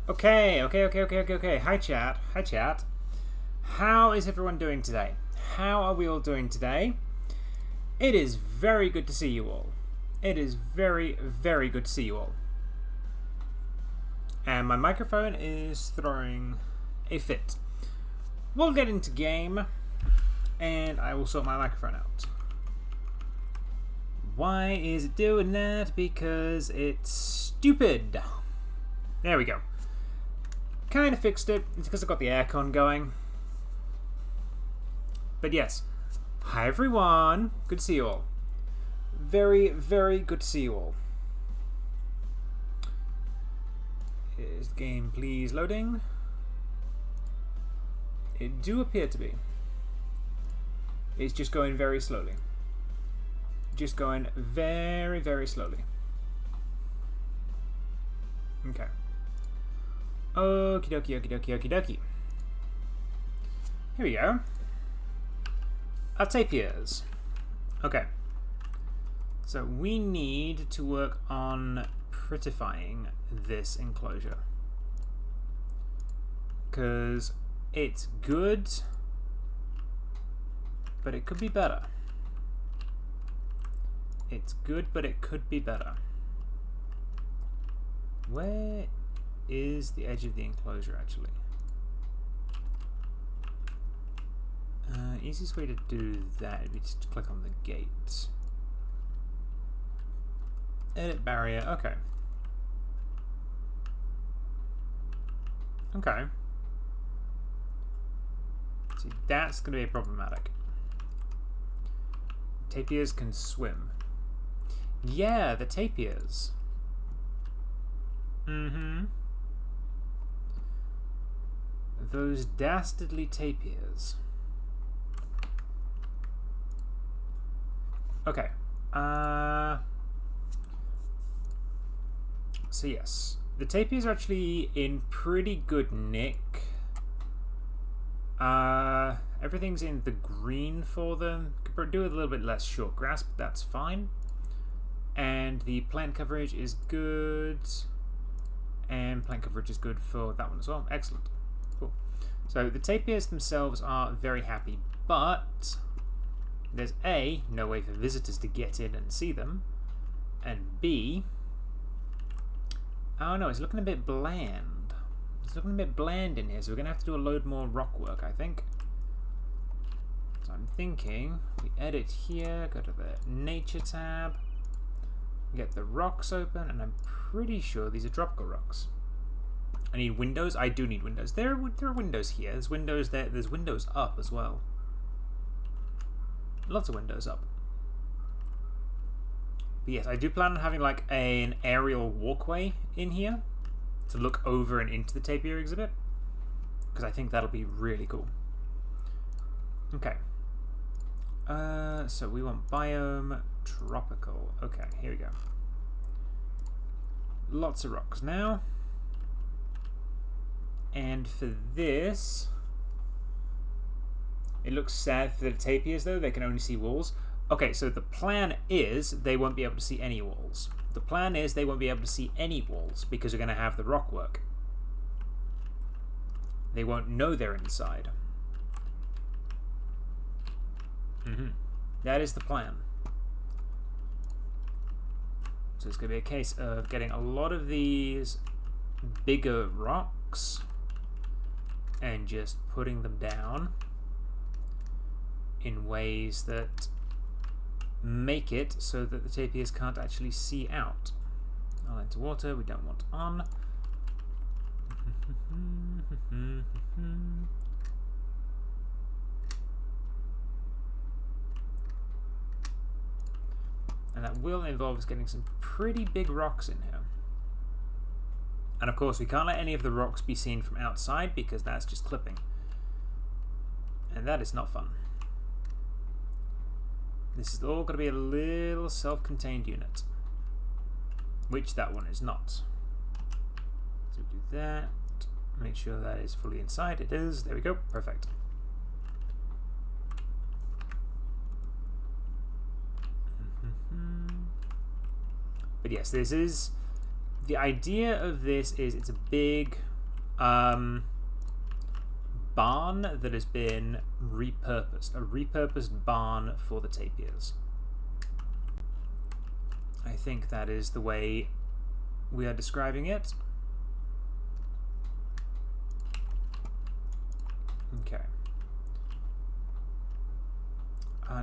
Okay. Hi, chat. Hi, chat. How is everyone doing today? How are we all doing today? It is very good to see you all. It is very good to see you all. And my microphone is throwing a fit. We'll get into game, and I will sort my microphone out. Why is it doing that? Because it's stupid. There we go. Kind of fixed it. It's because I got the aircon going. But yes. Hi everyone. Good to see you all. Very good to see you all. Is the game please loading? It do appear to be. It's just going very slowly. Just going very slowly. Okay. Okie dokie. Here we go. Our tapirs. Okay. So we need to work on prettifying this enclosure. Because it's good, but it could be better. It's good, but it could be better. Where is the edge of the enclosure, actually? Easiest way to do that would be just to click on the gate. Edit barrier, okay. Okay. See, that's going to be problematic. Tapirs can swim. Yeah, the tapirs. Those dastardly tapirs. Okay. So yes, the tapirs are actually in pretty good nick. Everything's in the green for them. Could do with a little bit less short grass, but that's fine. And the plant coverage is good. And plant coverage is good for that one as well. Excellent. Cool. So the tapirs themselves are very happy, but there's A, no way for visitors to get in and see them, and B, oh no, it's looking a bit bland. It's looking a bit bland in here, so we're going to have to do a load more rock work, I think. So I'm thinking, we edit here, go to the nature tab, get the rocks open, and I'm pretty sure these are tropical rocks. I need windows? I do need windows. There are windows here. There's windows there. There's windows up as well. Lots of windows up. But yes, I do plan on having like an aerial walkway in here to look over and into the tapir exhibit, because I think that'll be really cool. Okay. So we want biome tropical. Okay, here we go. Lots of rocks now. And for this, it looks sad for the tapirs though, they can only see walls. Okay, so the plan is they won't be able to see any walls. The plan is they won't be able to see any walls because we're going to have the rock work. They won't know they're inside. That is the plan. So it's going to be a case of getting a lot of these bigger rocks and just putting them down in ways that make it so that the tapirs can't actually see out. I'll enter water, we don't want on. And that will involve us getting some pretty big rocks in here. And of course we can't let any of the rocks be seen from outside because that's just clipping. And that is not fun. This is all going to be a little self-contained unit, which that one is not. So we do that, make sure that is fully inside. It is. There we go. Perfect. But yes, this is the idea of this is it's a big barn that has been repurposed. A repurposed barn for the tapirs. I think that is the way we are describing it. Okay.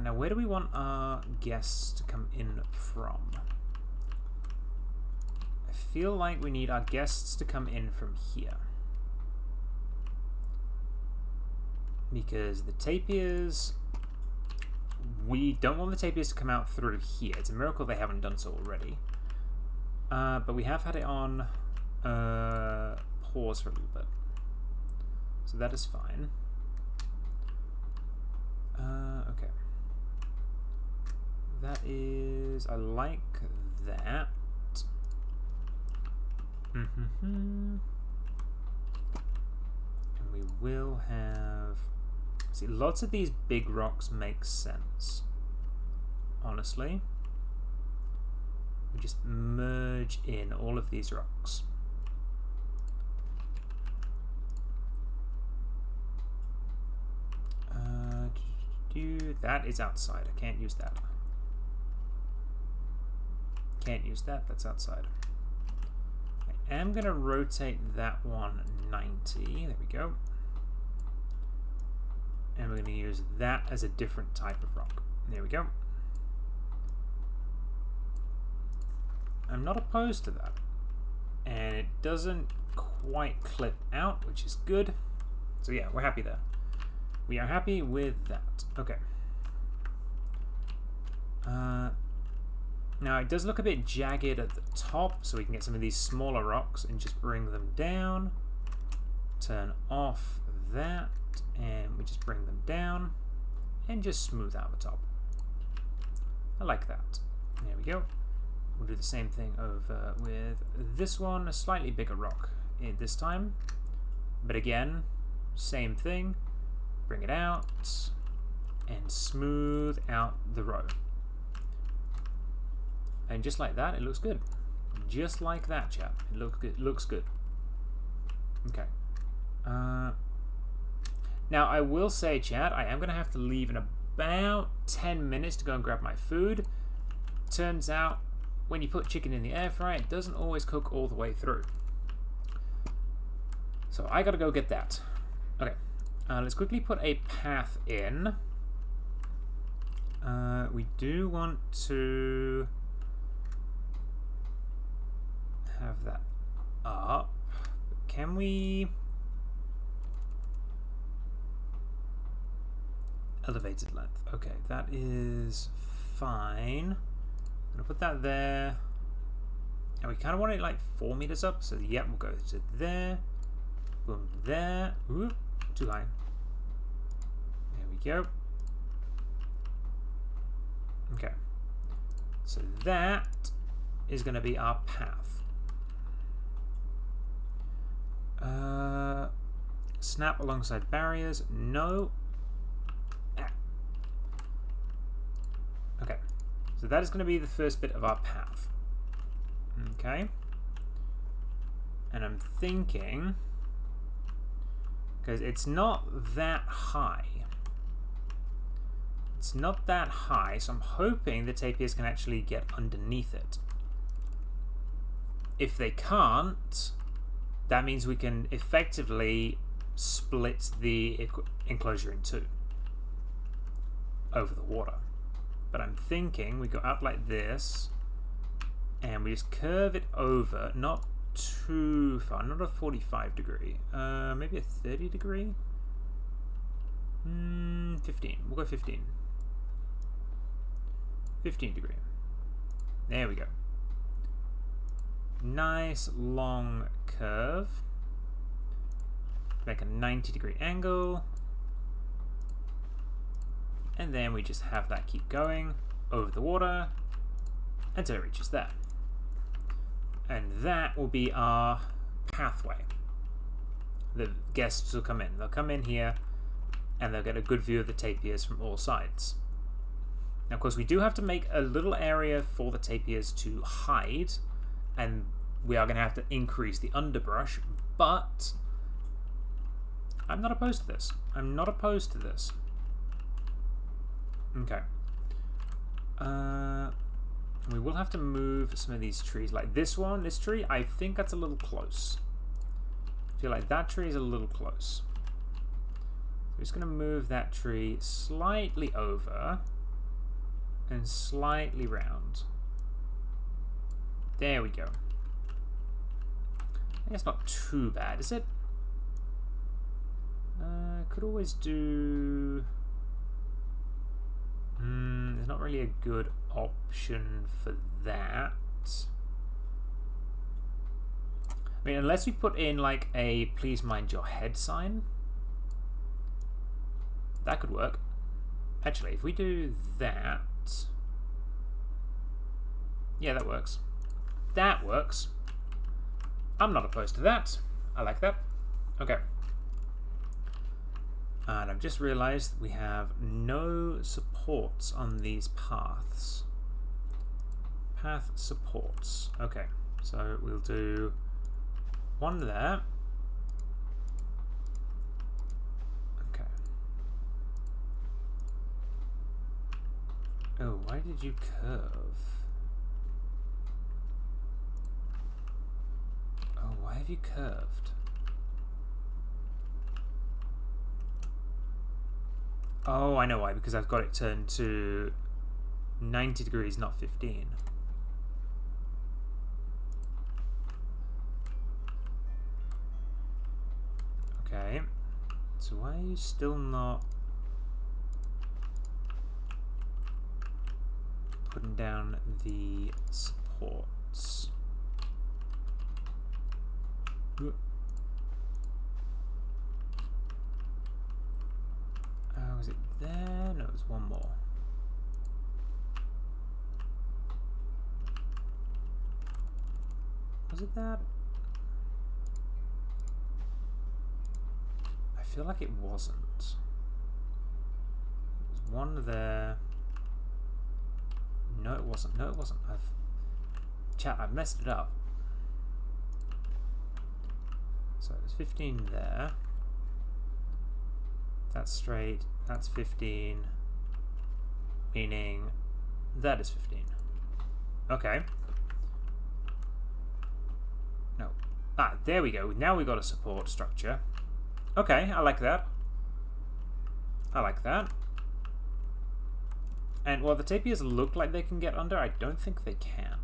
Now, where do we want our guests to come in from? I feel like we need our guests to come in from here. Because the tapirs... We don't want the tapirs to come out through here. It's a miracle they haven't done so already. But we have had it on pause for a little bit. So that is fine. Okay. That is... I like that. And we will have... See, lots of these big rocks make sense. Honestly. We just merge in all of these rocks. That is outside. I can't use that. Can't use that. That's outside. I am going to rotate that one 90. There we go. And we're going to use that as a different type of rock. There we go. I'm not opposed to that. And it doesn't quite clip out, which is good. So yeah, we're happy there. We are happy with that. Okay. Now it does look a bit jagged at the top, so we can get some of these smaller rocks and just bring them down. Turn off that, and we just bring them down and just smooth out the top. I like that. There we go. We'll do the same thing over with this one, a slightly bigger rock this time. But again, same thing. Bring it out and smooth out the row. And just like that, it looks good. Just like that, chap. It looks good. Okay. Now, I will say, chat, I am going to have to leave in about 10 minutes to go and grab my food. Turns out, when you put chicken in the air fryer, it doesn't always cook all the way through. So I got to go get that. Okay. Let's quickly put a path in. We do want to have that up. Can we... Elevated length. Okay, that is fine. I'm gonna put that there. And we kind of want it like 4 meters up. So yep, we'll go to there. Boom, there. Ooh, too high. There we go. Okay. So that is going to be our path. Snap alongside barriers. No. Okay. So that is going to be the first bit of our path. Okay. And I'm thinking, because it's not that high. It's not that high, so I'm hoping the tapirs can actually get underneath it. If they can't, that means we can effectively split the enclosure in two over the water. But I'm thinking we go out like this, and we just curve it over, not too far, not a 45 degree, maybe a 30 degree? 15, we'll go 15. 15 degree. There we go. Nice long curve. Make a 90 degree angle. And then we just have that keep going over the water until it reaches there. And that will be our pathway. The guests will come in. They'll come in here and they'll get a good view of the tapirs from all sides. Now, of course, we do have to make a little area for the tapirs to hide, and we are going to have to increase the underbrush, but I'm not opposed to this. I'm not opposed to this. Okay. We will have to move some of these trees. Like this one, this tree, I think that's a little close. I feel like that tree is a little close. We're just going to move that tree slightly over and slightly round. There we go. I think it's not too bad, is it? Could always do... there's not really a good option for that. I mean, unless we put in like a please mind your head sign. That could work. Actually, if we do that... Yeah, that works. That works. I'm not opposed to that. I like that. Okay. And I've just realized we have no supports on these paths. Path supports. Okay, so we'll do one there. Okay. Oh, why did you curve? Oh, why have you curved? Oh, I know why, because I've got it turned to 90 degrees, not 15. Okay, so why are you still not putting down the supports? Was it there? No, it was one more. Was it that? I feel like it wasn't. There was one there. No, it wasn't. No, it wasn't. I've messed it up. So it was 15 there. That's straight. That's 15. Meaning that is 15. Okay. No. Ah, there we go. Now we got a support structure. Okay, I like that. I like that. And while the tapirs look like they can get under, I don't think they can.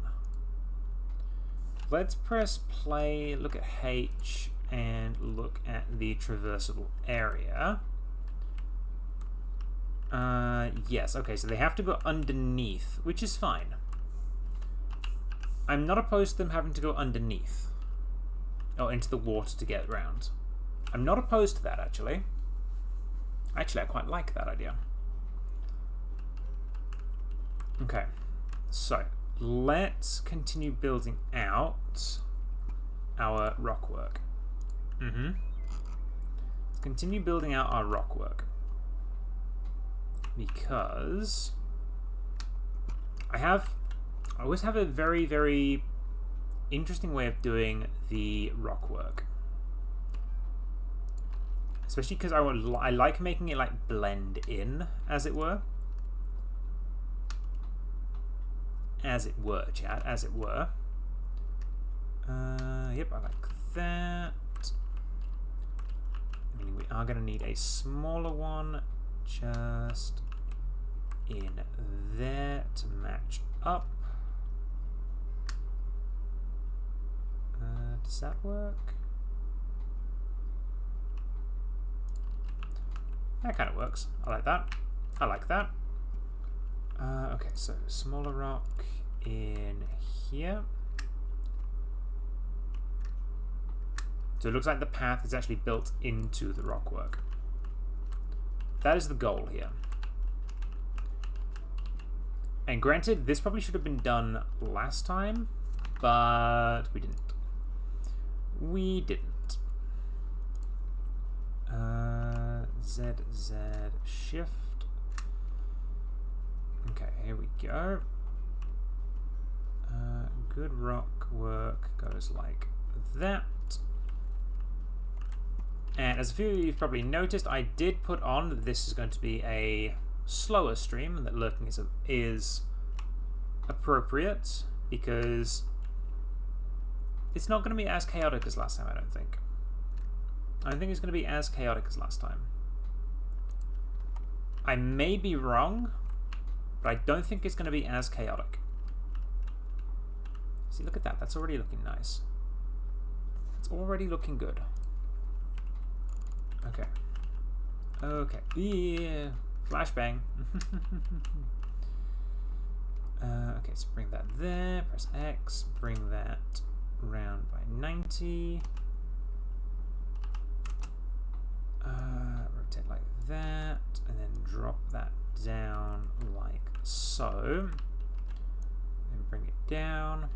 Let's press play, look at H, and look at the traversable area. Yes, okay, so they have to go underneath, which is fine. I'm not opposed to them having to go underneath. Oh, into the water to get around. I'm not opposed to that, actually. Actually, I quite like that idea. Okay, so let's continue building out our rock work. Let's continue building out our rock work. Because I always have a very, very interesting way of doing the rock work. Especially because I like making it like blend in, as it were. As it were, chat, as it were. Yep, I like that. I mean, we are going to need a smaller one just in there to match up. Does that work? That kind of works. I like that. I like that. Okay, so smaller rock in here. So it looks like the path is actually built into the rock work. That is the goal here. And granted, this probably should have been done last time, but we didn't. We didn't. ZZ shift. Okay, here we go. Good rock work goes like that. And as a few of you have probably noticed, I did put on that this is going to be a slower stream and that lurking is appropriate because it's not going to be as chaotic as last time, I don't think. I don't think it's going to be as chaotic as last time. I may be wrong, but I don't think it's going to be as chaotic. See, look at that. That's already looking nice. It's already looking good. Okay. Okay. Yeah. Flashbang. Okay, so bring that there. Press X. Bring that round by 90. Rotate like that. And then drop that down like so. And bring it down.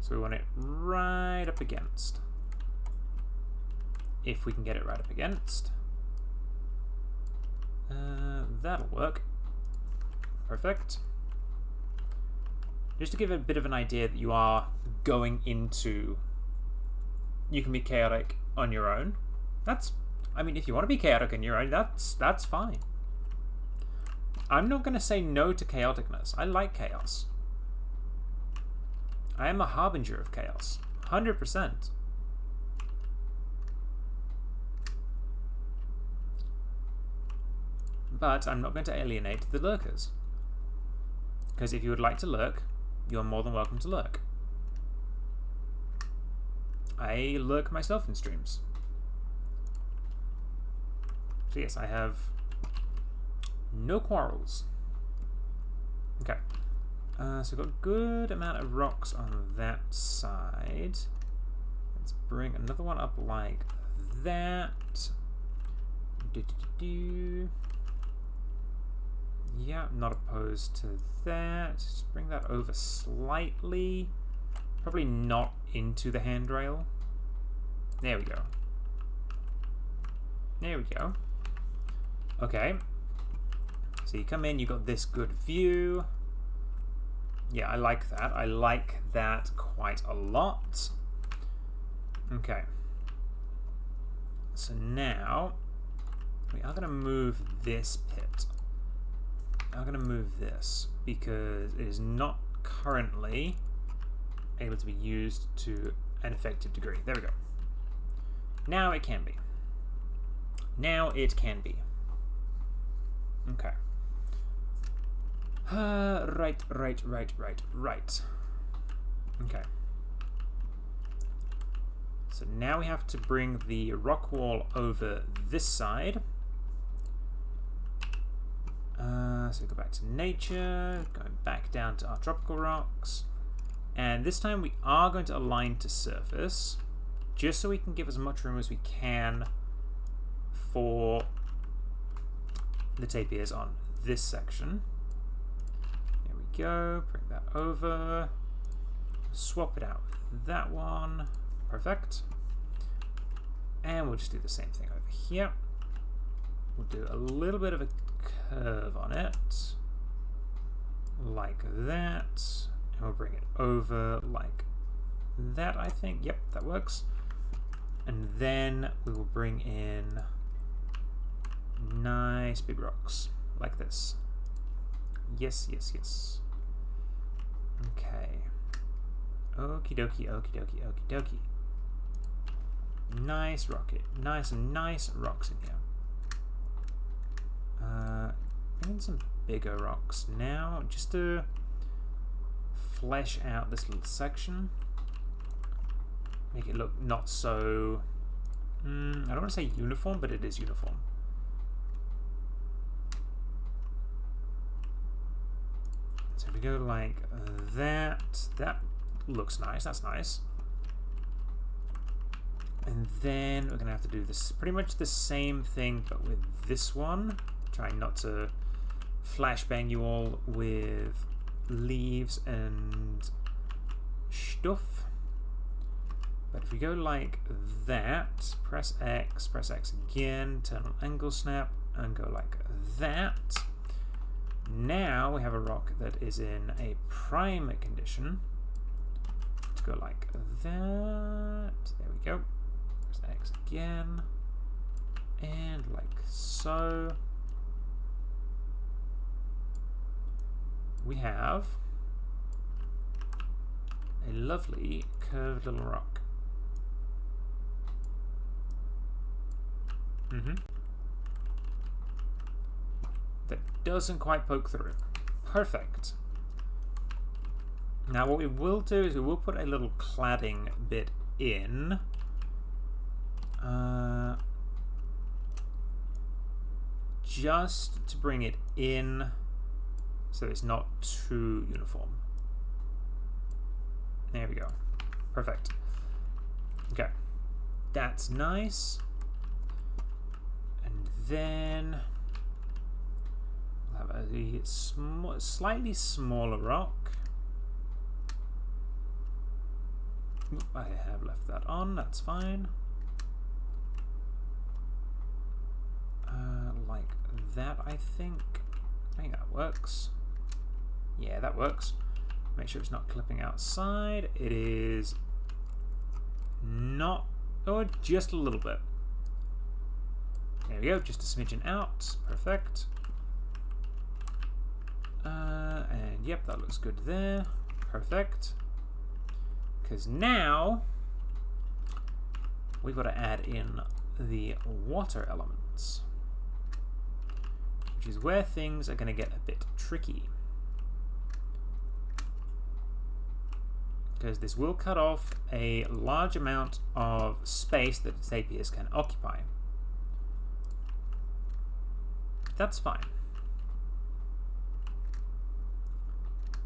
So we want it right up against. If we can get it right up against. That'll work. Perfect. Just to give a bit of an idea that you are going into... You can be chaotic on your own. I mean, if you want to be chaotic on your own, that's fine. I'm not going to say no to chaoticness. I like chaos. I am a harbinger of chaos. 100%. But I'm not going to alienate the lurkers. Because if you would like to lurk, you're more than welcome to lurk. I lurk myself in streams. So yes, I have no quarrels. Okay. So we've got a good amount of rocks on that side. Let's bring another one up like that. Yeah, not opposed to that. Just bring that over slightly. Probably not into the handrail. There we go. There we go. Okay. So you come in, you got this good view. Yeah, I like that. I like that quite a lot. Okay. So now we are going to move this pit. I'm going to move this because it is not currently able to be used to an effective degree. There we go. Now it can be. Now it can be. Okay. Right. Okay. So now we have to bring the rock wall over this side. So we go back to nature, going back down to our tropical rocks. And this time we are going to align to surface, just so we can give as much room as we can for the tapirs on this section. There we go, bring that over, swap it out with that one, perfect. And we'll just do the same thing over here. We'll do a little bit of a curve on it, like that, and we'll bring it over like that, I think. Yep, that works. And then we will bring in nice big rocks, like this. Yes. Okay. Okie dokie. Nice rocket. Nice rocks in here. Bring in some bigger rocks now, just to flesh out this little section. Make it look not so... I don't want to say uniform, but it is uniform. So if we go like that, that looks nice, that's nice. And then we're going to have to do this pretty much the same thing, but with this one. Trying not to flashbang you all with leaves and stuff. But if we go like that, press X again, turn on angle snap, and go like that. Now we have a rock that is in a prime condition. To go like that. There we go. Press X again. And like so. We have a lovely curved little rock. That doesn't quite poke through. Perfect. Now what we will do is we will put a little cladding bit in. Just to bring it in so it's not too uniform. There we go. Perfect. Okay. That's nice. And then we'll have a slightly smaller rock. Oop, I have left that on, that's fine. Like that, I think. I think that works. Yeah, that works. Make sure it's not clipping outside. It is not, or just a little bit. There we go, just a smidgen out. Perfect. And yep, that looks good there. Perfect. Because now we've got to add in the water elements, which is where things are going to get a bit tricky. Because this will cut off a large amount of space that the tapirs can occupy. That's fine.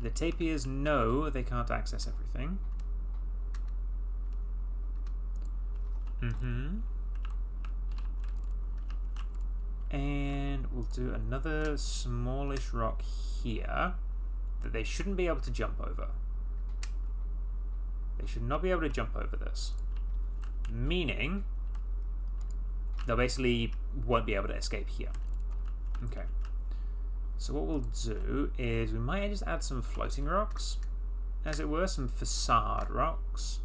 The tapirs know they can't access everything. And we'll do another smallish rock here that they shouldn't be able to jump over. They should not be able to jump over this. Meaning they'll basically won't be able to escape here. Okay. So what we'll do is we might just add some floating rocks, as it were, some facade rocks.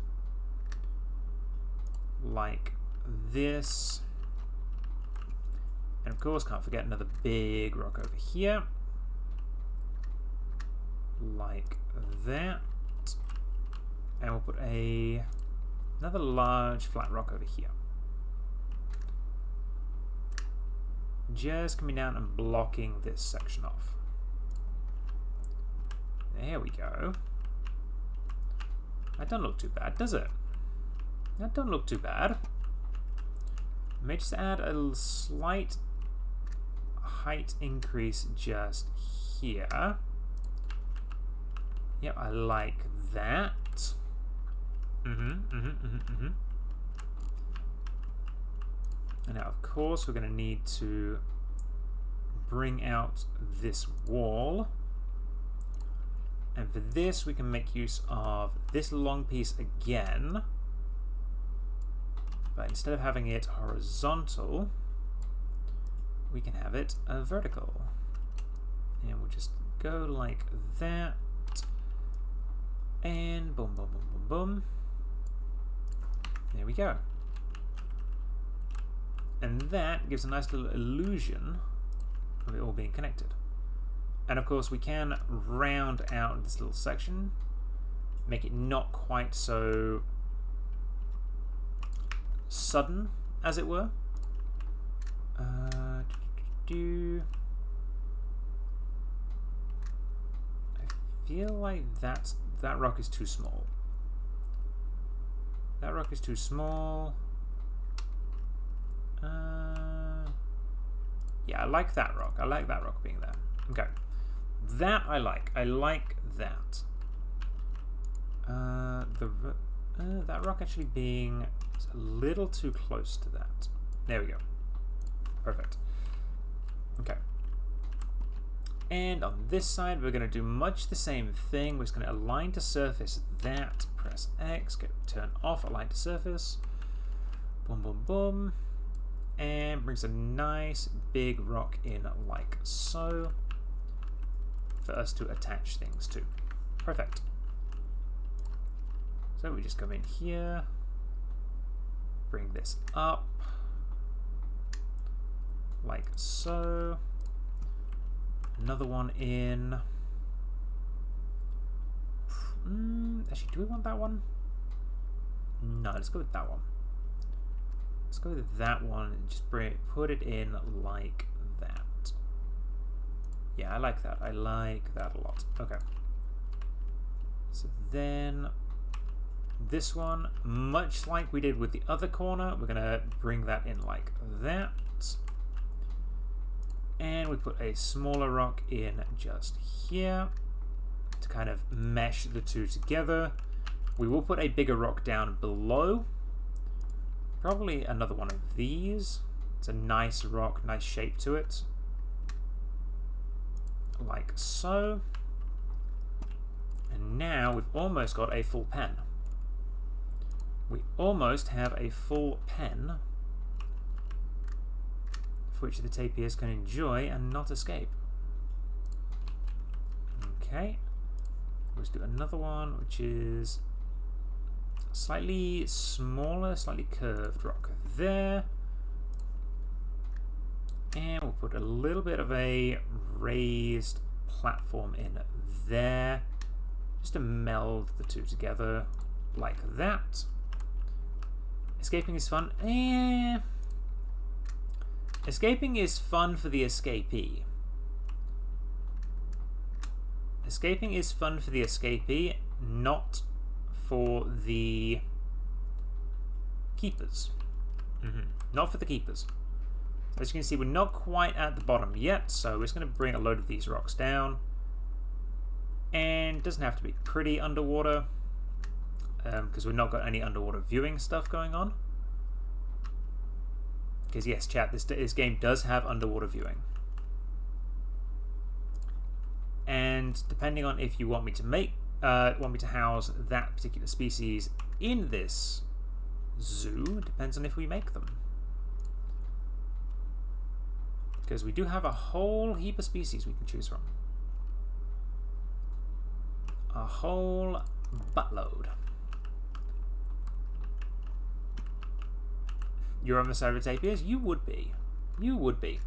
Like this. And of course, can't forget another big rock over here. Like that. And we'll put another large flat rock over here. Just coming down and blocking this section off. There we go. That doesn't look too bad, does it? That don't look too bad. May just add a slight height increase just here. Yep, I like that. And now, of course, we're going to need to bring out this wall. And for this, we can make use of this long piece again. But instead of having it horizontal, we can have it vertical. And we'll just go like that. And boom, boom, boom, boom, boom. There we go. And that gives a nice little illusion of it all being connected. And of course, we can round out this little section, make it not quite so sudden, as it were. I feel like that rock is too small. That rock is too small. Yeah, I like that rock. I like that rock being there. Okay. That I like. I like that. That rock actually being a little too close to that. There we go. Perfect. Okay. And on this side, we're going to do much the same thing. We're just going to align to surface that. Press X. Go turn off align to surface. Boom, boom, boom. And brings a nice big rock in like so for us to attach things to. Perfect. So we just come in here, bring this up, like so. Another one in. Actually, do we want that one? No, let's go with that one. Let's go with that one and just put it in like that. Yeah, I like that. I like that a lot. Okay. So then this one, much like we did with the other corner, we're going to bring that in like that. And we put a smaller rock in just here to kind of mesh the two together. We will put a bigger rock down below. Probably another one of these. It's a nice rock, nice shape to it. Like so. And now we've almost got a full pen. We almost have a full pen for which the tapirs can enjoy and not escape. Okay. Let's do another one, which is slightly smaller, slightly curved rock there. And we'll put a little bit of a raised platform in there, just to meld the two together like that. Escaping is fun. Escaping is fun for the escapee. Escaping is fun for the escapee, not for the keepers. Not for the keepers. So as you can see, we're not quite at the bottom yet, so we're just going to bring a load of these rocks down. And it doesn't have to be pretty underwater, because we've not got any underwater viewing stuff going on. Because yes, chat, this game does have underwater viewing. And depending on if you want me to house that particular species in this zoo, depends on if we make them. Because we do have a whole heap of species we can choose from. A whole buttload. You're on the side of the tapirs? You would be. You would be.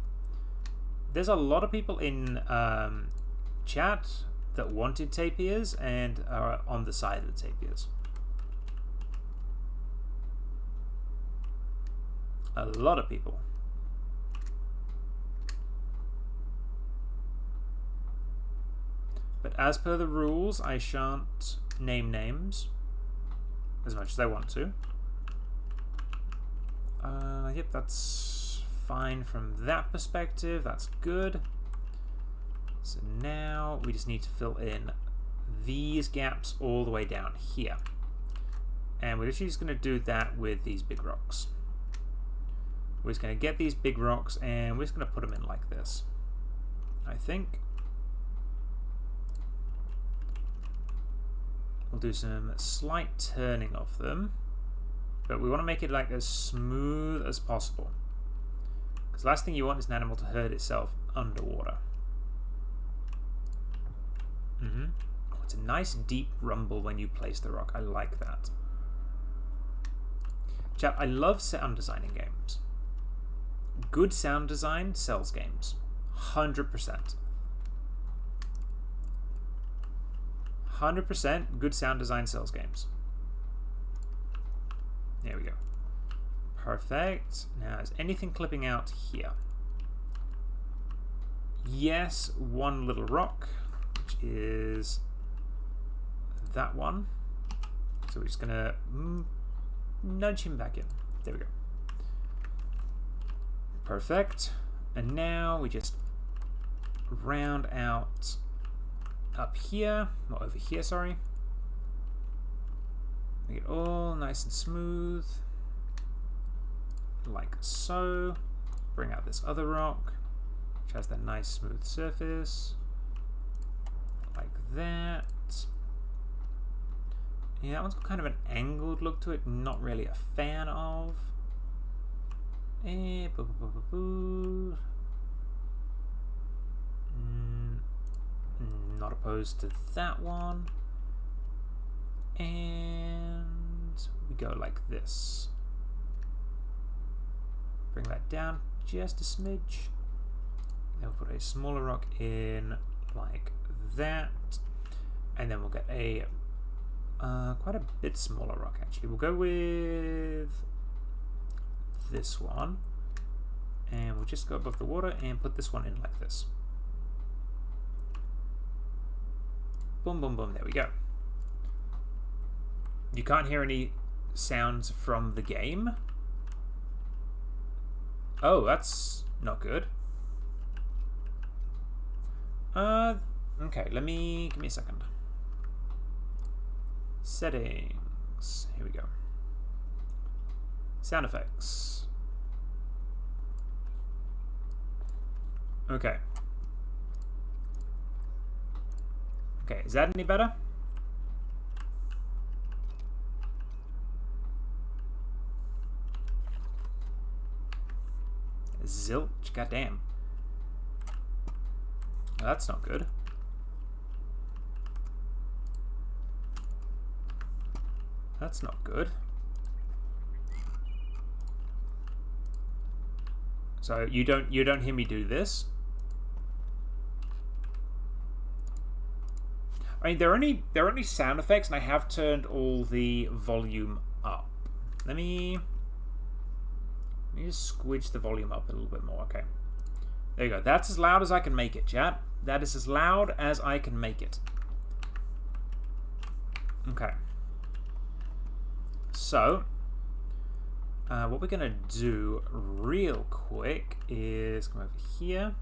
There's a lot of people in chat that wanted tapirs and are on the side of the tapirs. A lot of people. But as per the rules, I shan't name names as much as I want to. Yep, that's fine from that perspective. That's good. So now we just need to fill in these gaps all the way down here. And we're literally just going to do that with these big rocks. We're just going to get these big rocks and we're just going to put them in like this, I think. We'll do some slight turning of them, but we want to make it like as smooth as possible. Because the last thing you want is an animal to hurt itself underwater. Oh, it's a nice deep rumble when you place the rock. I like that. Chat, I love sound design in games. Good sound design sells games. 100%. 100% good sound design sells games. There we go. Perfect. Now, is anything clipping out here? Yes, one little rock, which is that one. So we're just going to nudge him back in. There we go. Perfect. And now we just round out up here, not over here, sorry. Make it all nice and smooth, like so. Bring out this other rock, which has that nice smooth surface, like that. Yeah, that one's got kind of an angled look to it, not really a fan of. Not opposed to that one. And we go like this. Bring that down just a smidge. Then we'll put a smaller rock in like that. And then we'll get a quite a bit smaller rock actually. We'll go with this one. And we'll just go above the water and put this one in like this. Boom, boom, boom. There we go. You can't hear any sounds from the game. Oh, that's not good. Okay, give me a second. Settings. Here we go. Sound effects. Okay. Okay, is that any better? Zilch, goddamn. That's not good. That's not good. So you don't hear me do this? I mean, they're only sound effects, and I have turned all the volume up. Let me just squidge the volume up a little bit more. Okay. There you go. That's as loud as I can make it, chat. That is as loud as I can make it. Okay. So, what we're going to do real quick is come over here.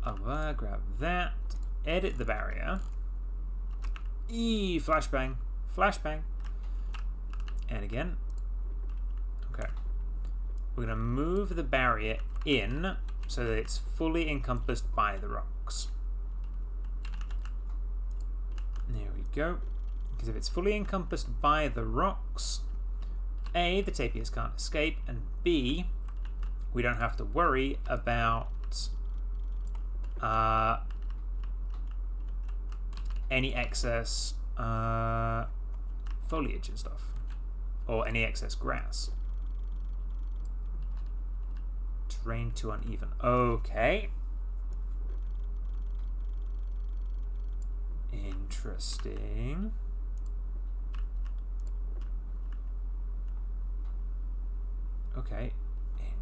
Over, grab that. Edit the barrier. Flashbang. Flashbang. And again. Okay. We're going to move the barrier in so that it's fully encompassed by the rocks. There we go. Because if it's fully encompassed by the rocks, A, the tapirs can't escape, and B, we don't have to worry about any excess foliage and stuff, or any excess grass. Terrain too uneven. Okay. Interesting. Okay.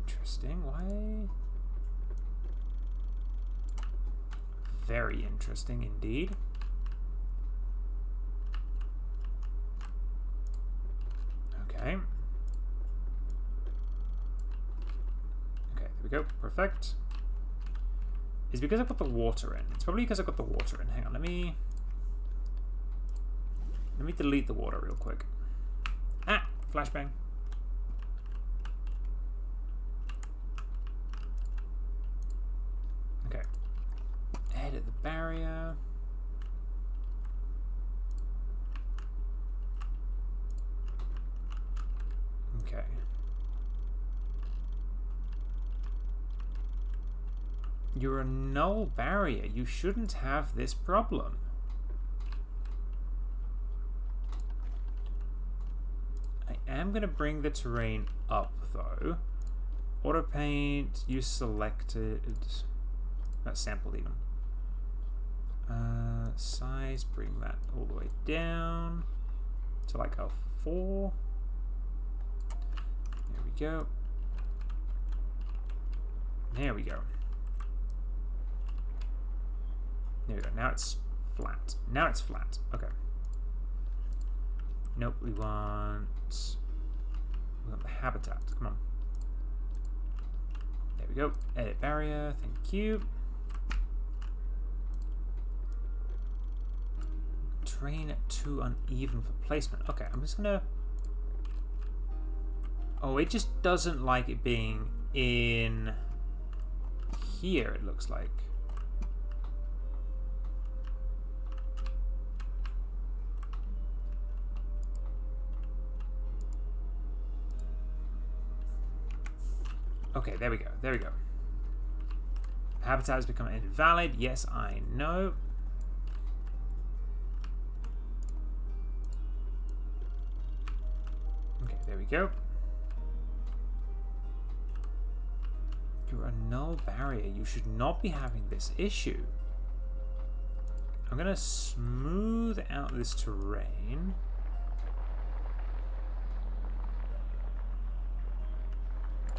Interesting. Why? Very interesting indeed. Okay. Okay, there we go. Perfect. It's because I've got the water in. It's probably because I've got the water in. Hang on, let me delete the water real quick. Ah! Flashbang. Okay. Edit the barrier. Okay. You're a null barrier. You shouldn't have this problem. I am going to bring the terrain up, though. Auto paint, you selected. That's sampled even. Size, bring that all the way down to like a 4. There we go. There we go. There we go. Now it's flat. Now it's flat. Okay. Nope, we want the habitat. Come on. There we go. Edit barrier. Thank you. Terrain too uneven for placement. Okay, I'm just gonna... Oh, it just doesn't like it being in here, it looks like. Okay, there we go. There we go. Habitat has become invalid. Yes, I know. Okay, there we go. You're a null barrier. You should not be having this issue. I'm going to smooth out this terrain.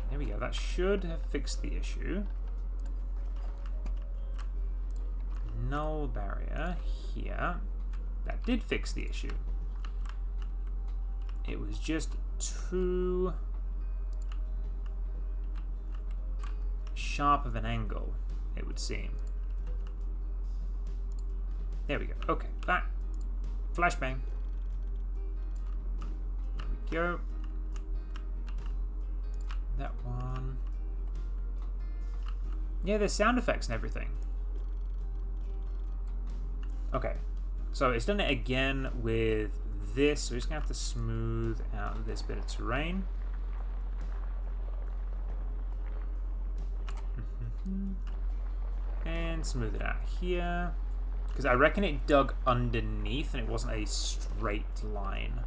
There we go. That should have fixed the issue. Null barrier here. That did fix the issue. It was just too sharp of an angle, it would seem. There we go. Okay, that. Flashbang. There we go. That one. Yeah, there's sound effects and everything. Okay, so it's done it again with this. So we're just going to have to smooth out this bit of terrain. And smooth it out here. Because I reckon it dug underneath and it wasn't a straight line.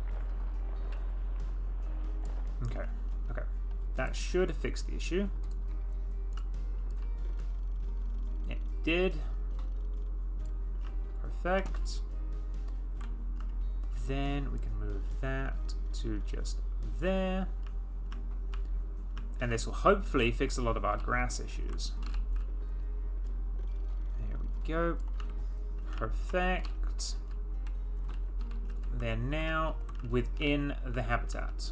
Okay, okay. That should fix the issue. It did. Perfect. Then we can move that to just there. And this will hopefully fix a lot of our grass issues. There we go. Perfect. They're now within the habitat.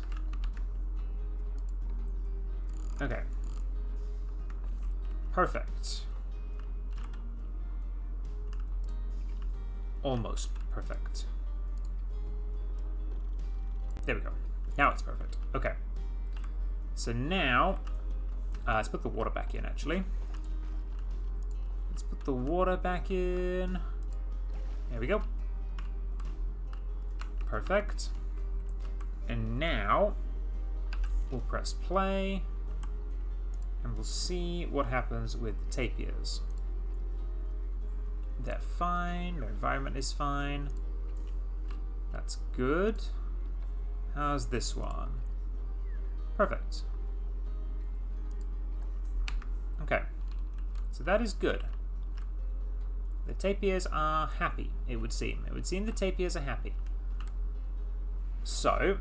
Okay. Perfect. Almost perfect. There we go. Now it's perfect. Okay. So now, let's put the water back in, actually. Let's put the water back in. There we go. Perfect. And now, we'll press play. And we'll see what happens with the tapirs. They're fine. Their environment is fine. That's good. How's this one? Perfect. Okay. So that is good. The tapirs are happy, it would seem. It would seem the tapirs are happy. So,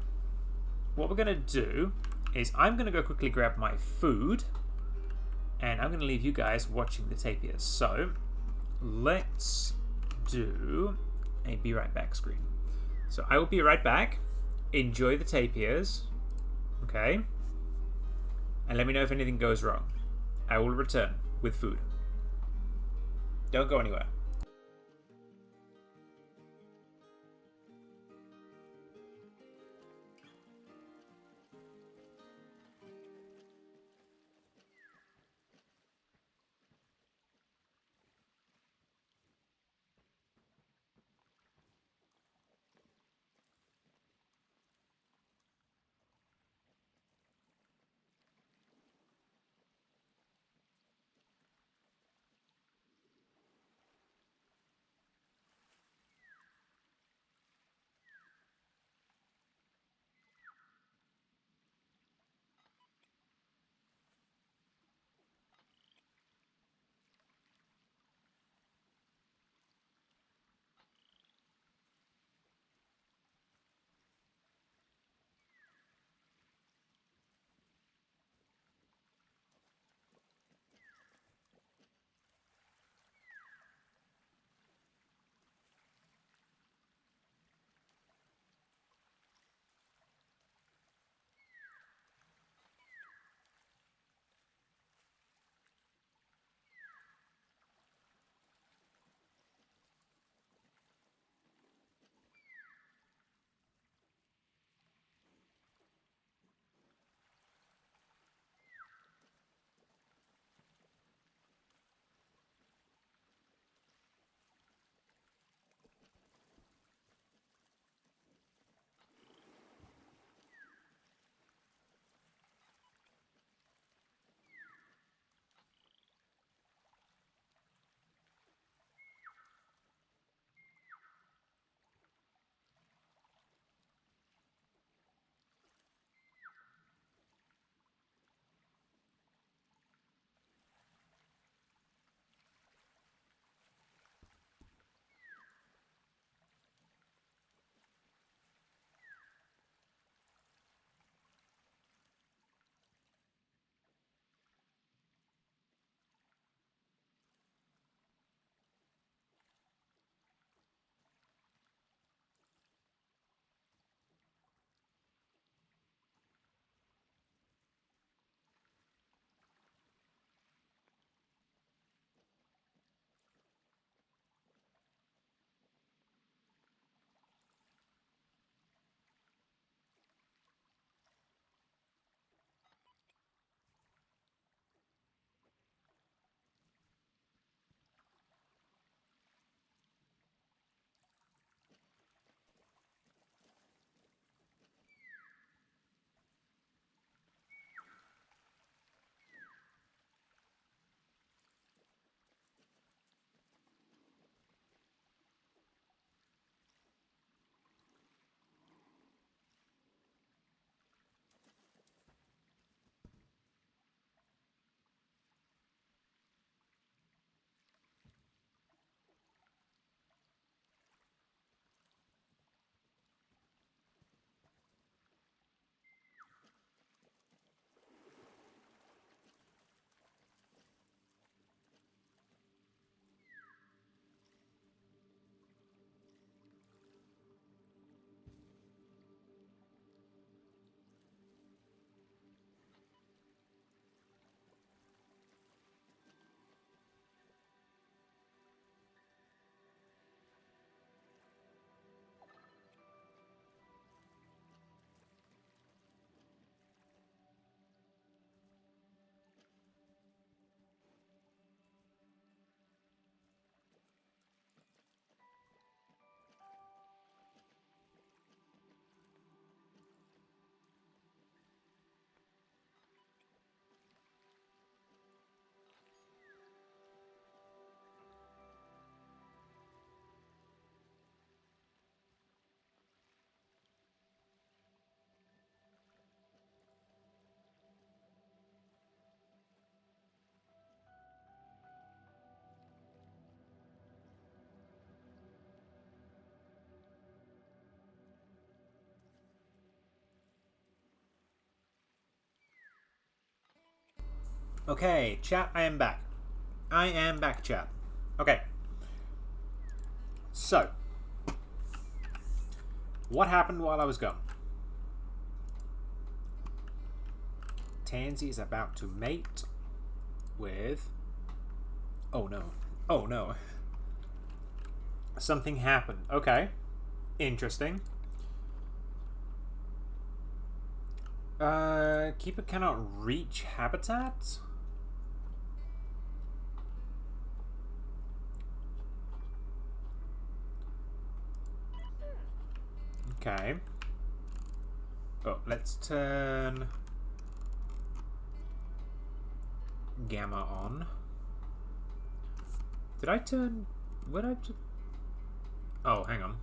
what we're going to do is I'm going to go quickly grab my food. And I'm going to leave you guys watching the tapirs. So, let's do a be right back screen. So I will be right back. Enjoy the tapirs. Okay? And let me know if anything goes wrong. I will return with food. Don't go anywhere. Okay, chat, I am back. I am back, chat. Okay. So, what happened while I was gone? Tansy is about to mate with... Oh no. Oh no. Something happened. Okay. Interesting. Keeper cannot reach habitat? Okay. Oh, let's turn Gamma on. Did I turn... What I... Oh, hang on.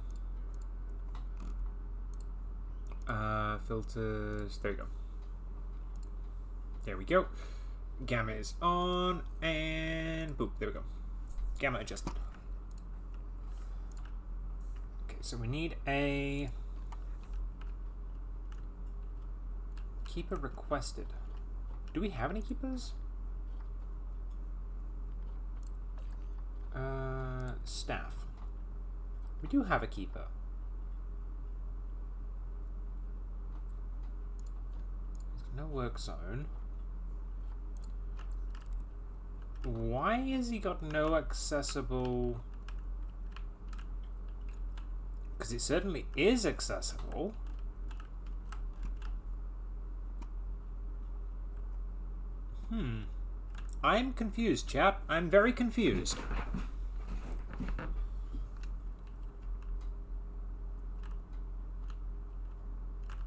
Filters... There we go. There we go. Gamma is on, and... Boop, there we go. Gamma adjusted. Okay, so we need a... Keeper requested. Do we have any keepers? Staff. We do have a keeper. No work zone. Why has he got no accessible? Because it certainly is accessible. I'm confused, chap. I'm very confused.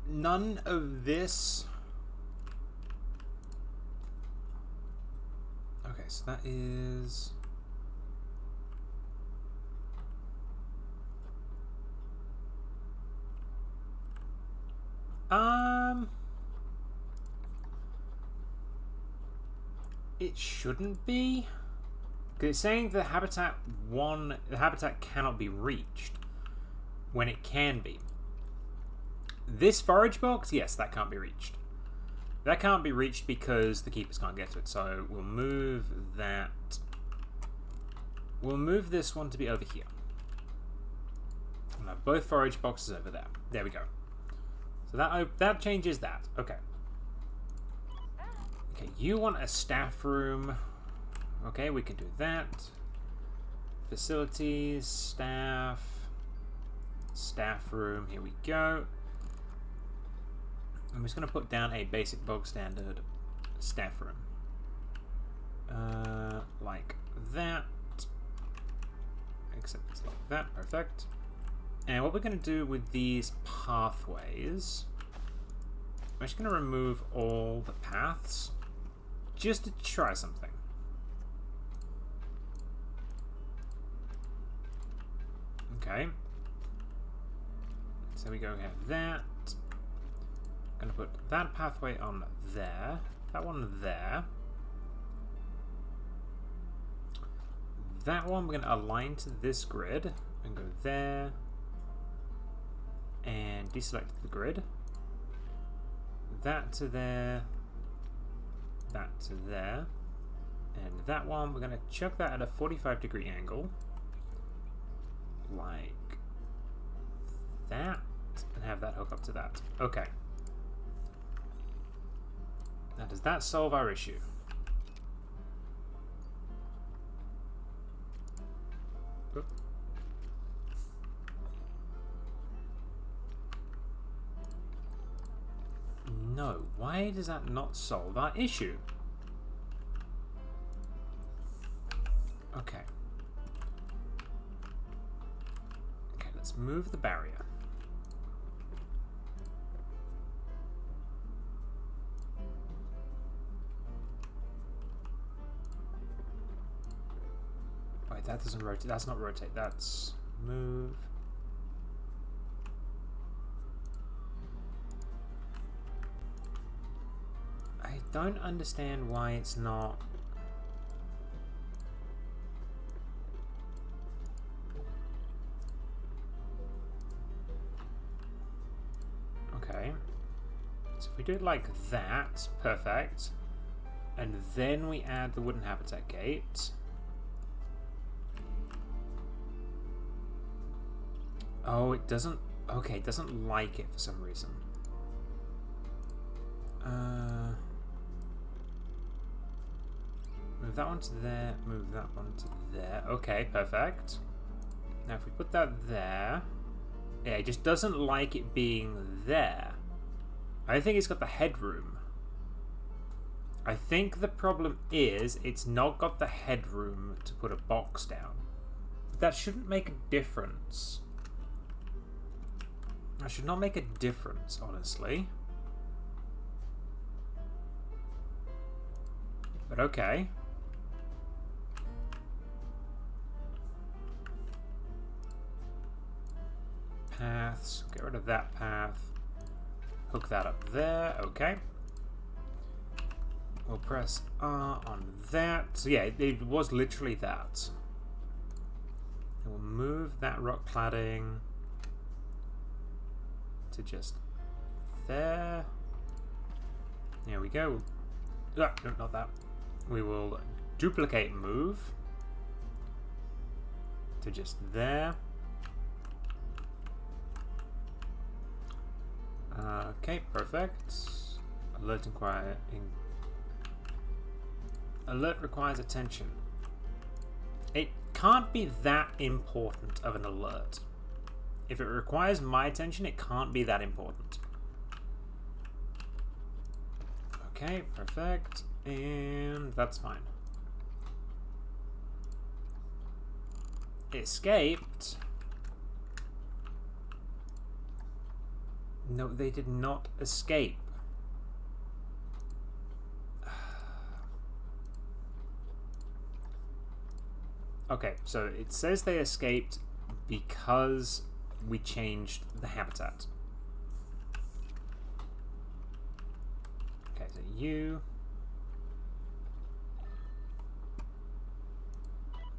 None of this... Okay, so that is... It shouldn't be. Because it's saying the habitat cannot be reached when it can be. This forage box, yes, that can't be reached. That can't be reached because the keepers can't get to it. So we'll move that. We'll move this one to be over here. We'll have both forage boxes over there. There we go. So that changes that. Okay. Okay, you want a staff room. Okay, we can do that. Facilities, staff room. Here we go. I'm just going to put down a basic bog standard staff room. Like that. Except it's like that. Perfect. And what we're going to do with these pathways, I'm just going to remove all the paths just to try something. Okay. So we go have that. I'm going to put that pathway on there. That one there. That one we're going to align to this grid and go there. And deselect the grid. That to there. That to there. And that one, we're going to chuck that at a 45-degree angle. Like that. And have that hook up to that. Okay. Now, does that solve our issue? Oop. No. Why does that not solve our issue? Okay. Okay, let's move the barrier. Wait, that doesn't rotate. That's not rotate. That's move. I don't understand why it's not. Okay. So if we do it like that, perfect. And then we add the wooden habitat gate. Oh, it doesn't... Okay, it doesn't like it for some reason. Move that one to there, move that one to there. Okay, perfect. Now if we put that there... Yeah, it just doesn't like it being there. I think it's got the headroom. I think the problem is it's not got the headroom to put a box down. But that shouldn't make a difference. That should not make a difference, honestly. But okay. Paths. Get rid of that path. Hook that up there. Okay. We'll press R on that. So yeah, it was literally that. And we'll move that rock cladding to just there. There we go. No, not that. We will duplicate move to just there. Okay, perfect. Alert requires attention. It can't be that important of an alert. If it requires my attention, it can't be that important. Okay, perfect. And that's fine. Escaped. No, they did not escape. Okay, so it says they escaped because we changed the habitat. Okay, so you...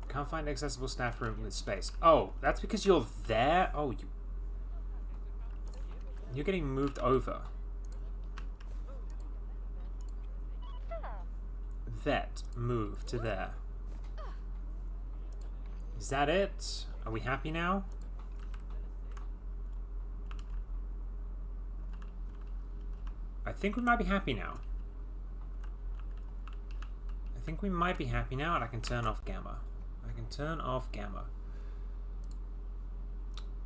Can't find accessible staff room with space. Oh, that's because you're there? Oh, you're getting moved over. Vet, move to there. Is that it? Are we happy now? I think we might be happy now. I think we might be happy now, and I can turn off gamma. I can turn off gamma.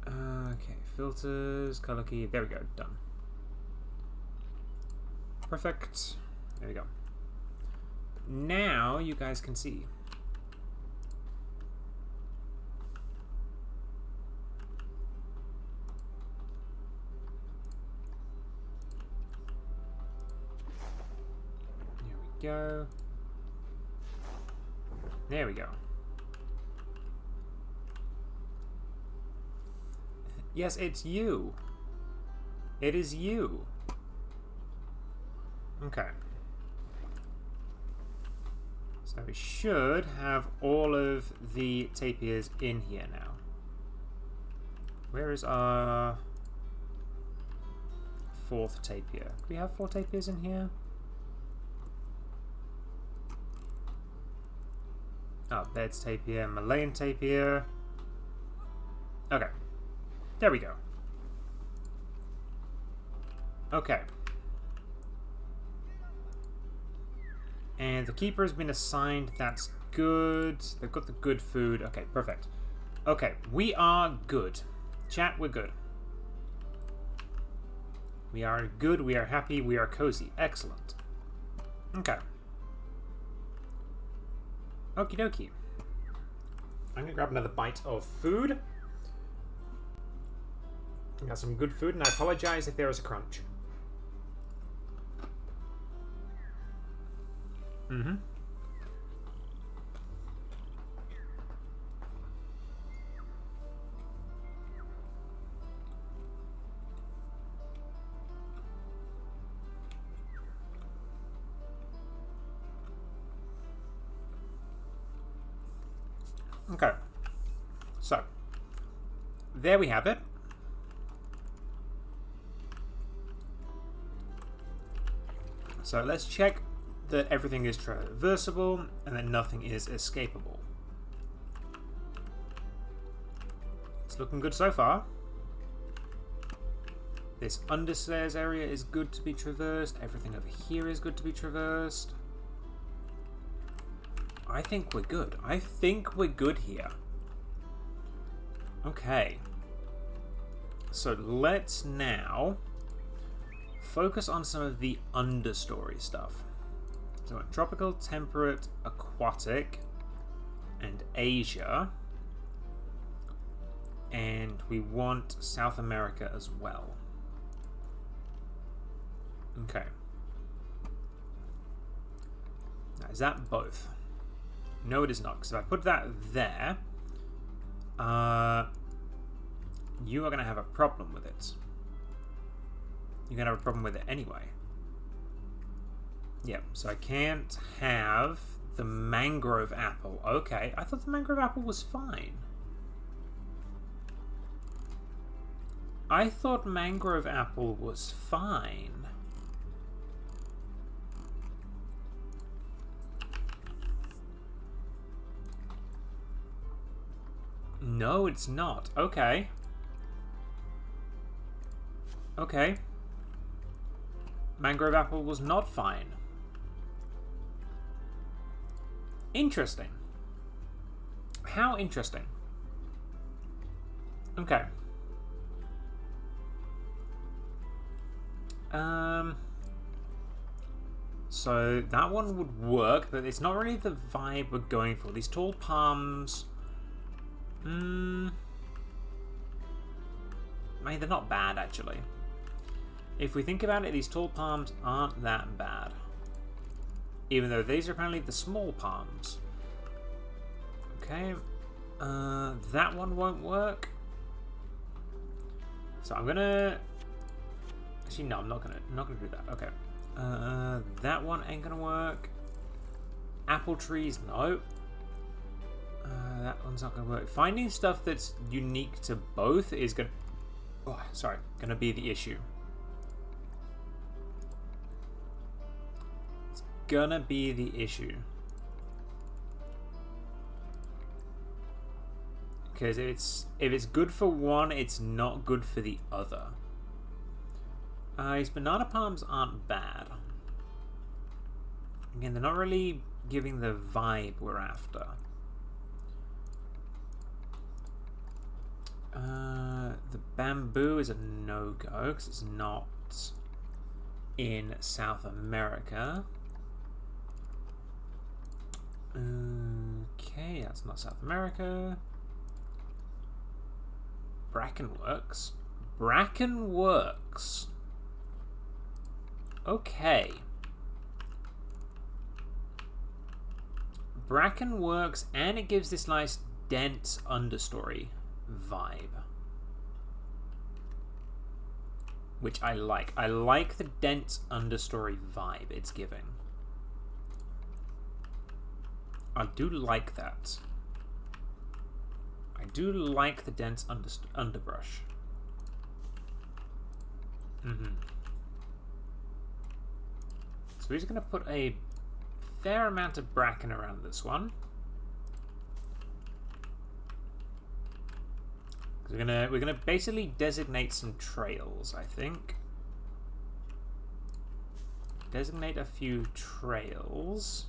Okay, filters, color key. There we go, done. Perfect. There we go. Now you guys can see. Go. There we go. Yes, it's you. It is you. Okay. So we should have all of the tapirs in here now. Where is our fourth tapir? Do we have 4 tapirs in here? Oh, bed's tapir, Malayan tapir. Okay. There we go. Okay. And the keeper has been assigned. That's good. They've got the good food. Okay, perfect. Okay, we are good. Chat, we're good. We are good, we are happy, we are cozy. Excellent. Okay. Okie dokie. I'm gonna grab another bite of food. Got some good food, and I apologize if there is a crunch. Mm-hmm. Okay, so there we have it. So let's check that everything is traversable and that nothing is escapable. It's looking good so far. This understairs area is good to be traversed. Everything over here is good to be traversed. I think we're good. I think we're good here. Okay. So let's now focus on some of the understory stuff. So tropical, temperate, aquatic, and Asia. And we want South America as well. Okay. Now, is that both? No, it is not. Because if I put that there, you are going to have a problem with it. You're going to have a problem with it anyway. Yep, so I can't have the mangrove apple. Okay, I thought the mangrove apple was fine. I thought mangrove apple was fine. No, it's not. Okay. Okay. Mangrove apple was not fine. Interesting. How interesting. Okay. So that one would work, but it's not really the vibe we're going for. These tall palms... I mean, they're not bad, actually. If we think about it, these tall palms aren't that bad. Even though these are apparently the small palms. Okay. That one won't work. So I'm gonna... Actually, no, I'm not gonna do that. Okay. That one ain't gonna work. Apple trees, no. That one's not gonna work. Finding stuff that's unique to both is gonna... Oh, sorry, gonna be the issue. It's gonna be the issue. Because if it's good for one, it's not good for the other. These banana palms aren't bad. Again, they're not really giving the vibe we're after. The bamboo is a no-go because it's not in South America. Okay, that's not South America. Bracken works. Bracken works. Okay. Bracken works, and it gives this nice dense understory vibe, which I like. I like the dense understory vibe it's giving. I do like that. I do like the dense underbrush. So we're just going to put a fair amount of bracken around this one. We're gonna basically designate some trails, I think. Designate a few trails.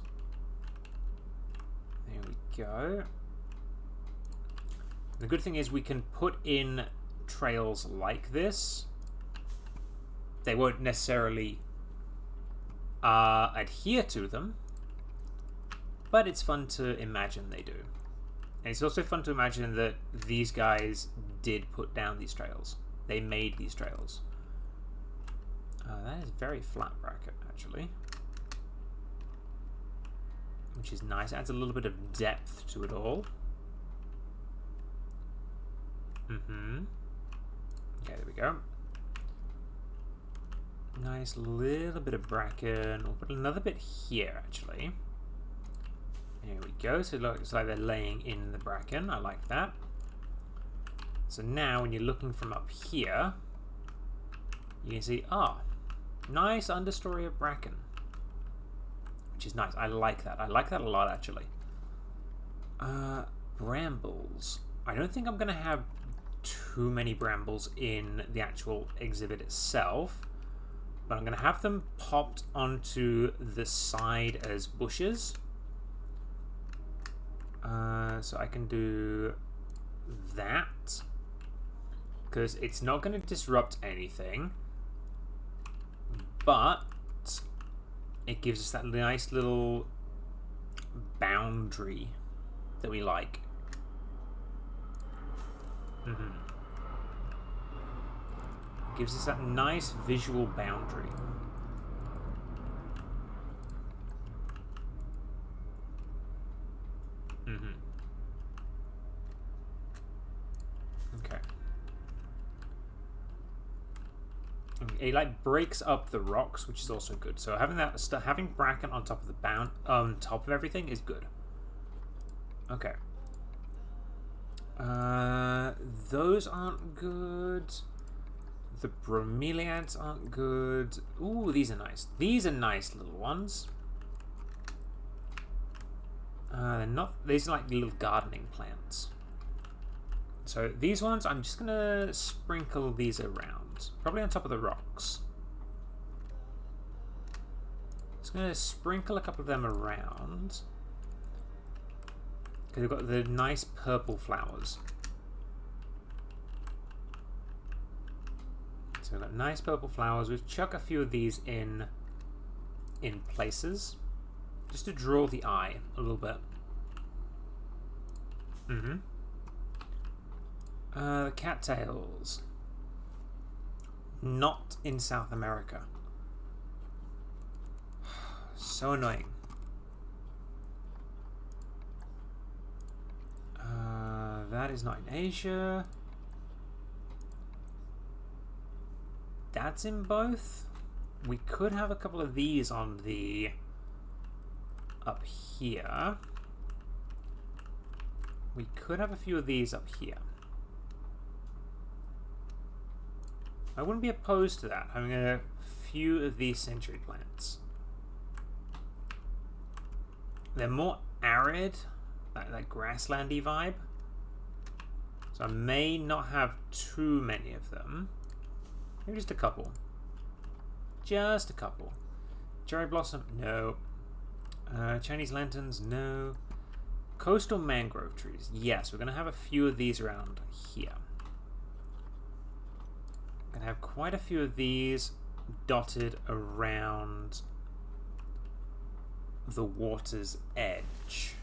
There we go. The good thing is we can put in trails like this. They won't necessarily adhere to them, but it's fun to imagine they do. And it's also fun to imagine that these guys did put down these trails. They made these trails. That is very flat bracket, actually. Which is nice. Adds a little bit of depth to it all. Okay, there we go. Nice little bit of bracken. We'll put another bit here, actually. There we go. So it looks like they're laying in the bracken. I like that. So now when you're looking from up here, you can see, nice understory of bracken. which is nice. I like that. I like that a lot, actually. Brambles. I don't think I'm going to have too many brambles in the actual exhibit itself, but I'm going to have them popped onto the side as bushes. So I can do that, because it's not going to disrupt anything, but it gives us that nice little boundary that we like. Gives us that nice visual boundary. Okay. It like breaks up the rocks, which is also good. So having bracken on top of the top of everything is good. Okay. Those aren't good. The bromeliads aren't good. Ooh, these are nice. These are nice little ones. They're not. These are like little gardening plants. So these ones, I'm just gonna sprinkle these around, probably on top of the rocks. Just gonna sprinkle a couple of them around because they've got the nice purple flowers. So we've got nice purple flowers. We'll chuck a few of these in places, just to draw the eye a little bit. The cattails. Not in South America. So annoying. That is not in Asia. That's in both. We could have a couple of these on the up here. We could have a few of these up here. I wouldn't be opposed to that, having a few of these century plants. They're more arid, that grasslandy vibe. So I may not have too many of them. Maybe just a couple. Just a couple. Cherry blossom? No. Chinese lanterns? No. Coastal mangrove trees? Yes, we're going to have a few of these around here. I'm going to have quite a few of these dotted around the water's edge.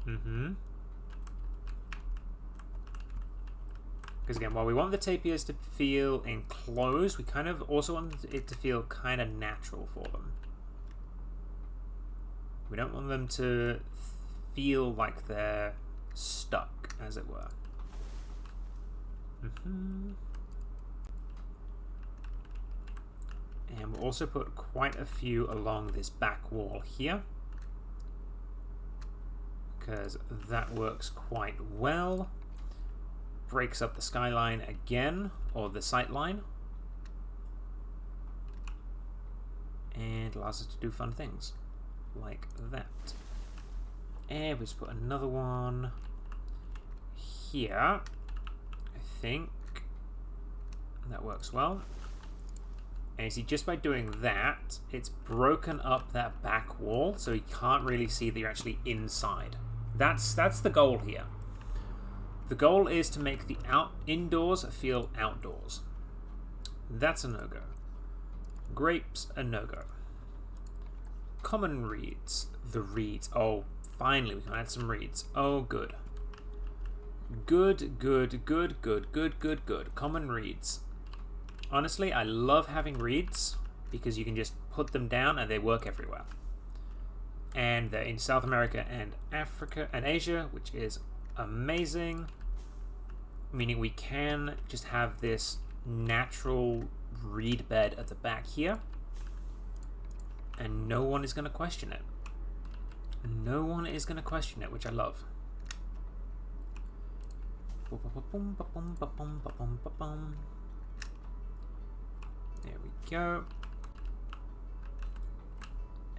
Because again, while we want the tapirs to feel enclosed, we kind of also want it to feel kind of natural for them. We don't want them to feel like they're stuck, as it were. And we'll also put quite a few along this back wall here, because that works quite well. Breaks up the skyline again, or the sight line, and allows us to do fun things like that. And we just put another one here. I think that works well. And you see, just by doing that, it's broken up that back wall, so you can't really see that you're actually inside. That's the goal here. The goal is to make the indoors feel outdoors. That's a no-go. Grapes, a no-go. Common reeds. The reeds. Oh, finally we can add some reeds. Oh, good. Good. Common reeds. Honestly, I love having reeds because you can just put them down and they work everywhere. And they're in South America and Africa and Asia, which is amazing. Meaning we can just have this natural reed bed at the back here, and no one is going to question it. No one is going to question it, which I love. There we go.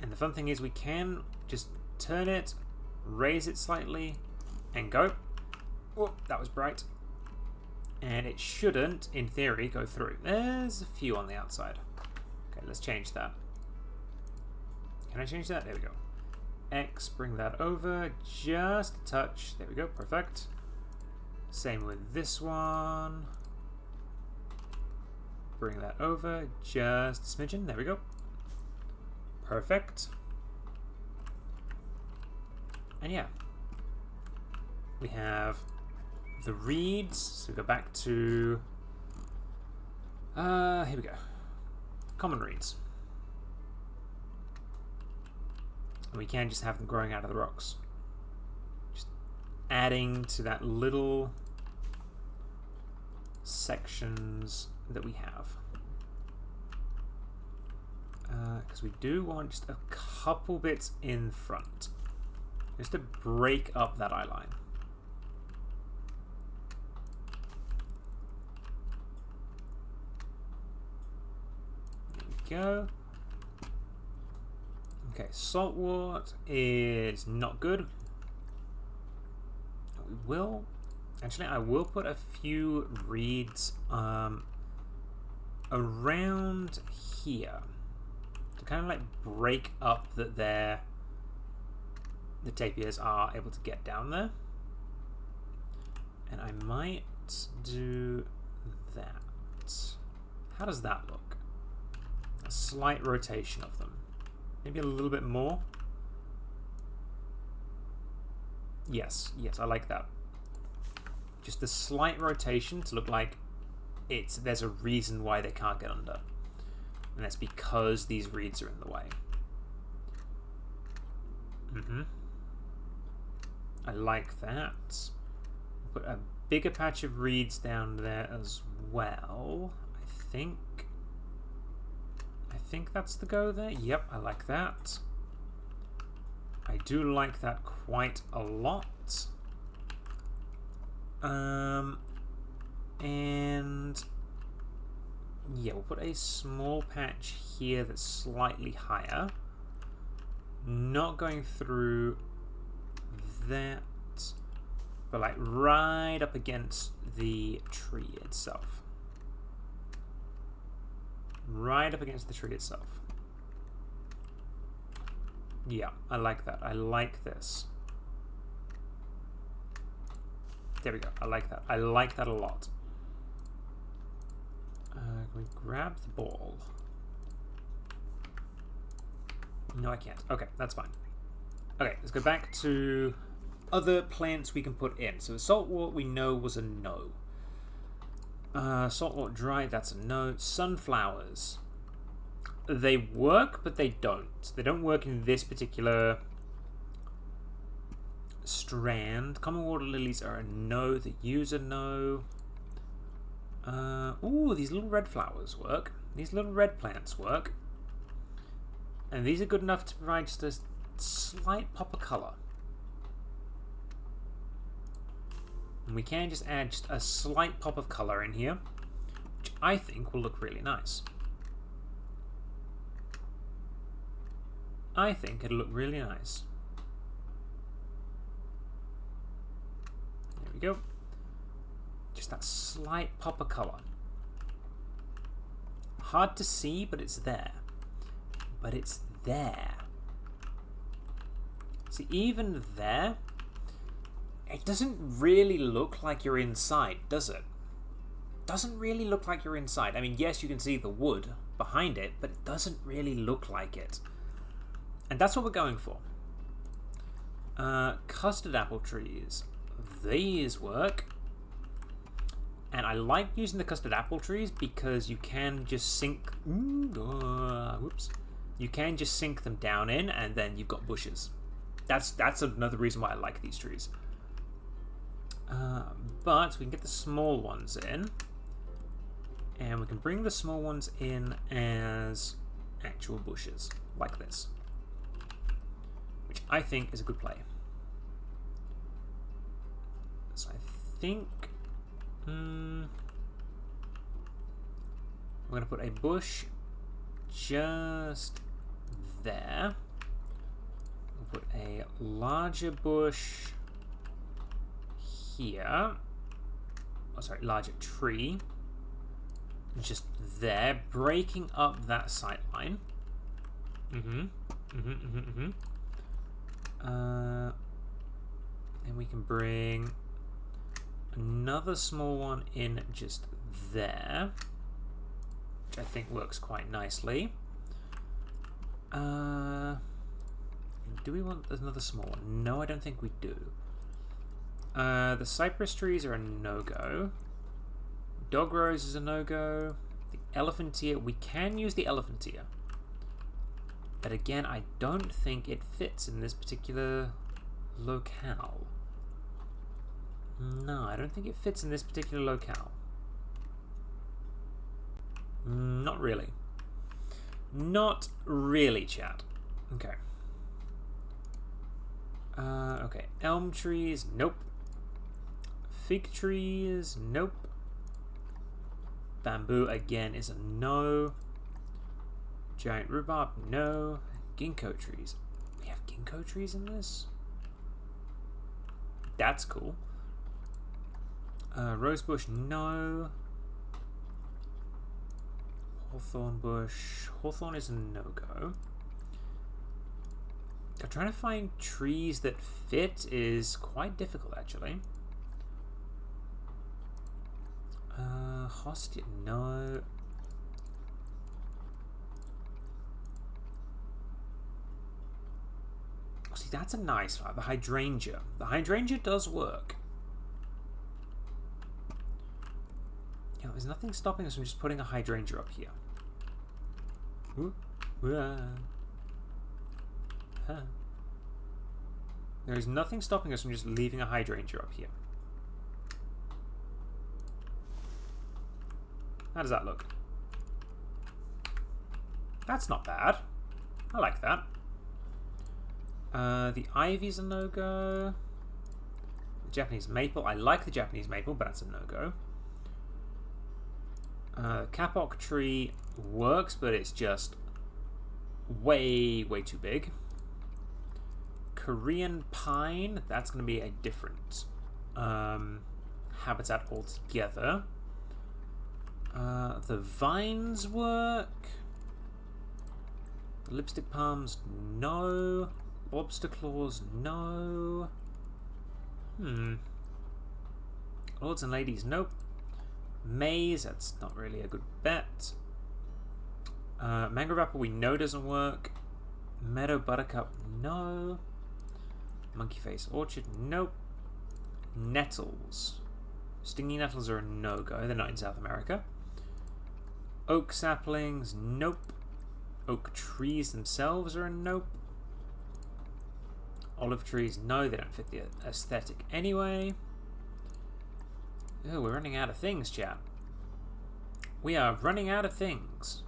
And the fun thing is we can just turn it, raise it slightly, and go. Oh, that was bright. And it shouldn't, in theory, go through. There's a few on the outside. Okay, let's change that. Can I change that? There we go. X, bring that over just a touch. There we go, perfect. Same with this one. Bring that over just a smidgen. There we go. Perfect. And yeah, we have the reeds. So we go back to here we go. Common reeds. And we can just have them growing out of the rocks. Just adding to that little sections that we have. Because we do want just a couple bits in front. Just to break up that eye line. There we go. Okay, saltwort is not good. We will... Actually, I will put a few reeds around here. To kind of like break up that the tapirs are able to get down there. And I might do that. How does that look? A slight rotation of them. Maybe a little bit more. Yes, I like that. Just a slight rotation to look like there's a reason why they can't get under. And that's because these reeds are in the way. I like that. Put a bigger patch of reeds down there as well. I think that's the go there. Yep, I like that. I do like that quite a lot. And yeah, we'll put a small patch here that's slightly higher. Not going through that, but like right up against the tree itself. Right up against the tree itself. Yeah, I like that. I like this. There we go. I like that. I like that a lot. Can we grab the ball? No, I can't. Okay, that's fine. Okay, let's go back to other plants we can put in. So the saltwort we know was a no. Saltwort dry, that's a no. Sunflowers. They work, but they don't. They don't work in this particular strand. Common water lilies are a no. The use a no. Ooh, these little red flowers work. These little red plants work. And these are good enough to provide just a slight pop of colour. And we can just add just a slight pop of colour in here, which I think will look really nice. I think it'll look really nice. There we go. Just that slight pop of colour. Hard to see, but it's there. But it's there. See, even there, it doesn't really look like you're inside, does it? Doesn't really look like you're inside. I mean, yes, you can see the wood behind it, but it doesn't really look like it. And that's what we're going for. Custard apple trees. These work. And I like using the custard apple trees because you can just sink... whoops. You can just sink them down in, and then you've got bushes. That's another reason why I like these trees. But we can get the small ones in. And we can bring the small ones in as actual bushes, like this. Which I think is a good play. So I think... we're going to put a bush just there. a larger bush here. Oh, sorry, larger tree. Just there, breaking up that sight line. And we can bring another small one in just there, which I think works quite nicely. Do we want another small one? No, I don't think we do. The cypress trees are a no-go. Dog rose is a no-go. The elephantia, we can use the elephantia. But again, I don't think it fits in this particular locale. No, I don't think it fits in this particular locale. Not really. Not really, chat. Okay. Okay. Elm trees, nope. Fig trees, nope. Bamboo, again, is a no. Giant rhubarb, no. Ginkgo trees. We have ginkgo trees in this? That's cool. Rosebush, no. Hawthorn bush. Hawthorn is a no-go. Trying to find trees that fit is quite difficult, actually. Hostia, no. Oh, see, that's a nice one. The hydrangea. The hydrangea does work. You know, there's nothing stopping us from just putting a hydrangea up here. Ooh. There is nothing stopping us from just leaving a hydrangea up here. How does that look? That's not bad. I like that. The ivy's a no-go. The Japanese maple. I like the Japanese maple, but that's a no-go. Kapok tree works, but it's just way too big. Korean pine, that's going to be a different habitat altogether. The vines work. Lipstick palms, no. Lobster claws, no. Lords and ladies, nope. Maize, that's not really a good bet. Mangrove apple we know doesn't work. Meadow buttercup, no. Monkey face orchard, nope. Nettles. Stingy nettles are a no-go. They're not in South America. Oak saplings, nope. Oak trees themselves are a nope. Olive trees, no, they don't fit the aesthetic anyway. Oh, we're running out of things, chat. We are running out of things.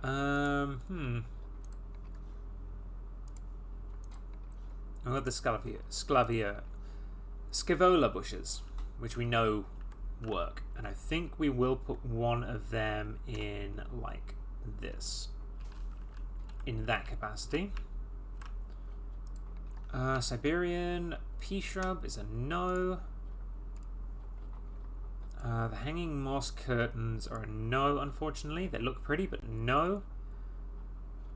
I've got the Scaevola bushes, which we know work. And I think we will put one of them in, like, this. In that capacity. Siberian pea shrub is a no. The hanging moss curtains are a no, unfortunately. They look pretty, but no.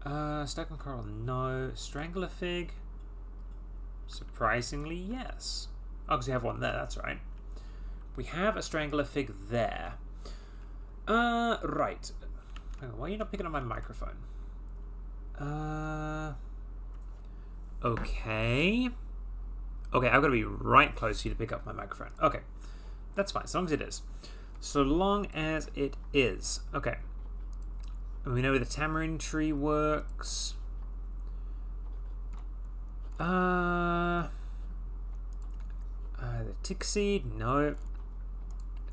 Stockman coral, no. Strangler fig. Surprisingly, yes. Oh, because we have one there, that's right. We have a strangler fig there. Right. Why are you not picking up my microphone? Okay. Okay, I've got to be right close to you to pick up my microphone. Okay. That's fine, as long as it is. So long as it is. Okay. And we know the tamarind tree works. The tick seed, no.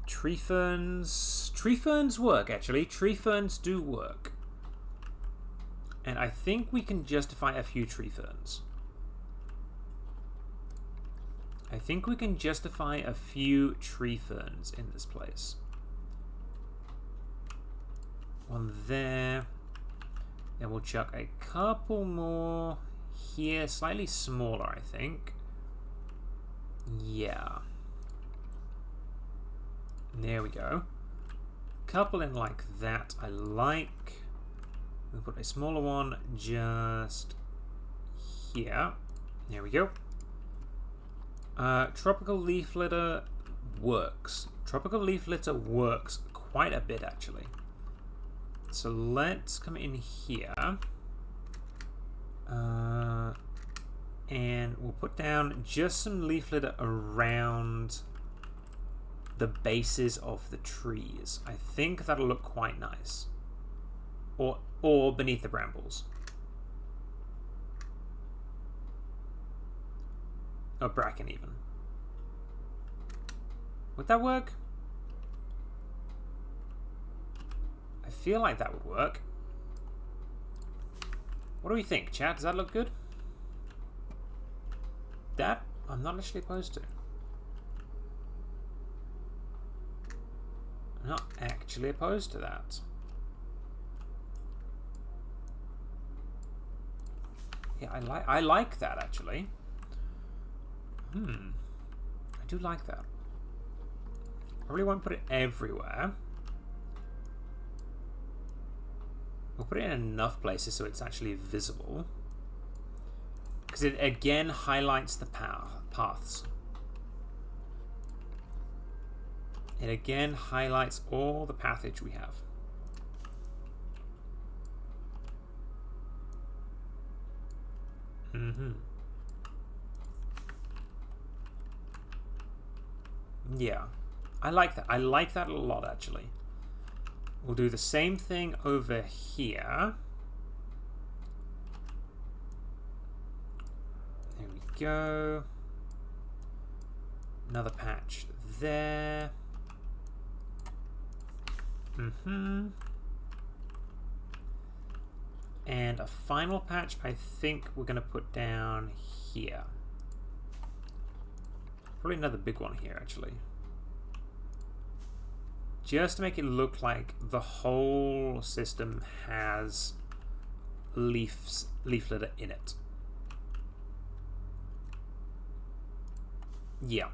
Tree ferns. Tree ferns work, actually. Tree ferns do work. And I think we can justify a few tree ferns. I think we can justify a few tree ferns in this place. One there. Then we'll chuck a couple more here, slightly smaller, I think. Yeah. There we go. Couple in like that, I like. We'll put a smaller one just here. There we go. Tropical leaf litter works. Tropical leaf litter works quite a bit, actually. So let's come in here. And we'll put down just some leaf litter around the bases of the trees. I think that'll look quite nice. Or beneath the brambles. Or bracken even. Would that work? I feel like that would work. What do we think, chat? Does that look good? That I'm not actually opposed to. I'm not actually opposed to that. Yeah, I like that actually. I do like that. Probably won't put it everywhere. We'll put it in enough places so it's actually visible. Because it again highlights the paths. It again highlights all the pathage we have. Yeah, I like that. I like that a lot, actually. We'll do the same thing over here. There we go. Another patch there. And a final patch I think we're going to put down here. Probably another big one here, actually. Just to make it look like the whole system has leaf litter in it. Yeah.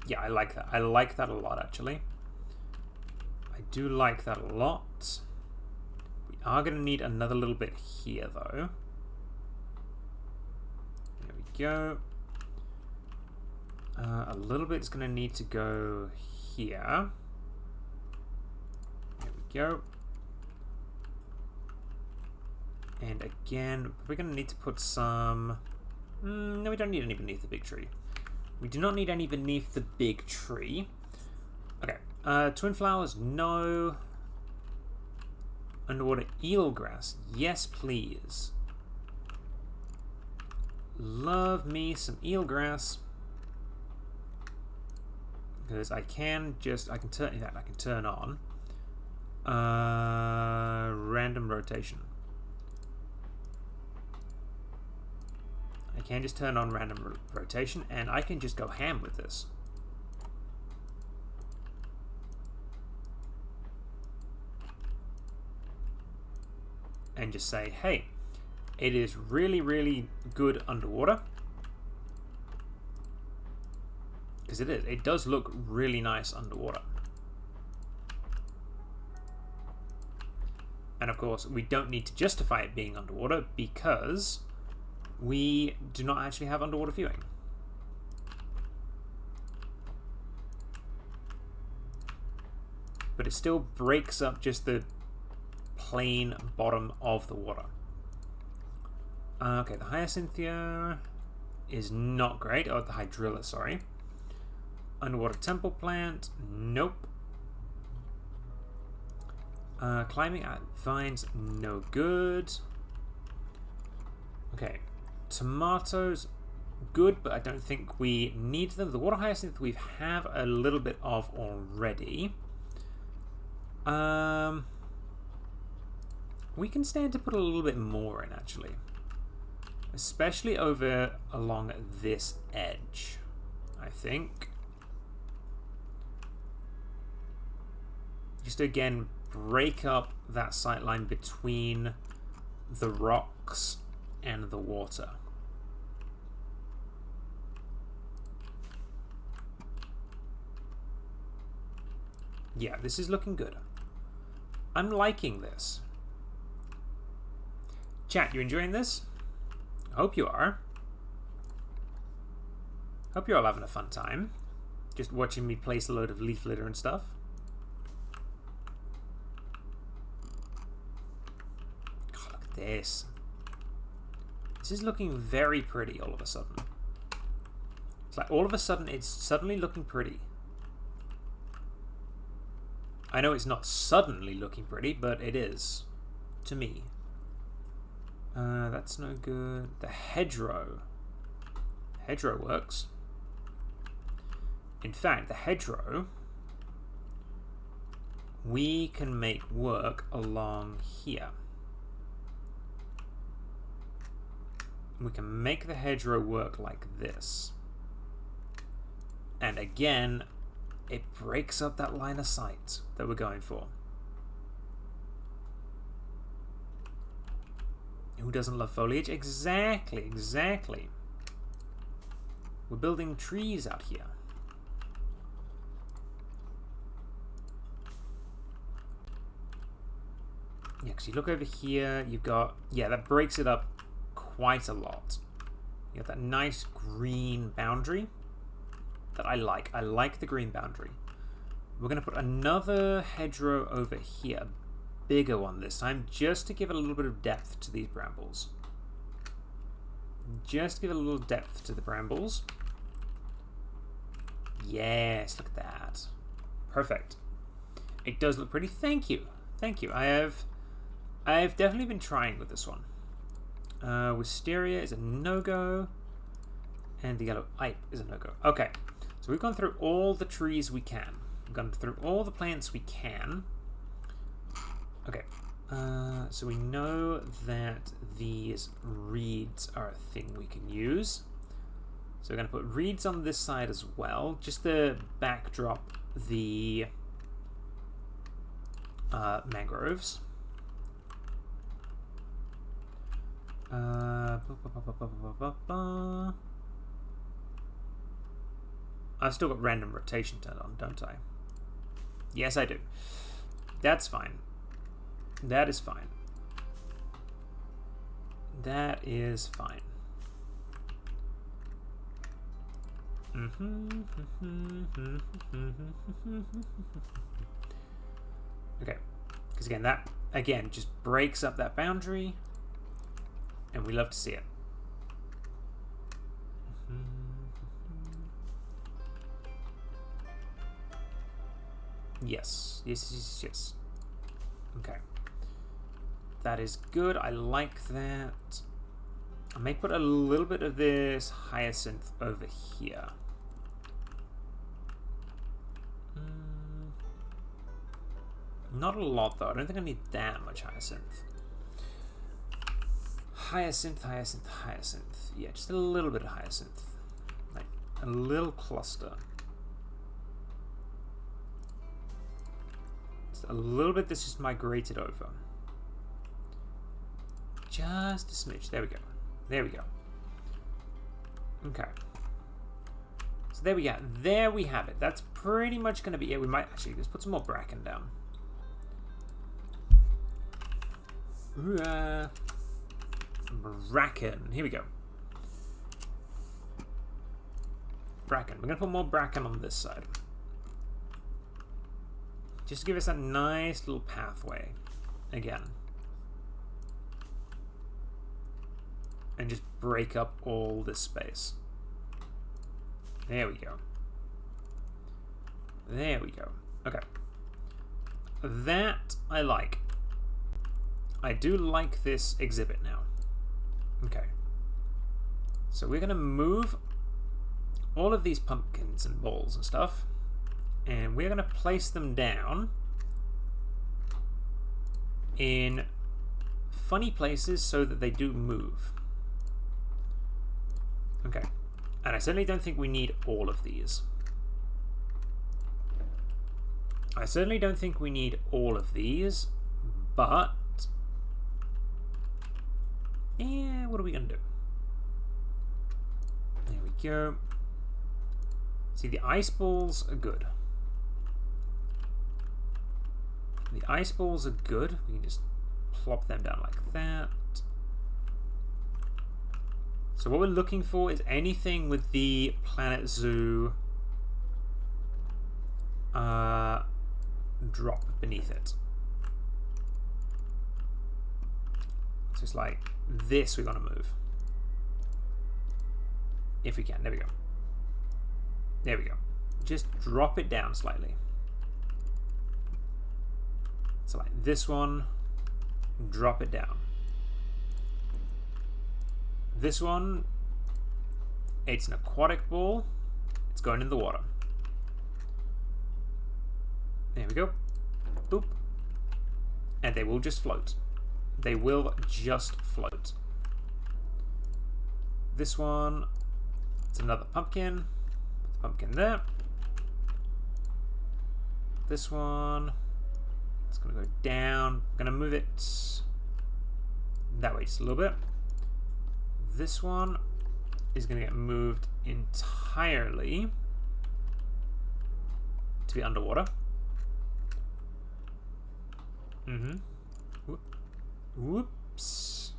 Yeah, I like that. I like that a lot, actually. I do like that a lot. We are going to need another little bit here, though. There we go. A little bit's going to need to go here. There we go. And again, we're going to need to put some... no, we don't need any beneath the big tree. We do not need any beneath the big tree. Okay. Twin flowers, no. Underwater eelgrass, yes please. Love me some eelgrass. Because I can turn on random rotation. I can just turn on random rotation and I can just go ham with this. And just say, hey, it is really, really good underwater. Because it is. It does look really nice underwater. And of course, we don't need to justify it being underwater because we do not actually have underwater viewing. But it still breaks up just the plain bottom of the water. Okay, the Hyacinthia is not great. Oh, the Hydrilla, sorry. Underwater temple plant, nope. Climbing vines, no good. Okay, tomatoes, good, but I don't think we need them. The water hyacinth we have a little bit of already. We can stand to put a little bit more in, actually. Especially over along this edge, I think. Just to, again, break up that sight line between the rocks and the water. Yeah, this is looking good. I'm liking this. Chat, you enjoying this? I hope you are. Hope you're all having a fun time. Just watching me place a load of leaf litter and stuff. God, look at this. This is looking very pretty all of a sudden. It's like all of a sudden it's suddenly looking pretty. I know it's not suddenly looking pretty, but it is. To me. That's no good. The hedgerow. Hedgerow works. In fact, the hedgerow we can make work along here. We can make the hedgerow work like this. And again, it breaks up that line of sight that we're going for. Who doesn't love foliage? Exactly, exactly. We're building trees out here. Yeah, because you look over here, you've got... Yeah, that breaks it up quite a lot. You got that nice green boundary that I like. I like the green boundary. We're going to put another hedgerow over here. Bigger one this time, just to give it a little bit of depth to these brambles. Just to give it a little depth to the brambles. Yes, look at that. Perfect. It does look pretty. Thank you. Thank you. I've definitely been trying with this one. Wisteria is a no-go. And the yellow ipe is a no-go. Okay. So we've gone through all the trees we can. We've gone through all the plants we can. Okay. So we know that these reeds are a thing we can use. So we're going to put reeds on this side as well. Just to backdrop the mangroves. I've still got random rotation turned on, don't I? Yes, I do. That's fine. That is fine. That is fine. Okay. Because again, that, again, just breaks up that boundary. And we love to see it. Yes. Yes, yes, yes. Okay. That is good. I like that. I may put a little bit of this hyacinth over here. Not a lot, though. I don't think I need that much hyacinth. Hyacinth, hyacinth, hyacinth. Yeah, just a little bit of hyacinth. Like a little cluster. Just a little bit that's just migrated over. Just a smidge. There we go. There we go. Okay. So there we go. There we have it. That's pretty much going to be it. We might actually, let's put some more bracken down. Bracken. Here we go. Bracken. We're going to put more bracken on this side. Just to give us that nice little pathway. Again. And just break up all this space. There we go. There we go. Okay. That I like. I do like this exhibit now. Okay. So we're going to move all of these pumpkins and balls and stuff. And we're going to place them down in funny places so that they do move. Okay. And I certainly don't think we need all of these. I certainly don't think we need all of these, but And what are we going to do? There we go. See, the ice balls are good. The ice balls are good. We can just plop them down like that. So what we're looking for is anything with the Planet Zoo drop beneath it. So it's like this we're going to move. If we can. There we go. There we go. Just drop it down slightly. So like this one, drop it down. This one, it's an aquatic ball. It's going in the water. There we go. Boop. And they will just float. They will just float. This one, it's another pumpkin. Put the pumpkin there. This one, it's going to go down. I'm going to move it that way just a little bit. This one is going to get moved entirely to be underwater. Whoops.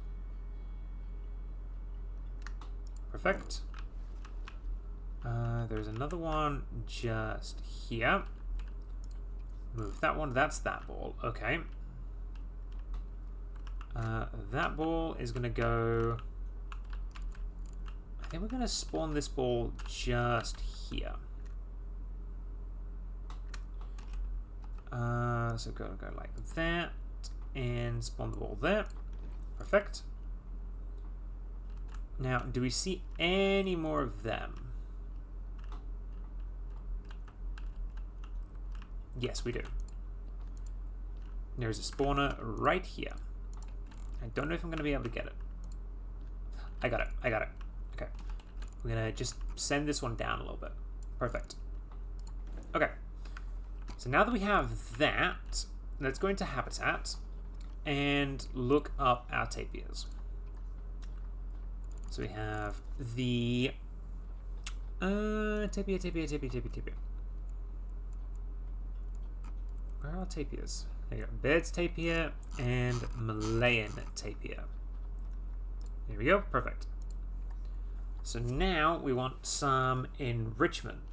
Perfect. There's another one just here. Move that one. That's that ball. Okay. That ball is going to go... I think we're going to spawn this ball just here. So go like that. And spawn the ball there. Perfect. Now, do we see any more of them? Yes, we do. There's a spawner right here. I don't know if I'm going to be able to get it. I got it. I got it. Okay. We're going to just send this one down a little bit. Perfect. Okay. So now that we have that, let's go into Habitat and look up our tapirs. So we have the tapir. Where are our tapirs? There you go. Baird's tapir and Malayan tapir. There we go. Perfect. So now we want some enrichment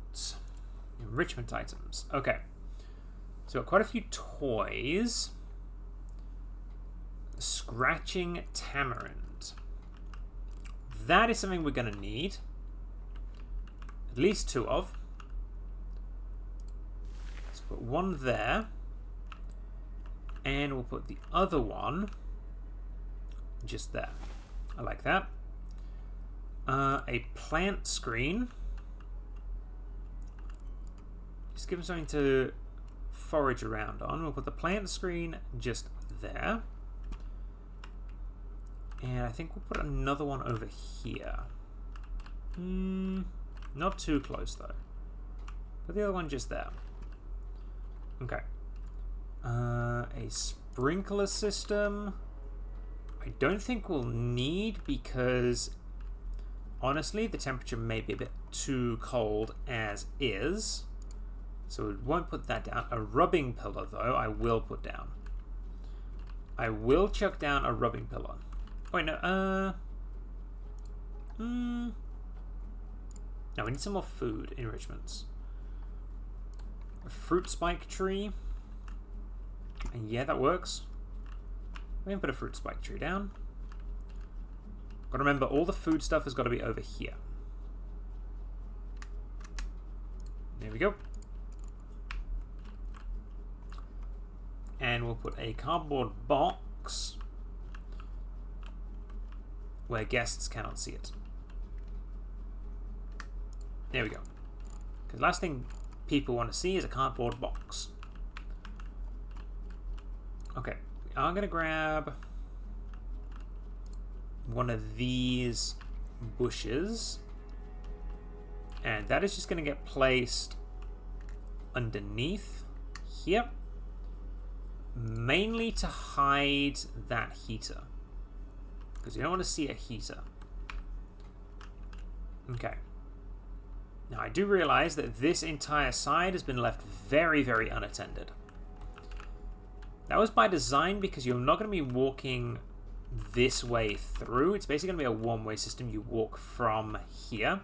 items. Okay. So we've got quite a few toys. Scratching Tamarind. That is something we're going to need. At least 2 of. Let's put one there. And we'll put the other one just there. I like that. A plant screen. Just give them something to forage around on. We'll put the plant screen just there. And I think we'll put another one over here. Not too close though. Put the other one just there. Okay. A sprinkler system. I don't think we'll need because honestly the temperature may be a bit too cold as is. So we won't put that down. A rubbing pillar though I will put down. I will chuck down a rubbing pillar. Wait, no, no, we need some more food enrichments. A fruit spike tree. And yeah, that works. We can put a fruit spike tree down. Gotta remember, all the food stuff has got to be over here. There we go. And we'll put a cardboard box where guests cannot see it. There we go. Because last thing people want to see is a cardboard box. Okay, I'm going to grab one of these bushes. And that is just going to get placed underneath here. Mainly to hide that heater. because you don't want to see a heater. Okay. Now, I do realize that this entire side has been left very, very unattended. That was by design because you're not going to be walking this way through. It's basically going to be a one-way system. You walk from here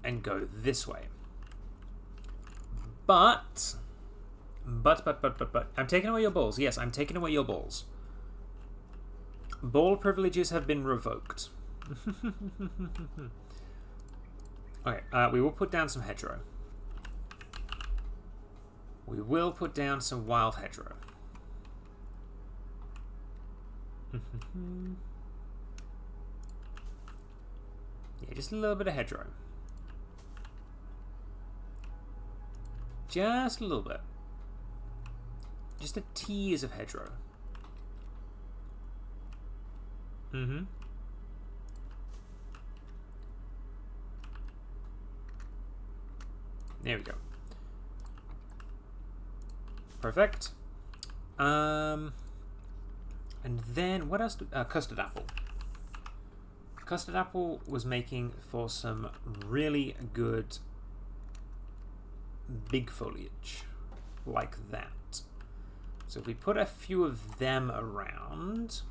and go this way. But, I'm taking away your balls. Yes, I'm taking away your balls. Ball privileges have been revoked. Okay, we will put down some hedgerow. We will put down some wild hedgerow. Yeah, just a little bit of hedgerow. Just a little bit. Just a tease of hedgerow. There we go. Perfect. And then what else? Custard apple. Custard apple was making for some really good big foliage, like that. So if we put a few of them around,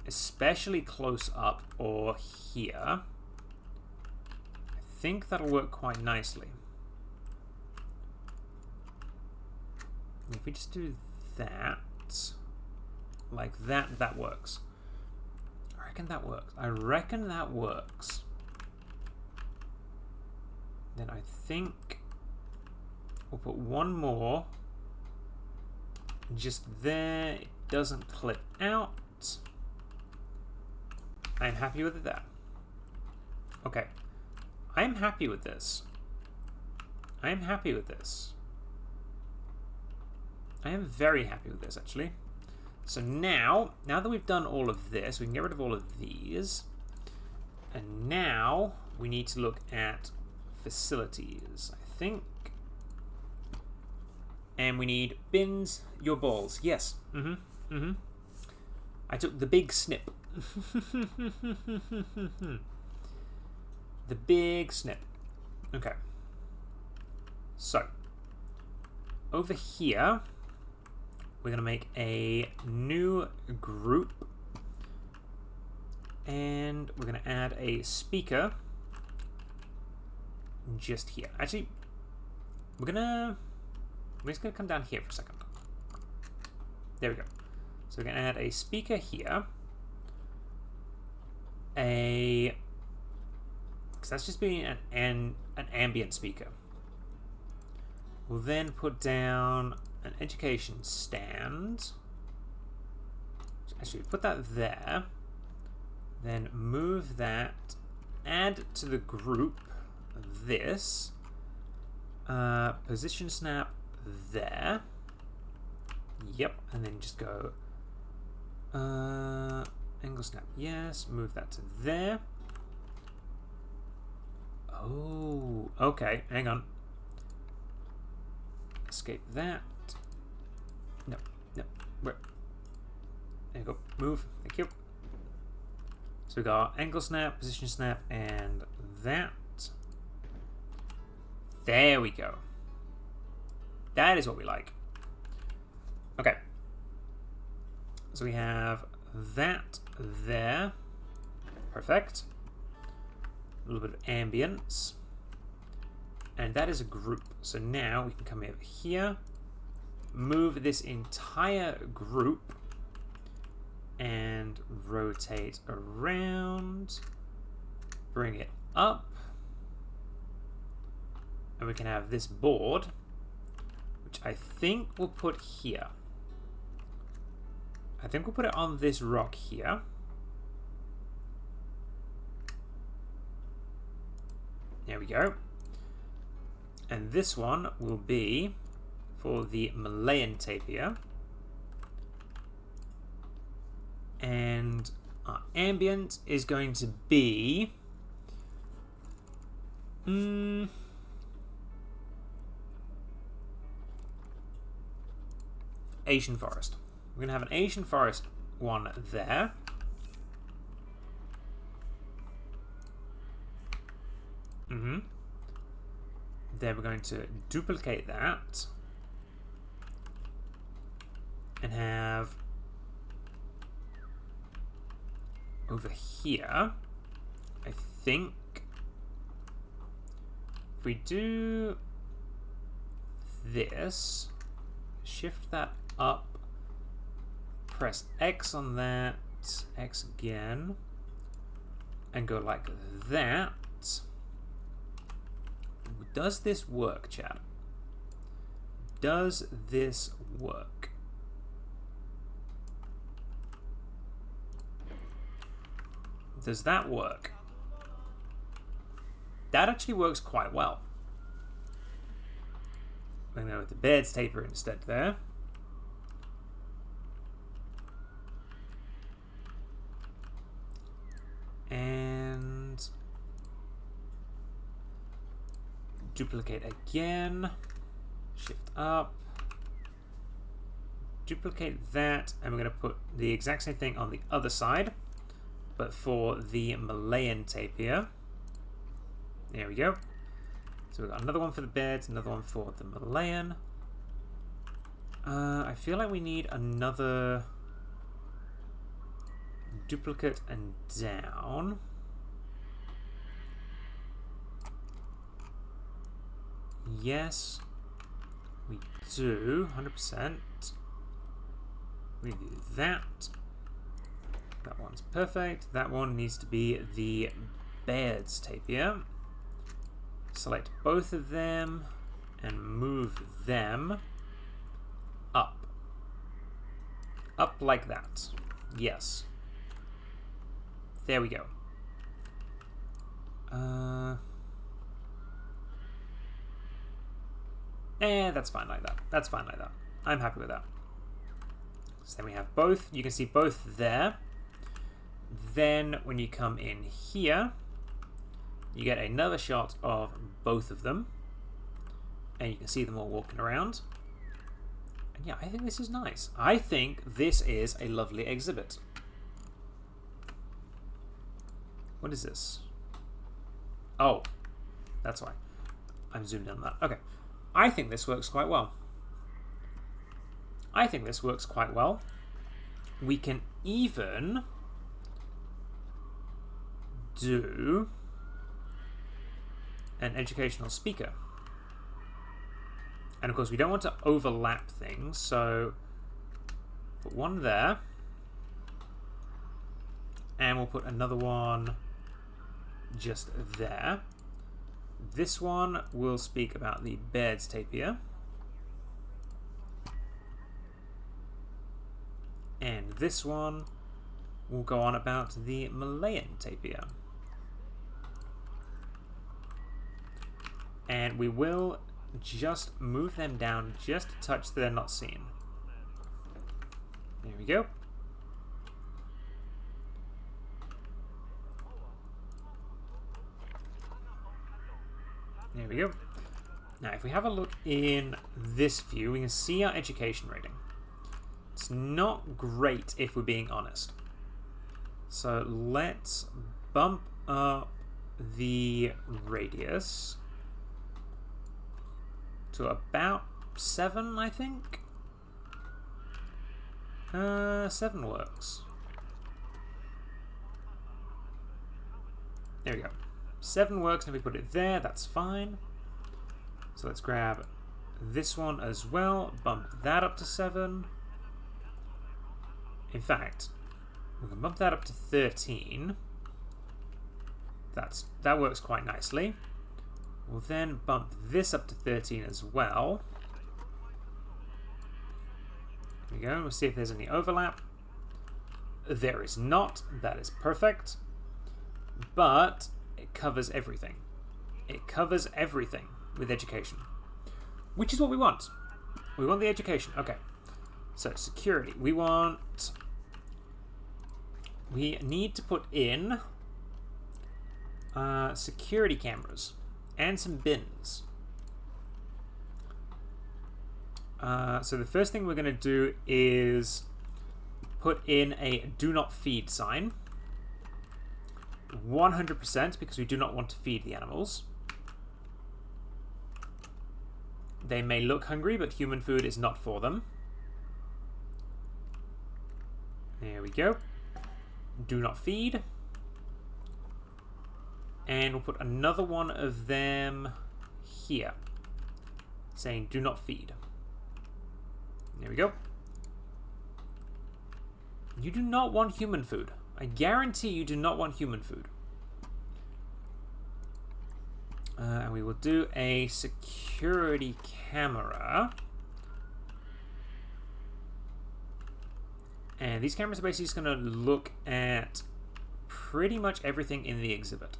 especially close up or here, I think that'll work quite nicely. If we just do that, like that, that works. I reckon that works. I reckon that works. Then I think we'll put one more just there. It doesn't clip out. I'm happy with that. Okay. I'm happy with this. I am happy with this. I am very happy with this, actually. So now that we've done all of this, we can get rid of all of these. And now we need to look at facilities, I think. And we need bins, your balls. Yes. I took the big snip. The big snip. Okay. So, over here, we're going to make a new group. And we're going to add a speaker just here. Actually, we're just going to come down here for a second. There we go. So we're going to add a speaker here. Because that's just being an ambient speaker. We'll then put down an education stand. Actually, put that there. Then move that. Add to the group this. Position snap there. Yep, and then just go angle snap, yes. Move that to there. Oh, okay. Hang on. Escape that. No. Where? There you go. Move. Thank you. So we got angle snap, position snap, and that. There we go. That is what we like. Okay. So we have that there. Perfect. A little bit of ambience. And that is a group. So now we can come over here, move this entire group, and rotate around, bring it up, and we can have this board, which I think we'll put here. I think we'll put it on this rock here. There we go. And this one will be for the Malayan tapir. And our ambient is going to be Asian forest. We're going to have an Asian forest one there. Then we're going to duplicate that and have over here, I think, if we do this, shift that up, press X on that, X again, and go like that. Does this work, chat? Does this work? Does that work? That actually works quite well. I'm going to go with the Baird's taper instead there. And duplicate again. Shift up. Duplicate that. And we're going to put the exact same thing on the other side, but for the Malayan tapir. There we go. So we've got another one for the Bairds, another one for the Malayan. I feel like we need another duplicate and down. Yes, we do, 100%. We do that. That one's perfect. That one needs to be the Baird's tapir. Select both of them and move them up. Up like that. Yes. There we go. That's fine like that. That's fine like that. I'm happy with that. So then we have both. You can see both there. Then when you come in here, you get another shot of both of them. And you can see them all walking around. And yeah, I think this is nice. I think this is a lovely exhibit. What is this? Oh, that's why. I'm zoomed in on that. Okay. I think this works quite well. I think this works quite well. We can even do an educational speaker. And of course, we don't want to overlap things, so put one there. And we'll put another one just there. This one will speak about the Baird's tapir. And this one will go on about the Malayan tapir. And we will just move them down just a touch so they're not seen. There we go. There we go. Now, if we have a look in this view, we can see our education rating. It's not great, if we're being honest. So let's bump up the radius to about 7, I think. 7 works. There we go. 7 works, and if we put it there, that's fine. So let's grab this one as well, bump that up to 7. In fact, we can bump that up to 13. That works quite nicely. We'll then bump this up to 13 as well. There we go. We'll see if there's any overlap. There is not. That is perfect. But it covers everything. It covers everything with education, which is what we want. We want the education. Okay. So security. We need to put in security cameras and some bins. So the first thing we're going to do is put in a do not feed sign. 100% because we do not want to feed the animals. They may look hungry, but human food is not for them. There we go. Do not feed. And we'll put another one of them here, saying do not feed. There we go. You do not want human food. I guarantee you do not want human food. And we will do a security camera. And these cameras are basically just going to look at pretty much everything in the exhibit.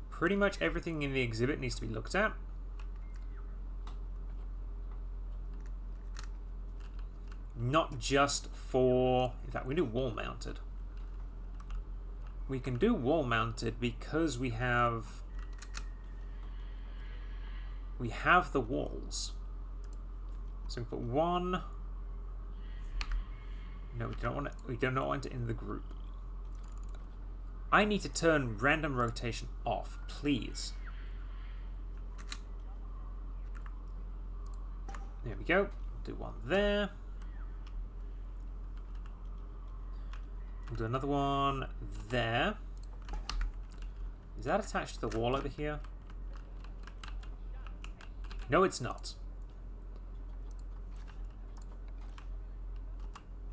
Pretty much everything in the exhibit needs to be looked at. Not just for... In fact, we do wall mounted. We can do wall mounted because we have the walls. So we put one. No, we don't want it. We do not want it in the group. I need to turn random rotation off, please. There we go. Do one there. We'll do another one there. Is that attached to the wall over here? No, it's not.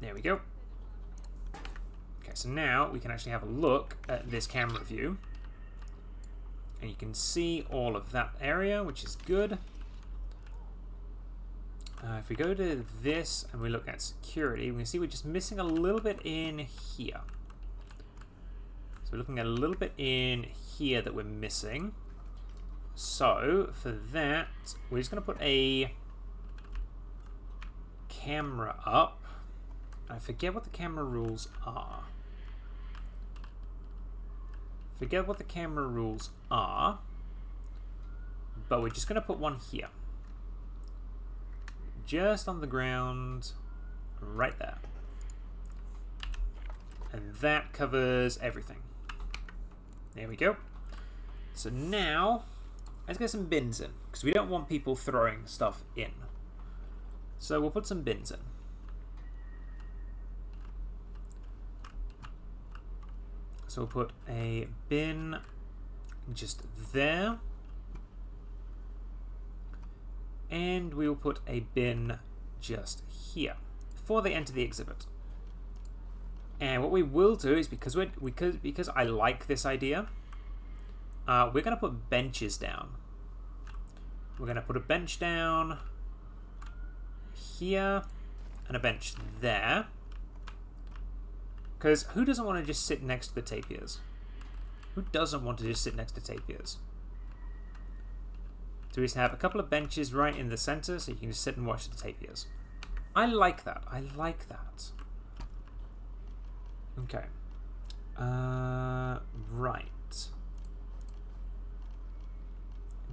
There we go. Okay, so now we can actually have a look at this camera view. And you can see all of that area, which is good. If we go to this and we look at security, we can see we're just missing a little bit in here. So we're looking at a little bit in here that we're missing. So for that, we're just going to put a camera up. I forget what the camera rules are. Forget what the camera rules are. But we're just going to put one here. Just on the ground, right there. And that covers everything. There we go. So now, let's get some bins in, because we don't want people throwing stuff in. So we'll put some bins in. So we'll put a bin just there. And we will put a bin just here before they enter the exhibit. And what we will do is, because I like this idea, we're going to put benches down. We're going to put a bench down here and a bench there. Because who doesn't want to just sit next to the tapirs? Who doesn't want to just sit next to tapirs? So we just have a couple of benches right in the center so you can just sit and watch the tapirs. I like that. I like that. Okay. Right.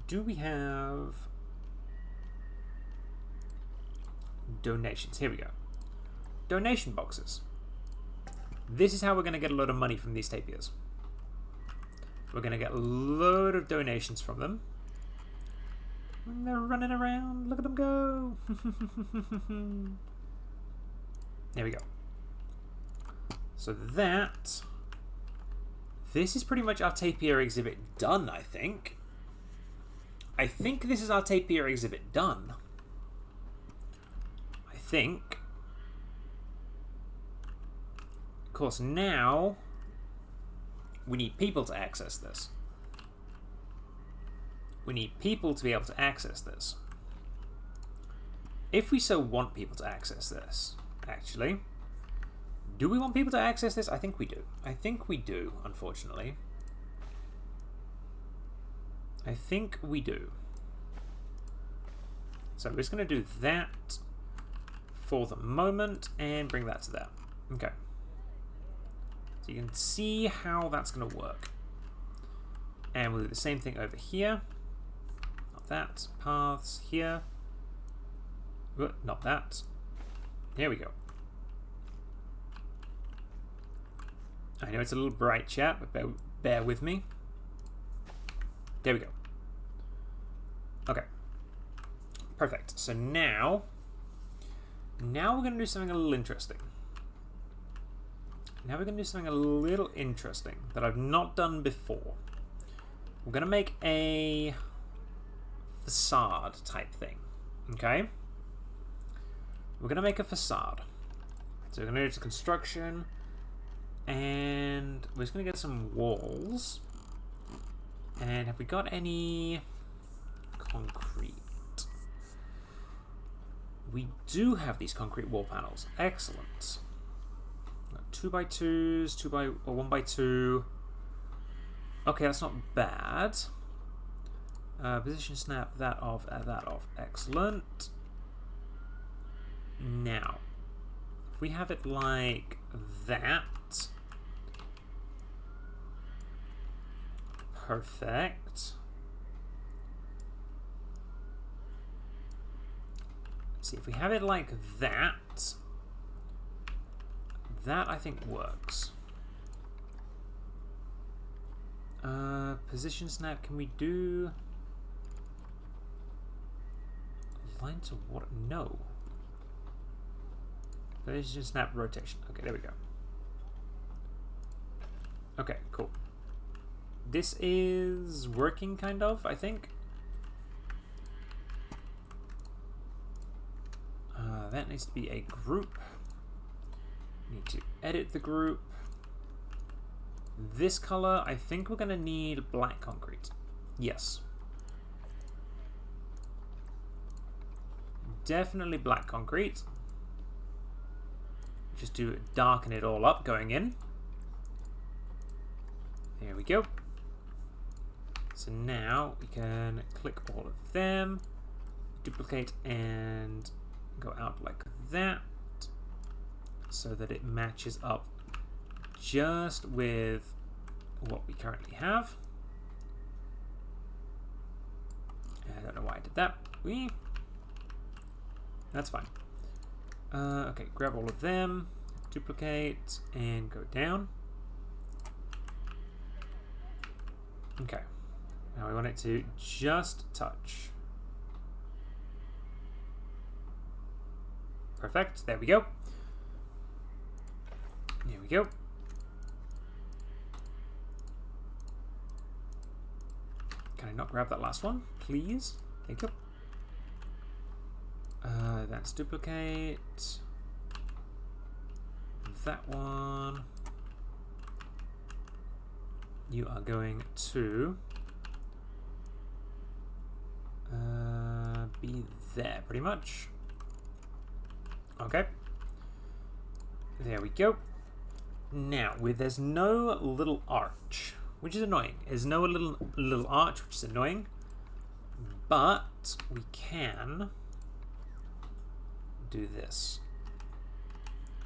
Do we have donations? Here we go. Donation boxes. This is how we're going to get a lot of money from these tapirs. We're going to get a load of donations from them. And they're running around. Look at them go. There we go. So this is pretty much our tapir exhibit done, I think. I think this is our tapir exhibit done. I think. Of course, now we need people to access this. We need people to be able to access this. If we so want people to access this, actually. Do we want people to access this? I think we do. I think we do, unfortunately. I think we do. So we're just going to do that for the moment and bring that to there. Okay. So you can see how that's going to work. And we'll do the same thing over here. Not that. Paths here. Not that. Here we go. I know it's a little bright, chat, but bear with me. There we go. Okay. Perfect. So now we're going to do something a little interesting. Now we're going to do something a little interesting that I've not done before. We're going to make a facade type thing. Okay? We're going to make a facade. So we're going to go to construction, and we're just going to get some walls. And have we got any concrete? We do have these concrete wall panels. Excellent. 2x2s, 1x2. Okay, that's not bad. Position snap that off, that off. Excellent. Now, if we have it like that, perfect. Let's see, if we have it like that, that I think works. Position snap, can we do line to what? No. Position snap rotation. Okay, there we go. Okay, cool. This is working, kind of, I think. That needs to be a group. Need to edit the group. This color, I think we're going to need black concrete. Yes. Definitely black concrete. Just to darken it all up going in. There we go. So now we can click all of them, duplicate and go out like that so that it matches up just with what we currently have. I don't know why I did that. That's fine. Okay, grab all of them, duplicate, and go down. Okay. Now we want it to just touch. Perfect. There we go. There we go. Can I not grab that last one, please? Thank you. That's duplicate. That one. You are going to be there, pretty much. Okay. There we go. Now, there's no little arch, which is annoying. There's no little arch, which is annoying. But we can do this.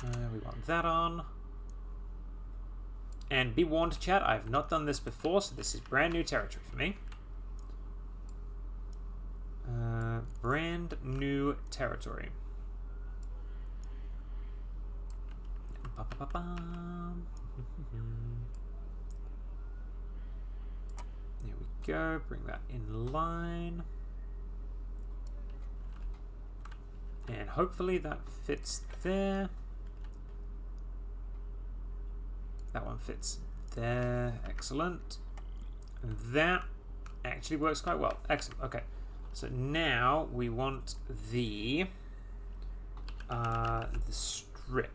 We want that on. And be warned, chat, I've not done this before, so this is brand new territory for me. Brand new territory. There we go. Bring that in line. And hopefully that fits there. That one fits there. Excellent. That actually works quite well. Excellent. Okay. So now we want the strip.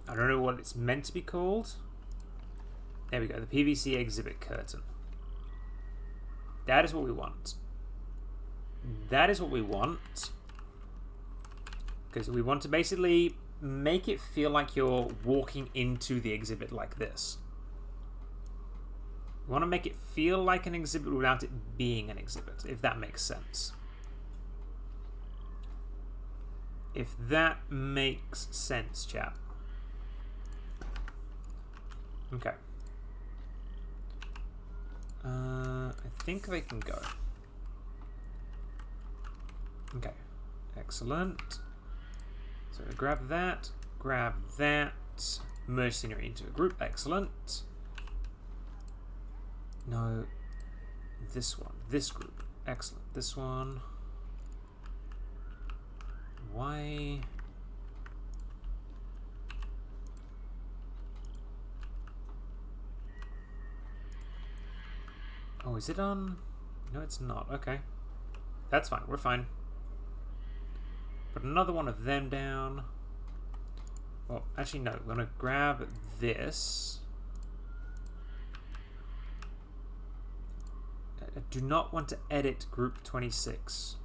I don't know what it's meant to be called. There we go. The PVC exhibit curtain. That is what we want. That is what we want. Because we want to basically make it feel like you're walking into the exhibit like this. We want to make it feel like an exhibit without it being an exhibit, if that makes sense. If that makes sense, chap. Okay. I think they can go. Okay. Excellent. So grab that, mercenary into a group, excellent. No, this one, this group, excellent. This one, why? Oh, is it on? No, it's not. Okay. That's fine. We're fine. Put another one of them down. Well, actually, no. We're going to grab this. I do not want to edit group 26.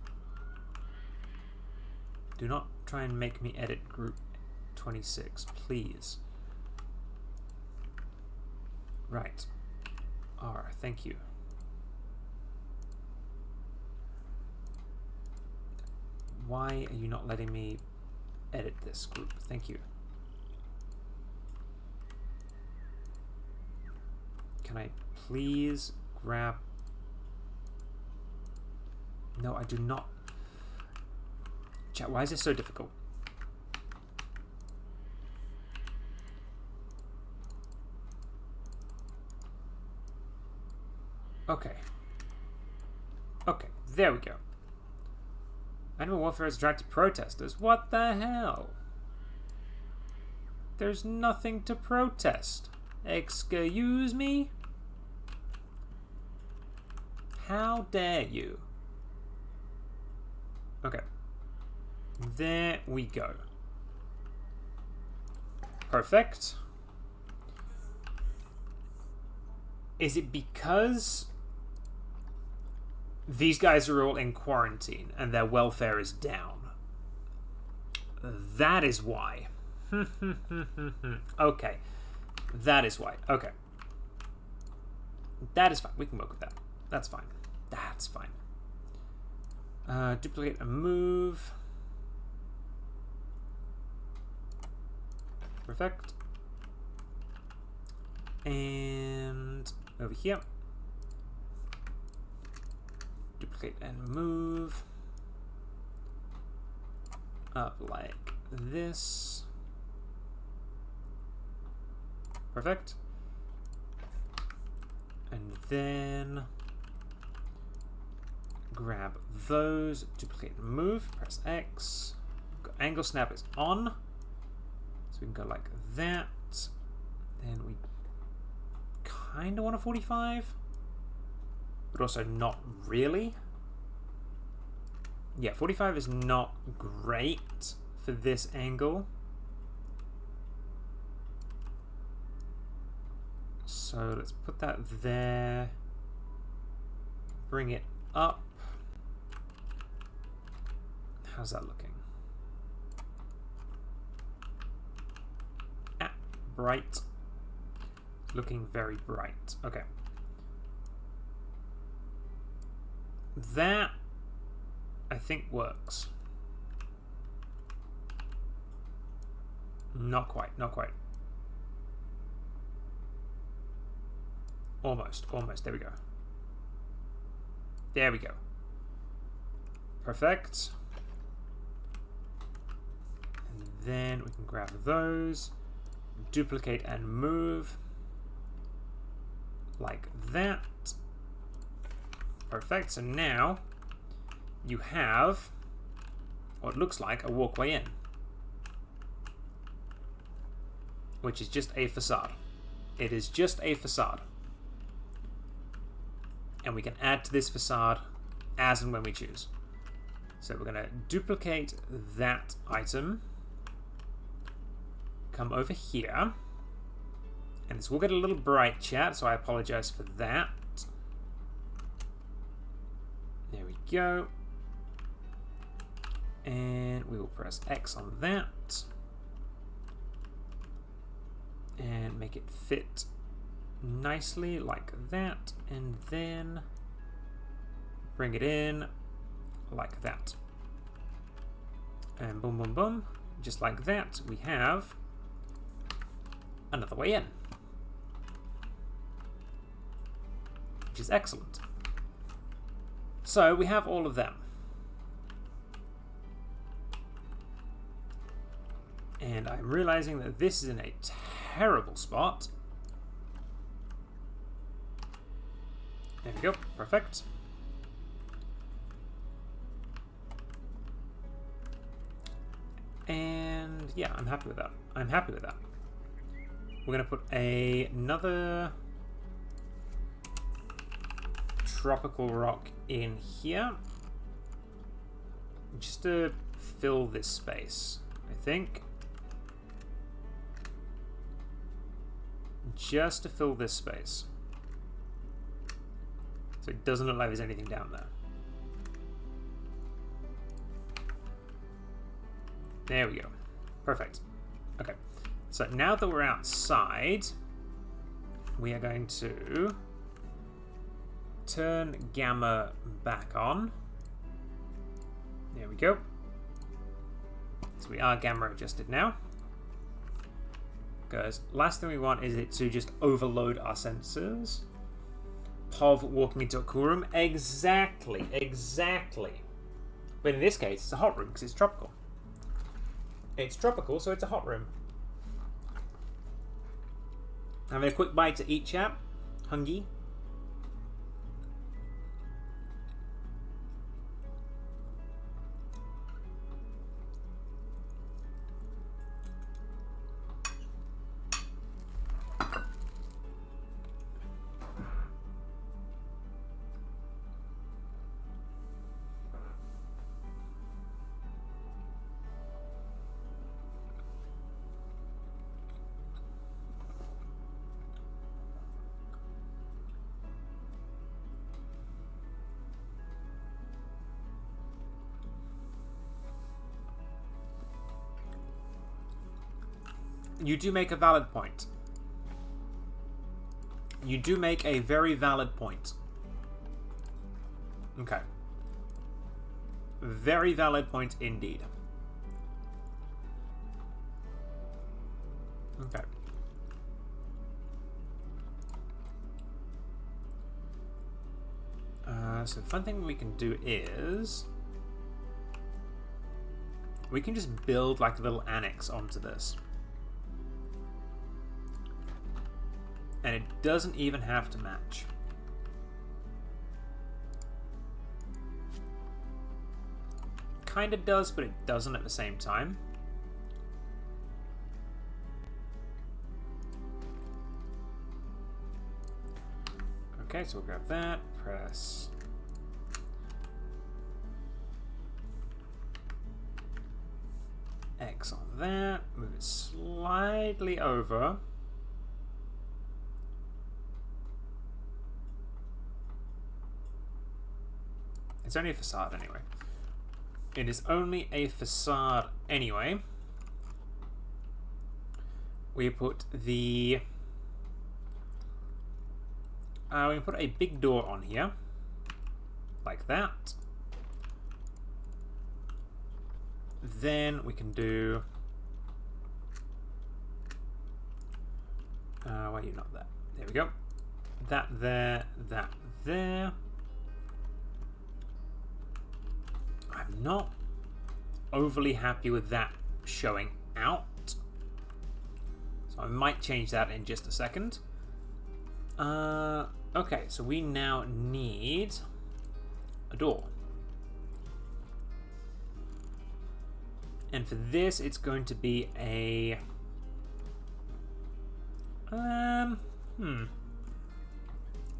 Do not try and make me edit group 26, please. Right. R, thank you. Why are you not letting me edit this group? Thank you. Can I please grab... No, I do not. Chat, why is this so difficult? Okay. Okay, there we go. Animal warfare has attracted protesters. What the hell? There's nothing to protest. Excuse me? How dare you? Okay. There we go. Perfect. Is it because these guys are all in quarantine and their welfare is down? That is why. Okay. That is why. Okay. That is fine. We can work with that. That's fine. That's fine. Duplicate and move. Perfect. And over here. Duplicate and move. Up like this. Perfect. And then grab those, duplicate and move, press X. Angle snap is on. So we can go like that. Then we kind of want a 45, but also not really. Yeah, 45 is not great for this angle. So let's put that there. Bring it up. How's that looking? Ah, bright. Looking very bright. Okay. That, I think, works. Not quite, not quite. Almost, almost. There we go. There we go. Perfect. And then we can grab those, duplicate and move like that. Perfect. So now you have what looks like a walkway in, which is just a facade. It is just a facade. And we can add to this facade as and when we choose. So we're going to duplicate that item, come over here, and this will get a little bright, chat, so I apologize for that. There we go. And we will press X on that and make it fit nicely like that, and then bring it in like that, and boom boom boom, just like that. We have another way in, which is excellent. So we have all of them. And I'm realizing that this is in a terrible spot. There we go. Perfect. And yeah, I'm happy with that. I'm happy with that. We're going to put another tropical rock in here. Just to fill this space, I think. Just to fill this space. So it doesn't look like there's anything down there. There we go. Perfect. Okay. So now that we're outside, we are going to turn gamma back on. There we go. So we are gamma adjusted now. Because last thing we want is it to just overload our sensors. Pov walking into a cool room. Exactly. Exactly. But in this case, it's a hot room because it's tropical. It's tropical, so it's a hot room. Having a quick bite to eat, chap. Hungry. You do make a valid point. You do make a very valid point. Okay. Very valid point indeed. Okay. So the fun thing we can do is we can just build like a little annex onto this. And it doesn't even have to match. Kind of does, but it doesn't at the same time. Okay, so we'll grab that, press X on that, move it slightly over. It's only a facade anyway. It is only a facade anyway. We put the... we can put a big door on here. Like that. Then we can do... why are you not there? There we go. That there, that there. I'm not overly happy with that showing out. So I might change that in just a second. Okay, so we now need a door. And for this, it's going to be a...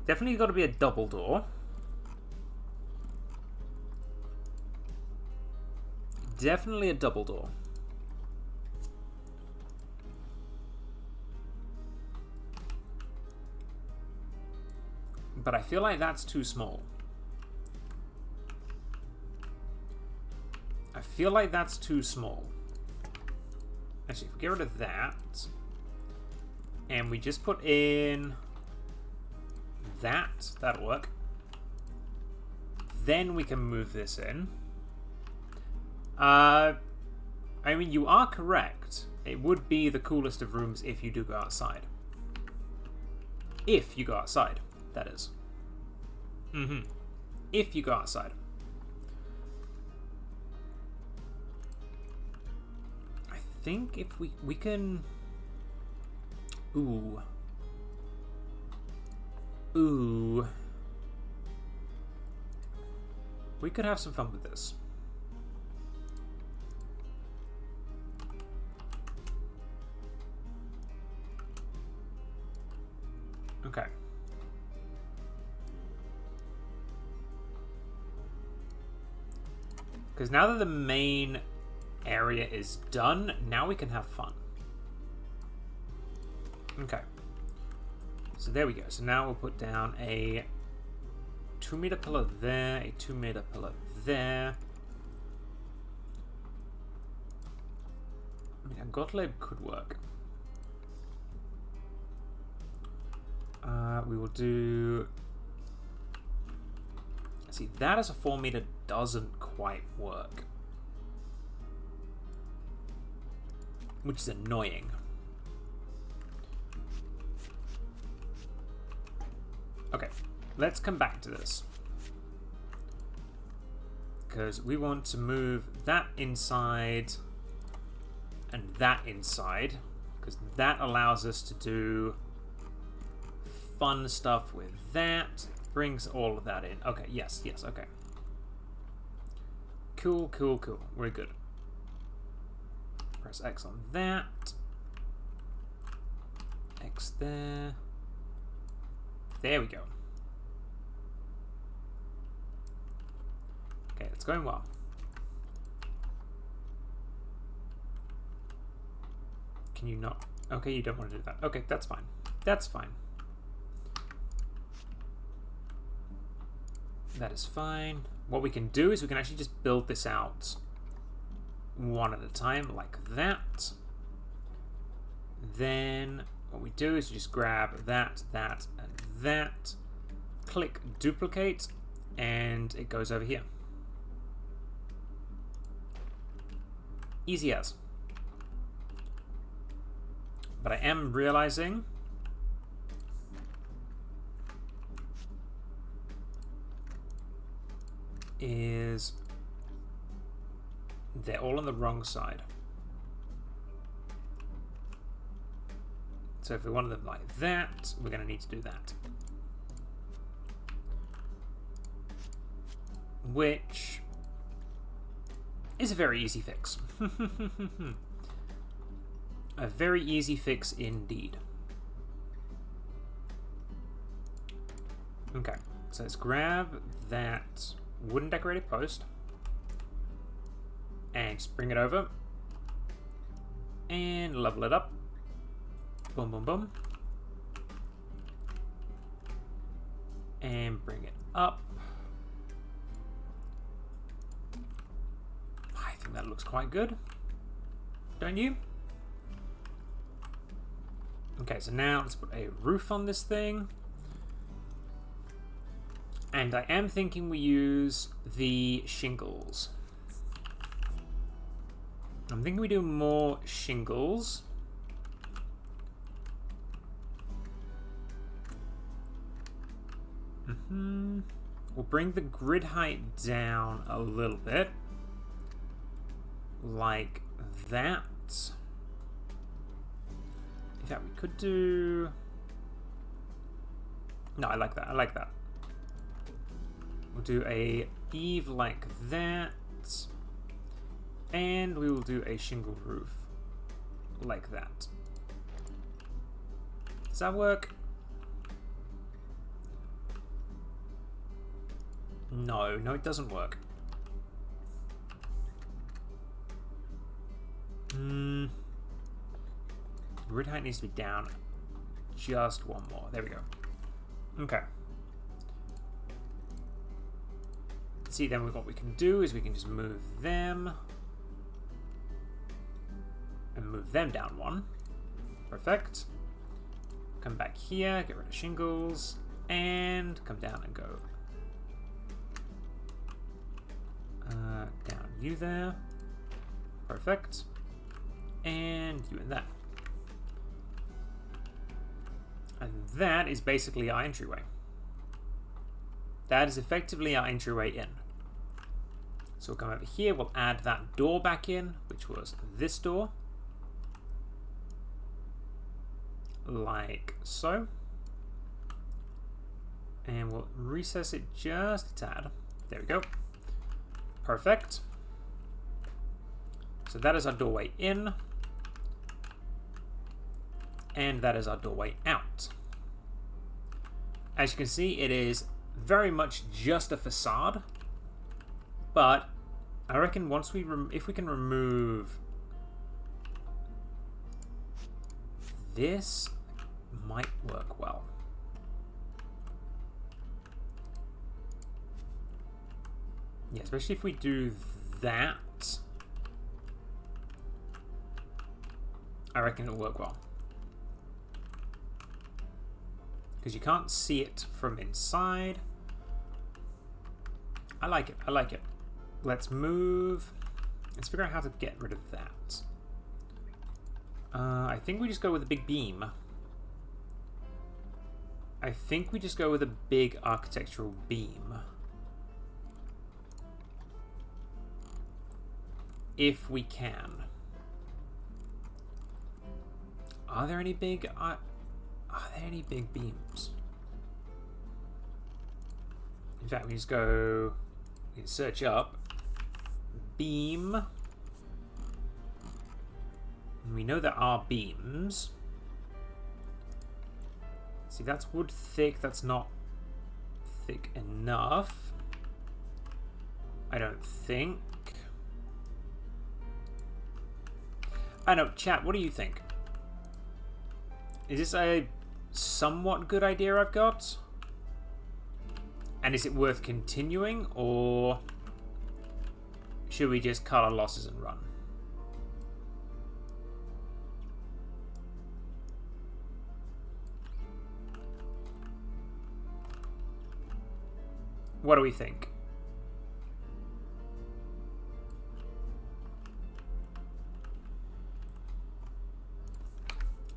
Definitely got to be a double door. Definitely a double door. But I feel like that's too small. I feel like that's too small. Actually, if we get rid of that, and we just put in that, that'll work. Then we can move this in. I mean, you are correct. It would be the coolest of rooms if you do go outside. If you go outside, that is. If you go outside. I think if we can... Ooh. Ooh. We could have some fun with this. Okay. Because now that the main area is done, now we can have fun. Okay. So there we go. So now we'll put down a 2-meter pillar there, a 2-meter pillar there. I mean, a Gottlieb could work. We will do... See, that as a 4-meter doesn't quite work. Which is annoying. Okay, let's come back to this. Because we want to move that inside and that inside. Because that allows us to do fun stuff with that. Brings all of that in. Okay, yes, okay. Cool. We're good. Press X on that. X there. There we go. Okay, it's going well. Can you not? Okay, you don't want to do that. Okay, that's fine. That's fine. That is fine. What we can do is we can actually just build this out one at a time, like that. Then what we do is we just grab that, and that. Click duplicate, and it goes over here. Easy as. But I am realizing is they're all on the wrong side. So if we wanted them like that, we're going to need to do that. Which is a very easy fix. A very easy fix indeed. Okay, so let's grab that wooden decorated post and just bring it over and level it up. Boom, boom, boom. And bring it up. I think that looks quite good. Don't you? Okay, so now let's put a roof on this thing. And I am thinking we use the shingles. I'm thinking we do more shingles. We'll bring the grid height down a little bit. Like that. In fact, we could do... No, I like that. I like that. We'll do a eave like that. And we will do a shingle roof like that. Does that work? No, it doesn't work. Grid height needs to be down just one more. There we go. Okay. See, then what we can do is we can just move them and move them down one. Perfect. Come back here, get rid of shingles, and come down and go down you there. Perfect. And you in that. And that is basically our entryway. That is effectively our entryway in. So we'll come over here, we'll add that door back in, which was this door. like so. And we'll recess it just a tad. There we go. Perfect. So that is our doorway in. And that is our doorway out. As you can see, it is very much just a facade. But I reckon once if we can remove this, might work well. Yeah, especially if we do that. I reckon it'll work well. Because you can't see it from inside. I like it. I like it. Let's move. Let's figure out how to get rid of that. I think we just go with a big beam. I think we just go with a big architectural beam. If we can. Are there any big beams? In fact, we just go, we can search up beam. And we know there are beams. See, that's wood thick. That's not thick enough. I don't think. I know, chat, what do you think? Is this a somewhat good idea I've got? And is it worth continuing, or should we just cut our losses and run? What do we think?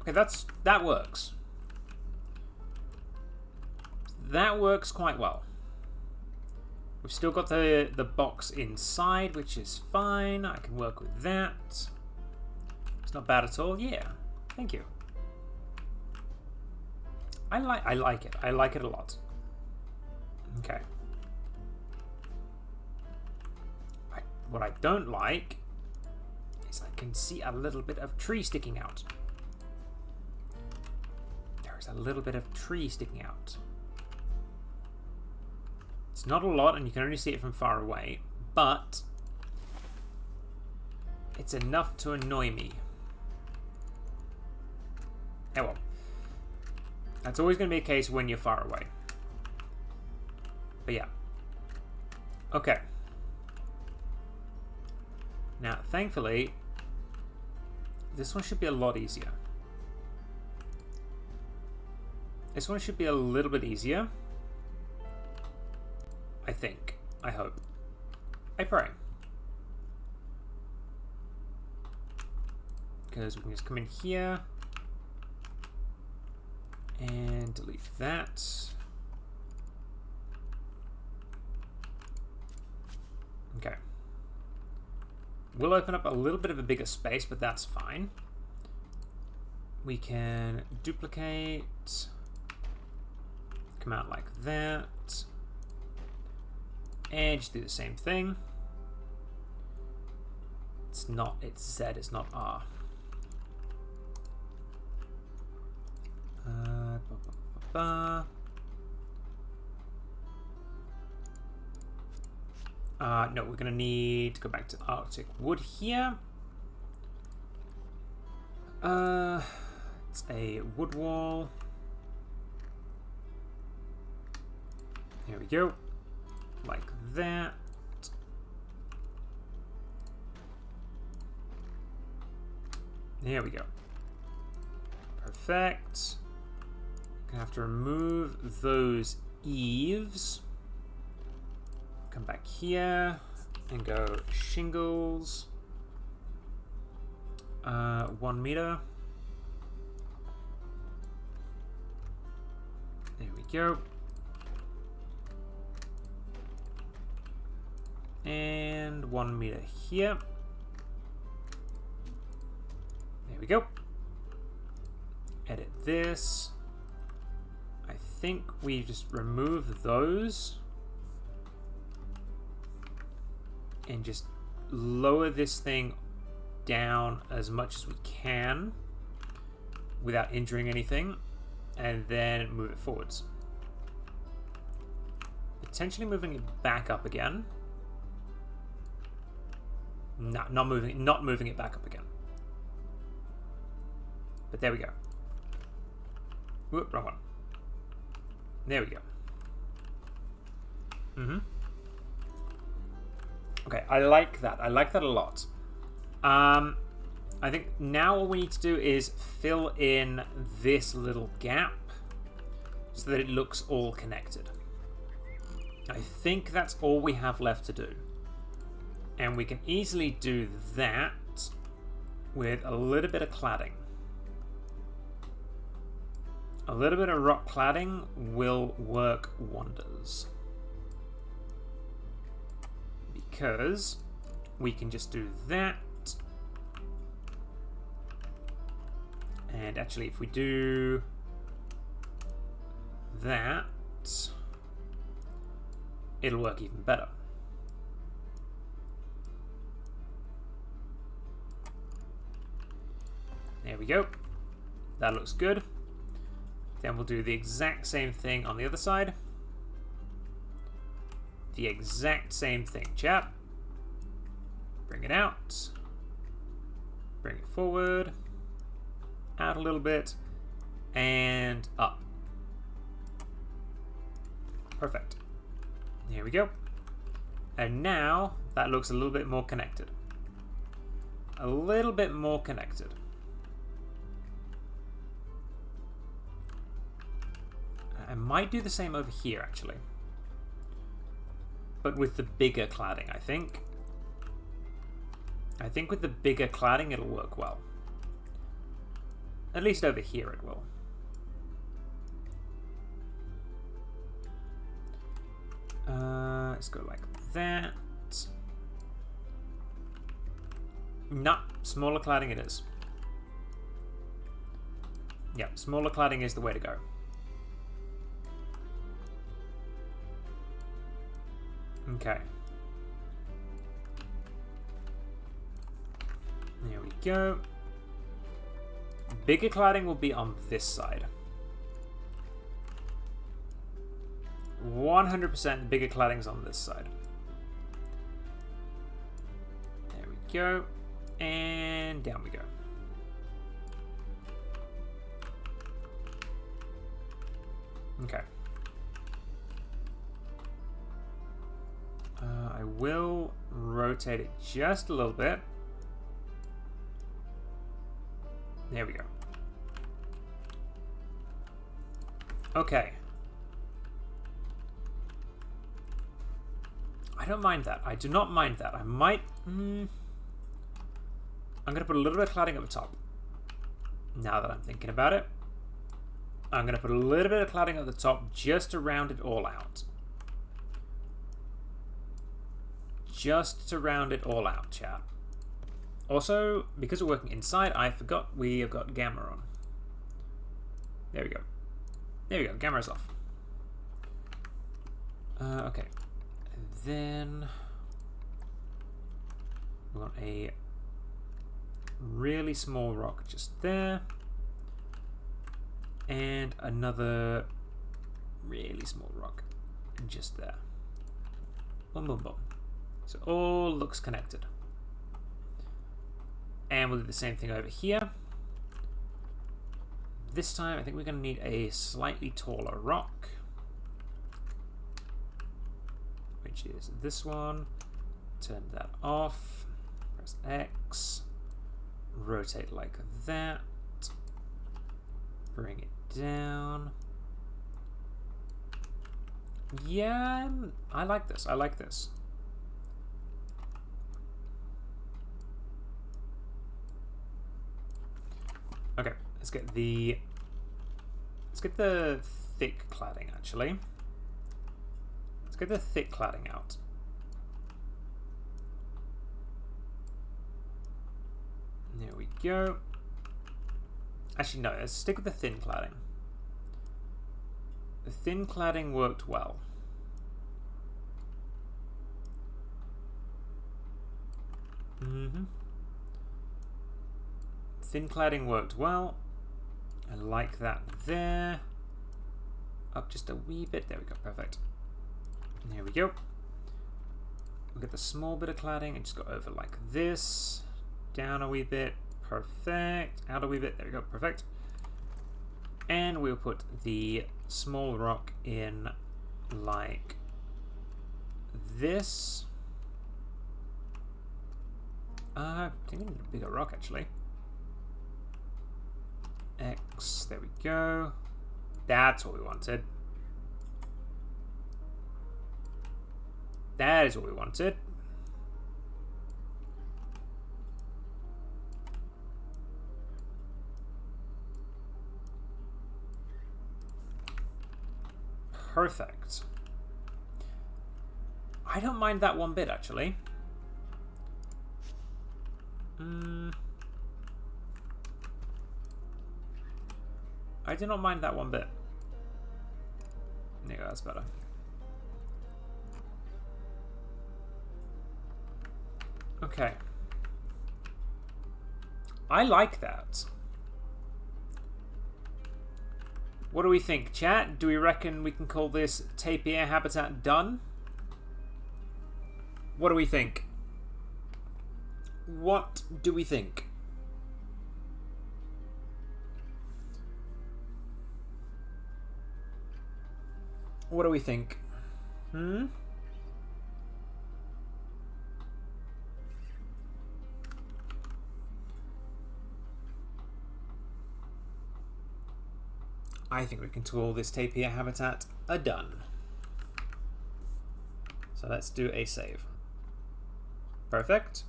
Okay, that works. That works quite well. We've still got the box inside, which is fine. I can work with that. It's not bad at all. Yeah, thank you. I like it. I like it a lot. Okay. What I don't like is I can see a little bit of tree sticking out. There's a little bit of tree sticking out. It's not a lot, and you can only see it from far away, but it's enough to annoy me. Oh well. That's always going to be a case when you're far away. But yeah. Okay. Now, thankfully, this one should be a lot easier. This one should be a little bit easier. I think. I hope. I pray. Because we can just come in here and delete that. Okay. We'll open up a little bit of a bigger space, but that's fine. We can duplicate, come out like that, and just do the same thing. It's Z, it's not R. No, we're going to need to go back to Arctic Wood here. It's a wood wall. There we go. Like that. There we go. Perfect. Gonna have to remove those eaves. Come back here and go shingles. 1 meter. There we go. And 1 meter here. There we go. Edit this. I think we just remove those and just lower this thing down as much as we can without injuring anything, and then move it forwards. Potentially moving it back up again. No, not moving it back up again. But there we go. Whoop, wrong one. There we go. Okay, I like that. I like that a lot. I think now all we need to do is fill in this little gap so that it looks all connected. I think that's all we have left to do. And we can easily do that with a little bit of cladding. A little bit of rock cladding will work wonders. Because we can just do that. And actually, if we do that, it'll work even better. There we go. That looks good. Then we'll do the exact same thing on the other side. The exact same thing, chap. Bring it out. Bring it forward. Out a little bit. And up. Perfect. Here we go. And now that looks a little bit more connected. A little bit more connected. I might do the same over here, actually. But with the bigger cladding, I think. I think with the bigger cladding, it'll work well. At least over here it will. Let's go like that. No, smaller cladding it is. Yeah, smaller cladding is the way to go. Okay. There we go. Bigger cladding will be on this side. 100% bigger cladding's on this side. There we go. And down we go. Okay. I will rotate it just a little bit. There we go. Okay. I don't mind that. I do not mind that. I might... I'm going to put a little bit of cladding at the top. Now that I'm thinking about it. I'm going to put a little bit of cladding at the top just to round it all out. Just to round it all out, chat. Also, because we're working inside, I forgot we have got gamma on. There we go. There we go. Gamma's off. Okay. And then we want a really small rock just there. And another really small rock just there. Boom, boom, boom. So it all looks connected. And we'll do the same thing over here. This time, I think we're going to need a slightly taller rock. Which is this one. Turn that off. Press X. Rotate like that. Bring it down. Yeah, I like this. I like this. Okay, let's get the thick cladding actually. Let's get the thick cladding out. There we go. Actually, no, let's stick with the thin cladding. The thin cladding worked well. Thin cladding worked well. I like that there. Up just a wee bit. There we go. Perfect. There we go. We'll get the small bit of cladding and just go over like this. Down a wee bit. Perfect. Out a wee bit. There we go. Perfect. And we'll put the small rock in like this. I think I need a bigger rock actually. X. There we go. That's what we wanted. That is what we wanted. Perfect. I don't mind that one bit, actually. I do not mind that one bit. There you go, that's better. Okay. I like that. What do we think, chat? Do we reckon we can call this tapir habitat done? What do we think? What do we think? What do we think? I think we can call this tapir habitat a done. So let's do a save. Perfect.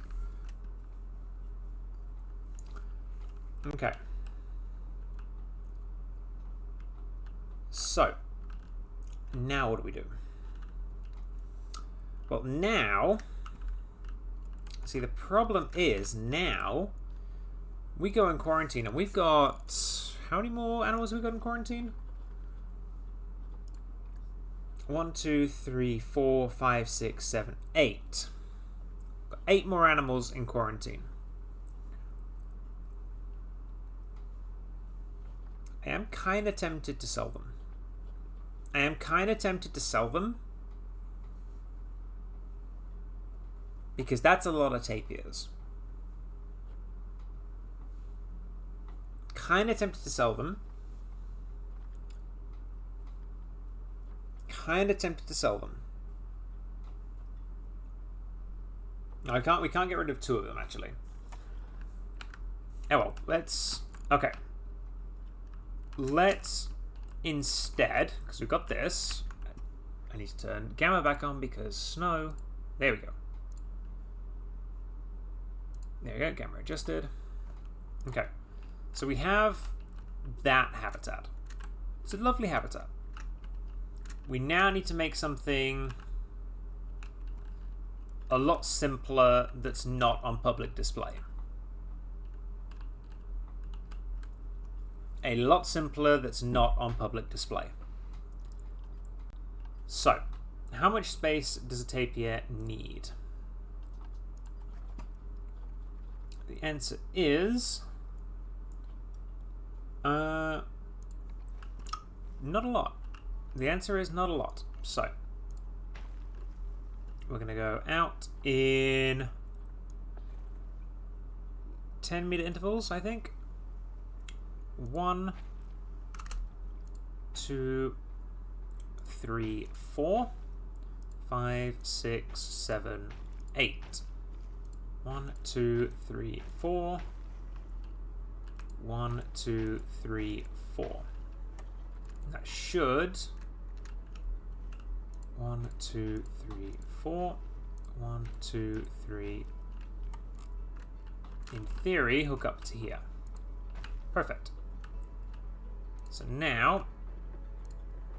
Okay. So, now what do we do? Well, now, see, the problem is now we go in quarantine and we've got, how many more animals have we got in quarantine? 1, 2, 3, 4, 5, 6, 7, 8. Got 8 more animals in quarantine. I am kind of tempted to sell them. Because that's a lot of tapirs. Kind of tempted to sell them. No, we can't get rid of 2 of them, actually. Oh well, okay. Let's instead, because we've got this, I need to turn gamma back on because snow. There we go. There we go, gamma adjusted. Okay, so we have that habitat. It's a lovely habitat. We now need to make something a lot simpler that's not on public display. A lot simpler that's not on public display. So, how much space does a tapir need? The answer is not a lot. The answer is not a lot. So, we're going to go out in 10-meter intervals, I think. 1, 2, 3, 4, 5, 6, 7, 8. 1, 2, 3, 4. 1, 2, 3, 4. That should 1, 2, 3, 4. 1, 2, 3. In theory, hook up to here. Perfect. So now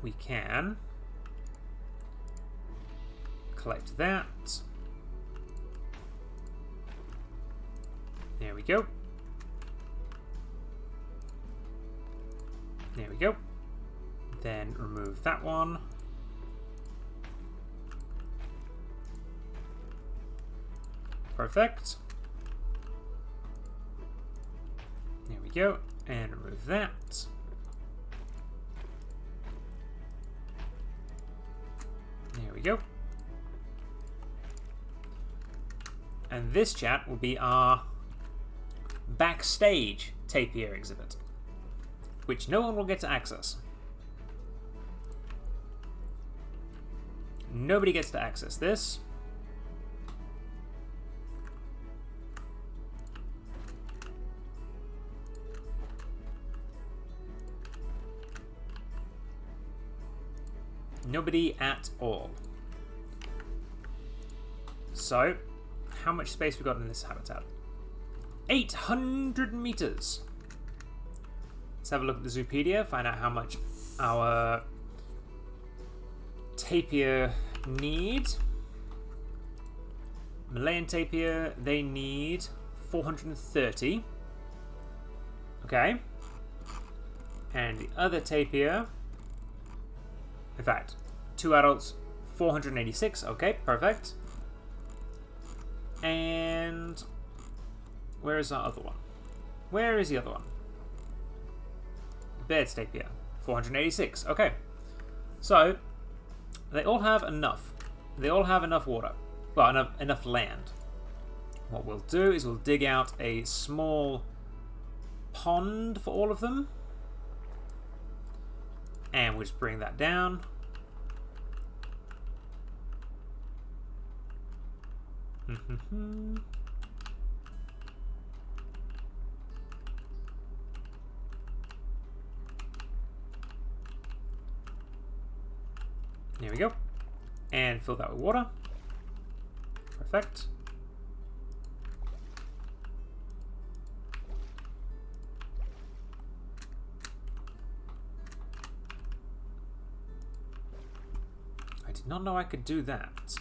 we can collect that. There we go. There we go. Then remove that one. Perfect. There we go. And remove that. There we go. And this chat will be our backstage tapir exhibit, which no one will get to access. Nobody gets to access this. Nobody at all. So, how much space we got in this habitat? 800 meters. Let's have a look at the Zoopedia, find out how much our tapir need. Malayan tapir, they need 430. Okay. And the other tapir, in fact, 2 adults, 486. Okay, perfect. And where is our other one? Where is the other one? Baird's tapir, 486. Okay. So, they all have enough. They all have enough water. Well, enough land. What we'll do is we'll dig out a small pond for all of them. And we'll just bring that down. There we go. And fill that with water. Perfect. I did not know I could do that.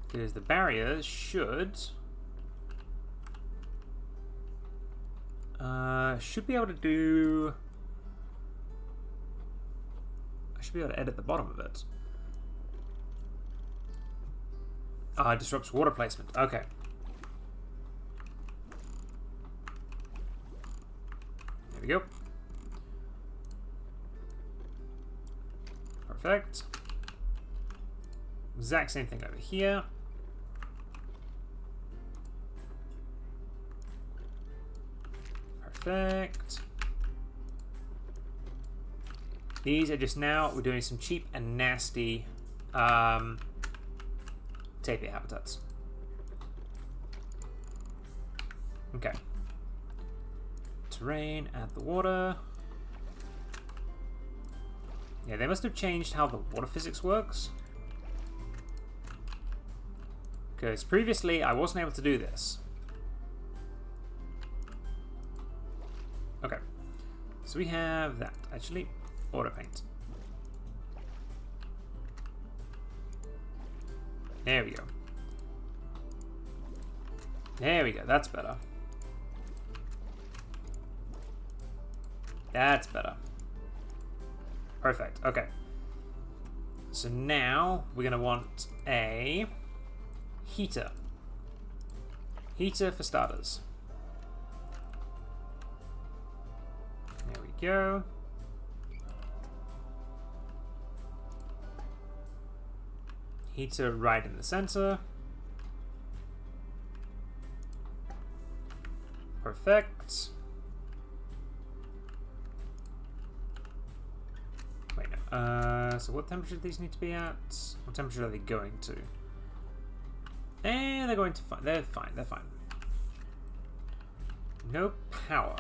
Because the barriers should be able to do. I should be able to edit the bottom of it. It disrupts water placement. Okay. There we go. Perfect. Exact same thing over here. Perfect. These are just now, we're doing some cheap and nasty tapir habitats. Okay. Terrain, add the water. Yeah, they must have changed how the water physics works. Because previously I wasn't able to do this. Okay. So we have that, actually. Auto paint. There we go. There we go, that's better. That's better. Perfect, okay. So now we're going to want a heater. Heater for starters. There we go. Heater right in the center. Perfect. Wait, no. So what temperature do these need to be at? What temperature are they going to? And they're going to fine. They're fine. They're fine. No power.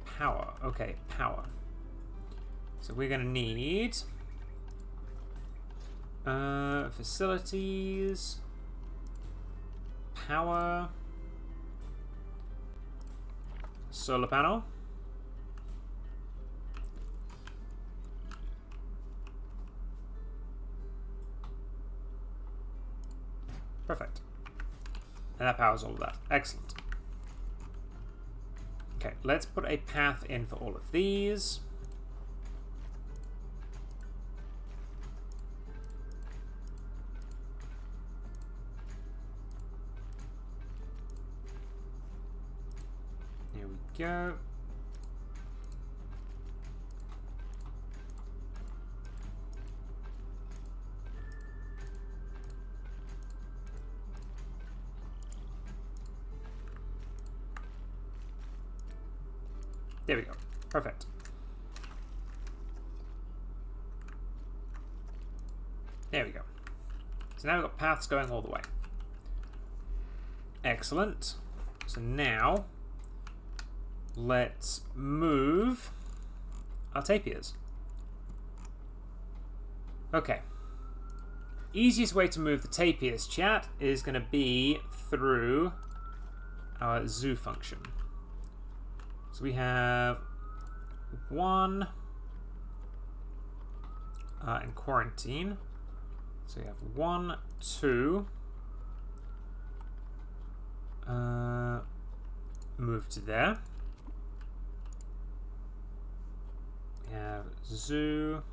Power. Okay, power. So we're going to need facilities, power, solar panel. Perfect. And that powers all of that. Excellent. Okay, let's put a path in for all of these. Here we go. There we go. Perfect. There we go. So now we've got paths going all the way. Excellent. So now, let's move our tapirs. Okay. Easiest way to move the tapirs, chat, is going to be through our zoo function. So we have one in quarantine. So we have 1, 2. Move to there. We have zoo.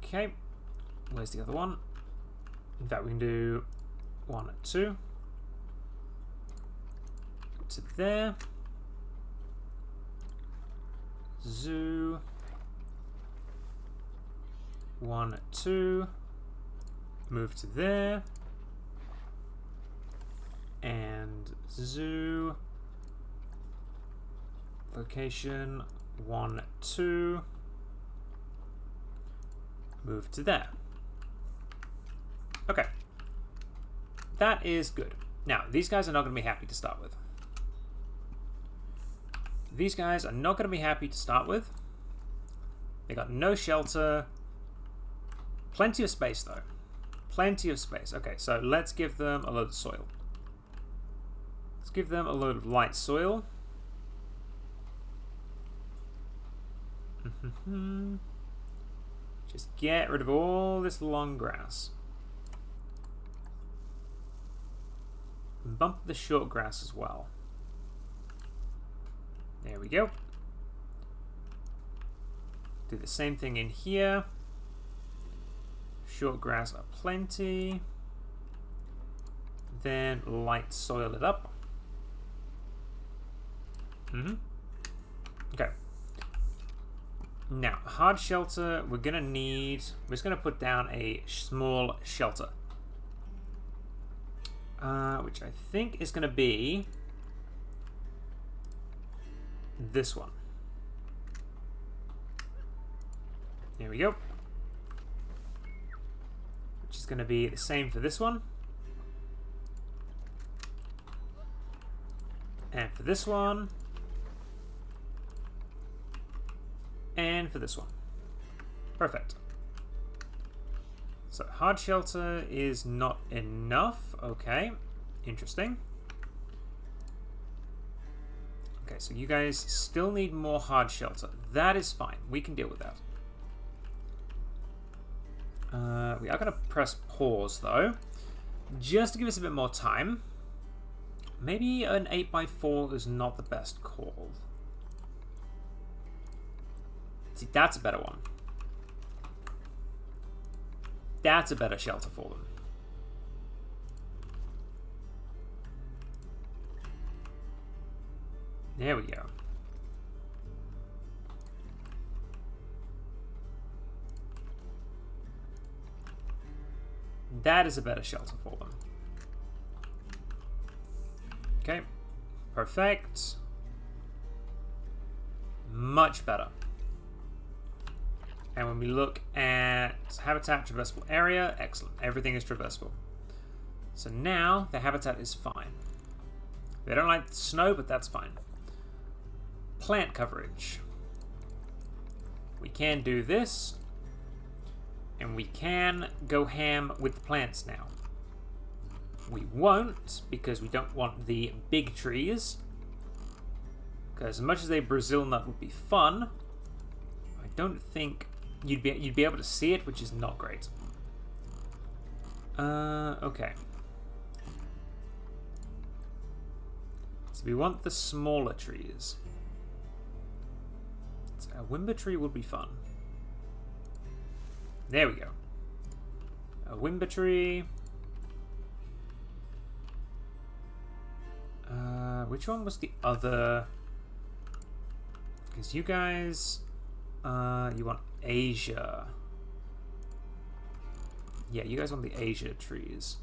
Okay. Where's the other one? In fact, we can do 1, 2 to there. Zoo. 1, 2. Move to there. And zoo. Location 1, 2. Move to there. Okay. That is good. Now, these guys are not going to be happy to start with. These guys are not going to be happy to start with. They got no shelter. Plenty of space, though. Plenty of space. Okay, so let's give them a load of soil. Let's give them a load of light soil. Just get rid of all this long grass. Bump the short grass as well. There we go. Do the same thing in here. Short grass are plenty. Then light soil it up. Okay. Now, hard shelter, we're just gonna put down a small shelter. Which I think is gonna be this one. There we go. Which is gonna be the same for this one. And for this one. And for this one. Perfect. So hard shelter is not enough. Okay. Interesting. Okay, so you guys still need more hard shelter. That is fine. We can deal with that. We are going to press pause, though. Just to give us a bit more time. Maybe an 8x4 is not the best call. See, that's a better one. That's a better shelter for them. There we go. That is a better shelter for them. Okay. Perfect. Much better. And when we look at habitat traversable area, excellent. Everything is traversable. So now the habitat is fine. They don't like snow, but that's fine. Plant coverage. We can do this. And we can go ham with the plants now. We won't, because we don't want the big trees. Because as much as a Brazil nut would be fun, I don't think you'd be able to see it, which is not great. Okay. we want the smaller trees. So a Wimber tree would be fun. There we go. A Wimber tree. Which one was the other? Because you guys, you want Asia. Yeah, you guys want the Asia trees.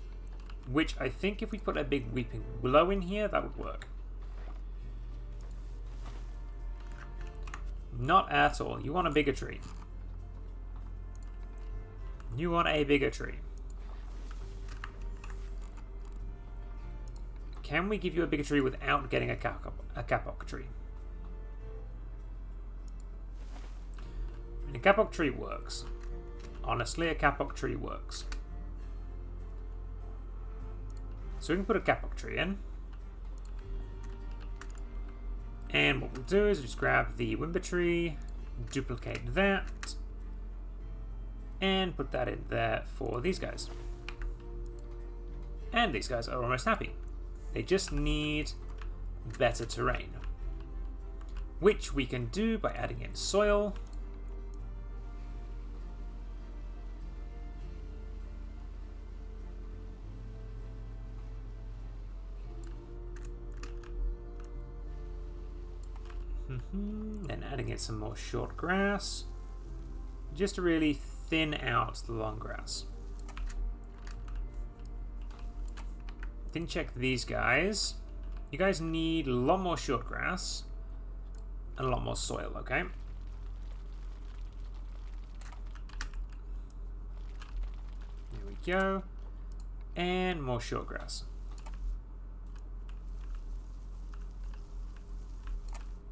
Which I think if we put a big Weeping Willow in here, that would work. Not at all. You want a bigger tree. You want a bigger tree. Can we give you a bigger tree without getting a kapok tree? I mean, a kapok tree works. Honestly, a kapok tree works. So we can put a kapok tree in. And what we'll do is just grab the Wimber tree, duplicate that, and put that in there for these guys. And these guys are almost happy. They just need better terrain, which we can do by adding in soil. Then adding in some more short grass, just to really thin out the long grass. Didn't check these guys. You guys need a lot more short grass and a lot more soil, okay? There we go. And more short grass.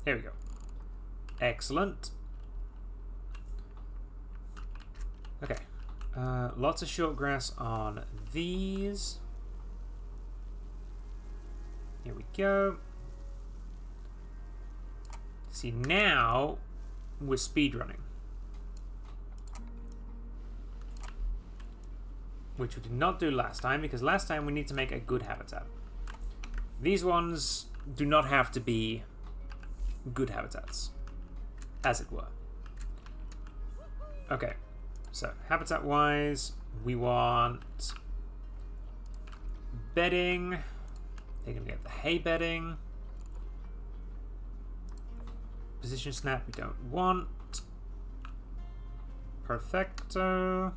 There we go. Excellent. Okay. Lots of short grass on these. Here we go. See, now we're speedrunning. Which we did not do last time, because last time we need to make a good habitat. These ones do not have to be good habitats, as it were. Okay, so habitat-wise, we want bedding. They're going to get the hay bedding. Position snap we don't want. Perfecto.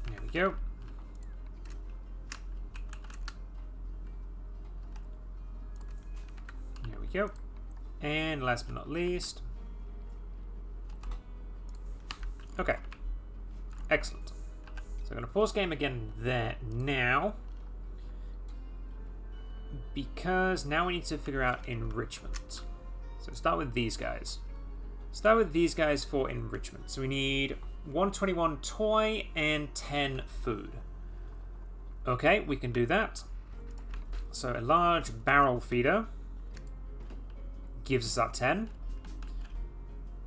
There we go. There we go. And last but not least. Okay. Excellent. So I'm going to pause game again there now. Because now we need to figure out enrichment. So start with these guys. Start with these guys for enrichment. So we need 121 toy and 10 food. Okay, we can do that. So a large barrel feeder gives us our 10.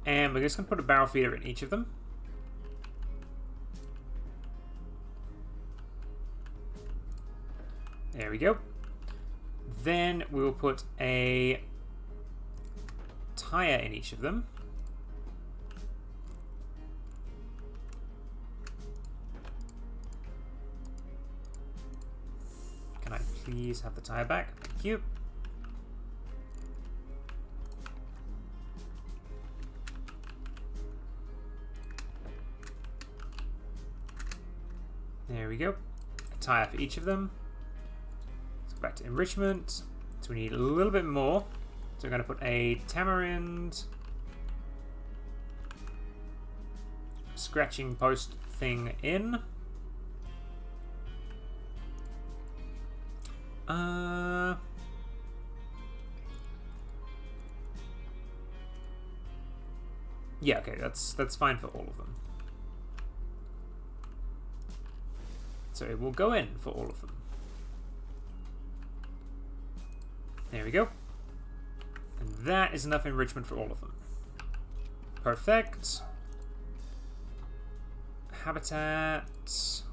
And we're just going to put a barrel feeder in each of them. There we go. Then we will put a tire in each of them. Can I please have the tire back? Thank you. There we go. A tire for each of them. Back to enrichment. So we need a little bit more. So we're going to put a tamarind scratching post thing in. Yeah, okay, that's fine for all of them. So it will go in for all of them. There we go. And that is enough enrichment for all of them. Perfect. habitat. It's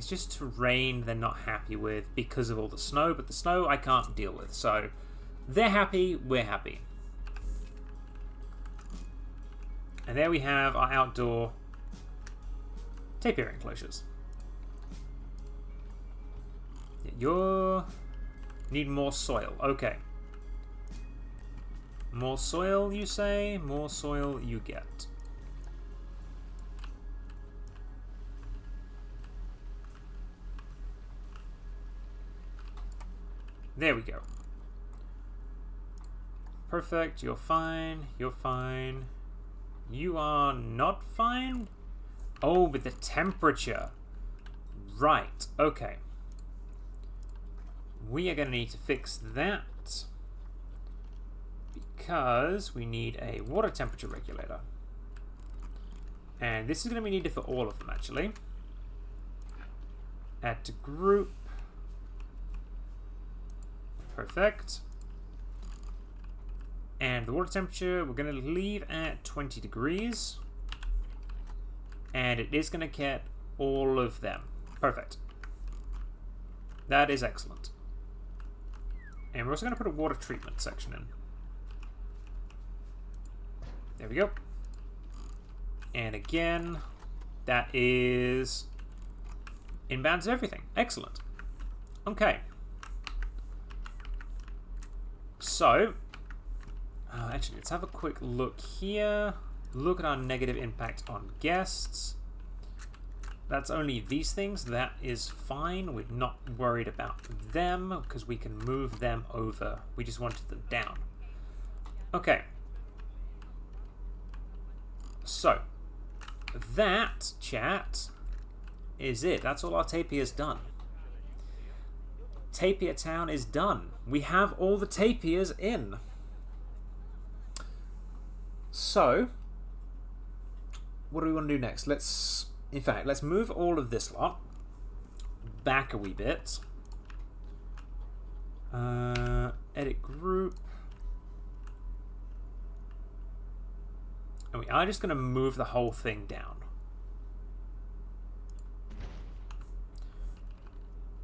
just terrain they're not happy with because of all the snow, but the snow I can't deal with. So they're happy, we're happy. And there we have our outdoor tapir enclosures. You need more soil. Okay. More soil, you say? More soil you get. There we go. Perfect. You're fine. You're fine. You are not fine? Oh, but the temperature. Right. Okay. We are going to need to fix that because we need a water temperature regulator. And this is going to be needed for all of them, actually. Add to group. Perfect. And the water temperature, we're going to leave at 20 degrees. And it is going to get all of them. Perfect. That is excellent. And we're also going to put a water treatment section in. There we go. And again, that is inbounds everything. Excellent. Okay. So, actually, let's have a quick look here. Look at our negative impact on guests. That's only these things. That is fine. We're not worried about them because we can move them over. We just wanted them down. Okay. So, that, chat, is it. That's all our tapir's done. Tapir Town is done. We have all the tapirs in. So, what do we want to do next? Let's move all of this lot back a wee bit. Edit group. And we are just going to move the whole thing down.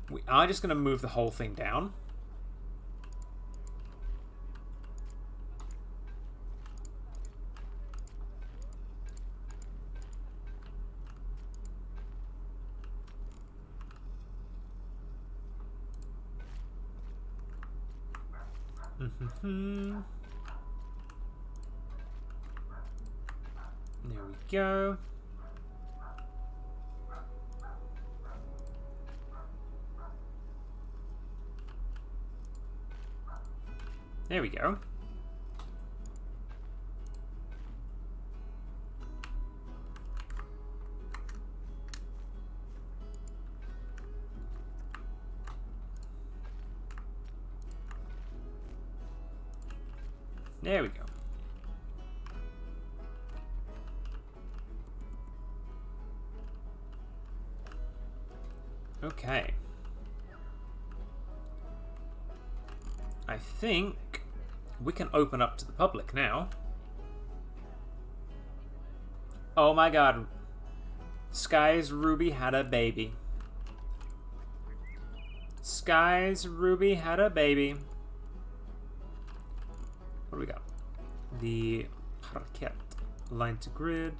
We are just going to move the whole thing down. There we go. There we go. There we go. Okay. I think we can open up to the public now. Oh my god. Sky's Ruby had a baby. Sky's Ruby had a baby. What do we got? The parquet line to grid.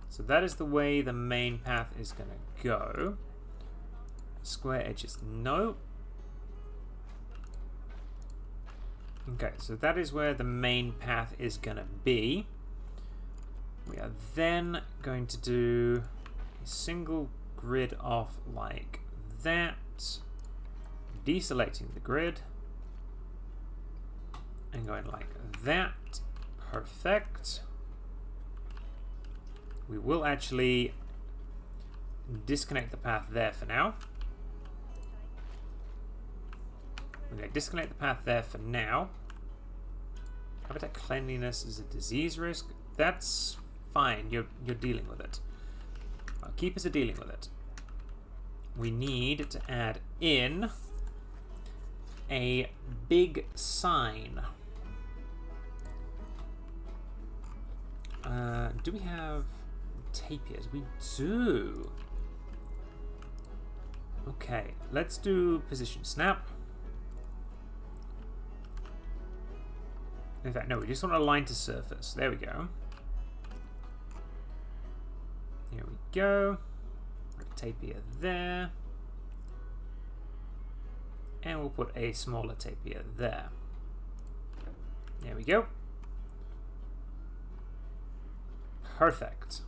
So that is the way the main path is going to go. Square edges, no. Okay, so that is where the main path is going to be. We are then going to do a single grid off like that. Deselecting the grid. And going like that. Perfect. We will actually disconnect the path there for now. We're going to disconnect the path there for now. Habitat cleanliness is a disease risk. That's fine. You're dealing with it. Our keepers are dealing with it. We need to add in a big sign. Do we have tapirs? We do. Okay, let's do position snap. In fact, no, we just want to align to surface. There we go. Here we go. Tapir there. And we'll put a smaller tapir there. There we go. Perfect.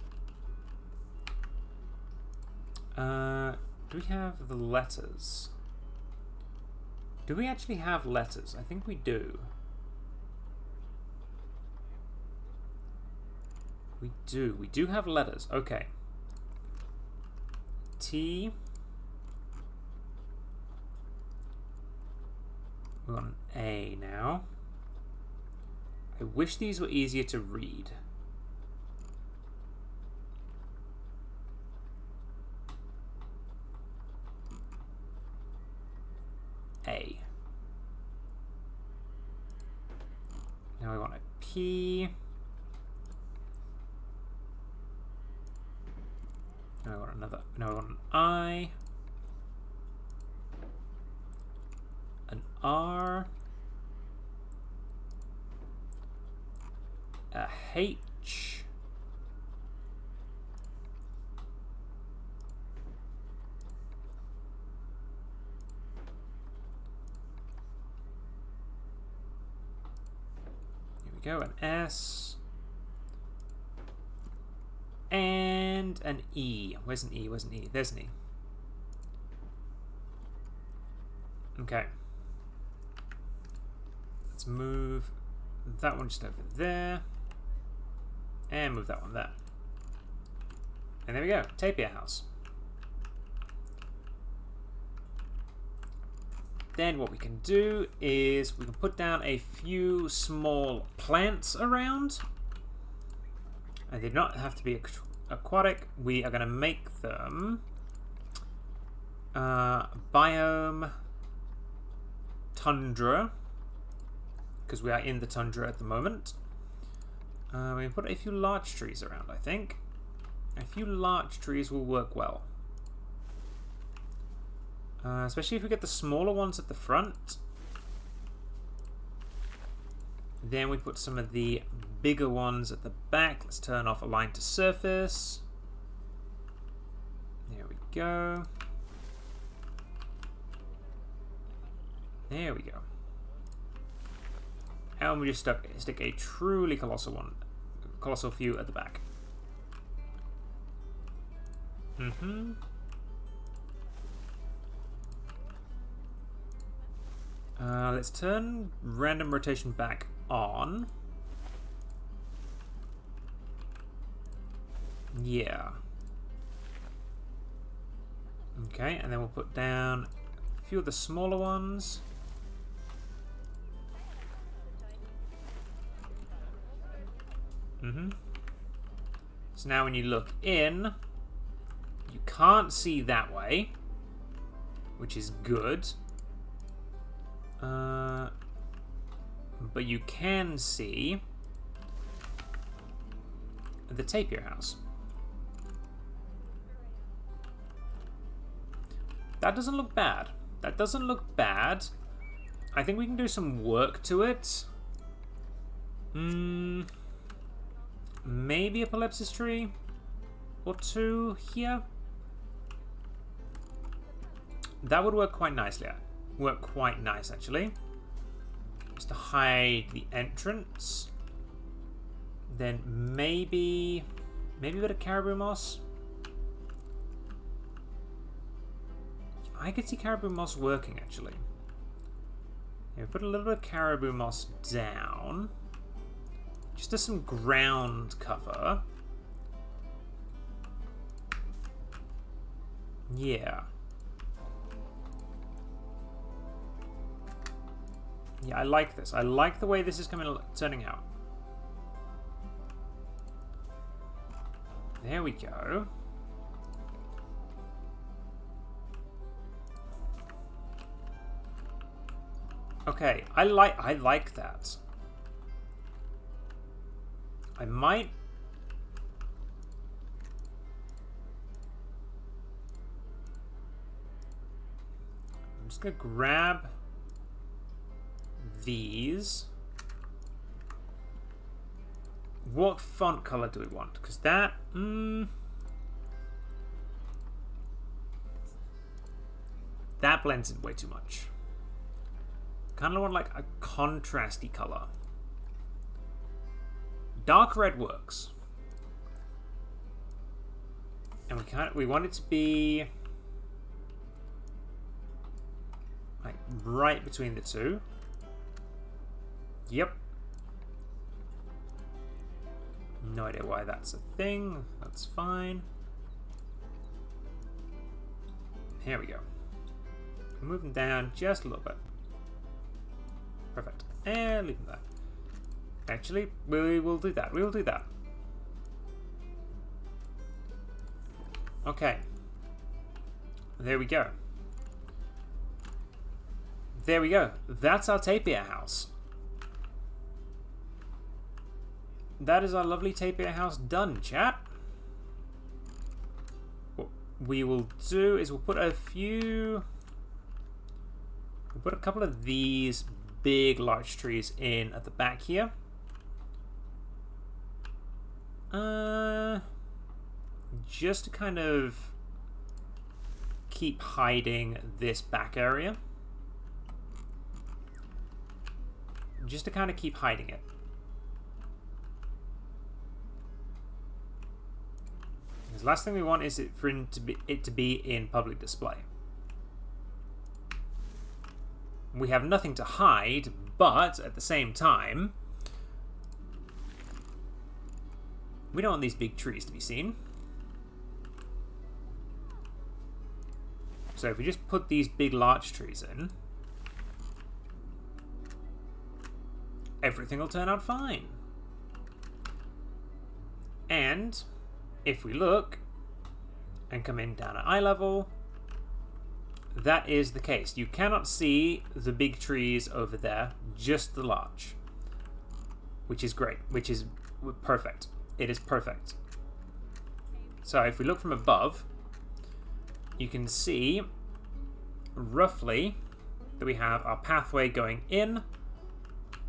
Do we have the letters? Do we actually have letters? I think we do. We do. We do have letters. Okay. T. We're on A now. I wish these were easier to read. A. Now we want a P. Now I want another. Now I want an I. An R. A H. Here we go. An S. And an E. Where's an E? Where's an E? There's an E. Okay. Let's move that one just over there. And move that one there. And there we go. Tapir house. Then what we can do is we can put down a few small plants around. And they do not have to be aquatic. We are going to make them biome tundra, because we are in the tundra at the moment. We can put a few large trees around, I think. A few large trees will work well. Especially if we get the smaller ones at the front. Then we put some of the bigger ones at the back. Let's turn off align to surface. There we go. There we go. And we just stick a truly colossal one, colossal few at the back. Let's turn random rotation back on. Yeah. Okay, and then we'll put down a few of the smaller ones. So now when you look in, you can't see that way, which is good. But you can see the tapir house. That doesn't look bad. That doesn't look bad. I think we can do some work to it. Maybe a Polypsis tree or two here. That would work quite nicely. Work quite nice, actually. Just to hide the entrance. Then maybe a bit of caribou moss. I could see caribou moss working, actually. Yeah, put a little bit of caribou moss down. Just as some ground cover. Yeah. Yeah, I like this. I like the way this is turning out. There we go. Okay, I like that. I might... I'm just gonna grab these. What font color do we want? Because that... that blends in way too much. Kind of want like a contrasty color. Dark red works. And we want it to be like right between the two. Yep. No idea why that's a thing. That's fine. Here we go. Move them down just a little bit. Perfect. And leave them there. Actually, we will do that. We will do that. Okay. There we go. There we go. That's our tapir house. That is our lovely tapir house done, chat. What we will do is we'll put a few... We'll put a couple of these big larch trees in at the back here. Just to kind of keep hiding this back area. Just to kind of keep hiding it. Because the last thing we want is for it to be in public display. We have nothing to hide, but at the same time, we don't want these big trees to be seen. So if we just put these big larch trees in, everything will turn out fine. And if we look and come in down at eye level, that is the case. You cannot see the big trees over there, just the larch. Which is great, which is perfect. It is perfect. So if we look from above, you can see roughly that we have our pathway going in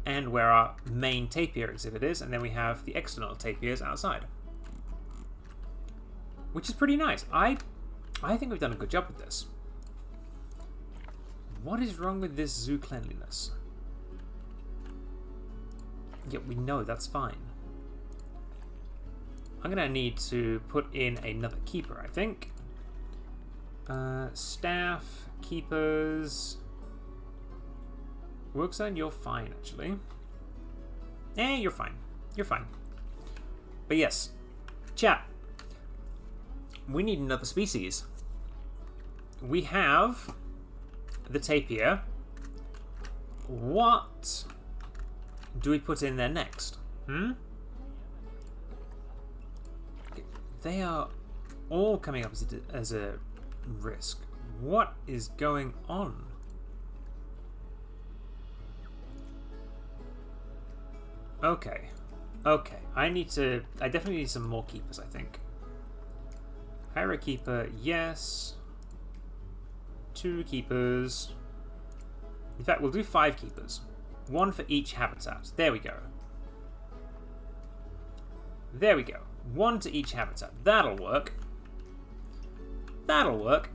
and where our main tapir exhibit is, and then we have the external tapirs outside. Which is pretty nice. I think we've done a good job with this. What is wrong with this zoo cleanliness? Yeah, we know that's fine. I'm gonna need to put in another keeper, I think. Staff, keepers. Workzone, you're fine, actually. You're fine. You're fine. But yes, chat. We need another species. We have the tapir. What do we put in there next? They are all coming up as a risk. What is going on? Okay. Okay. I definitely need some more keepers, I think. Hire a keeper, yes. 2 keepers. In fact, we'll do 5 keepers. 1 for each habitat. There we go. There we go. 1 to each habitat. That'll work. That'll work.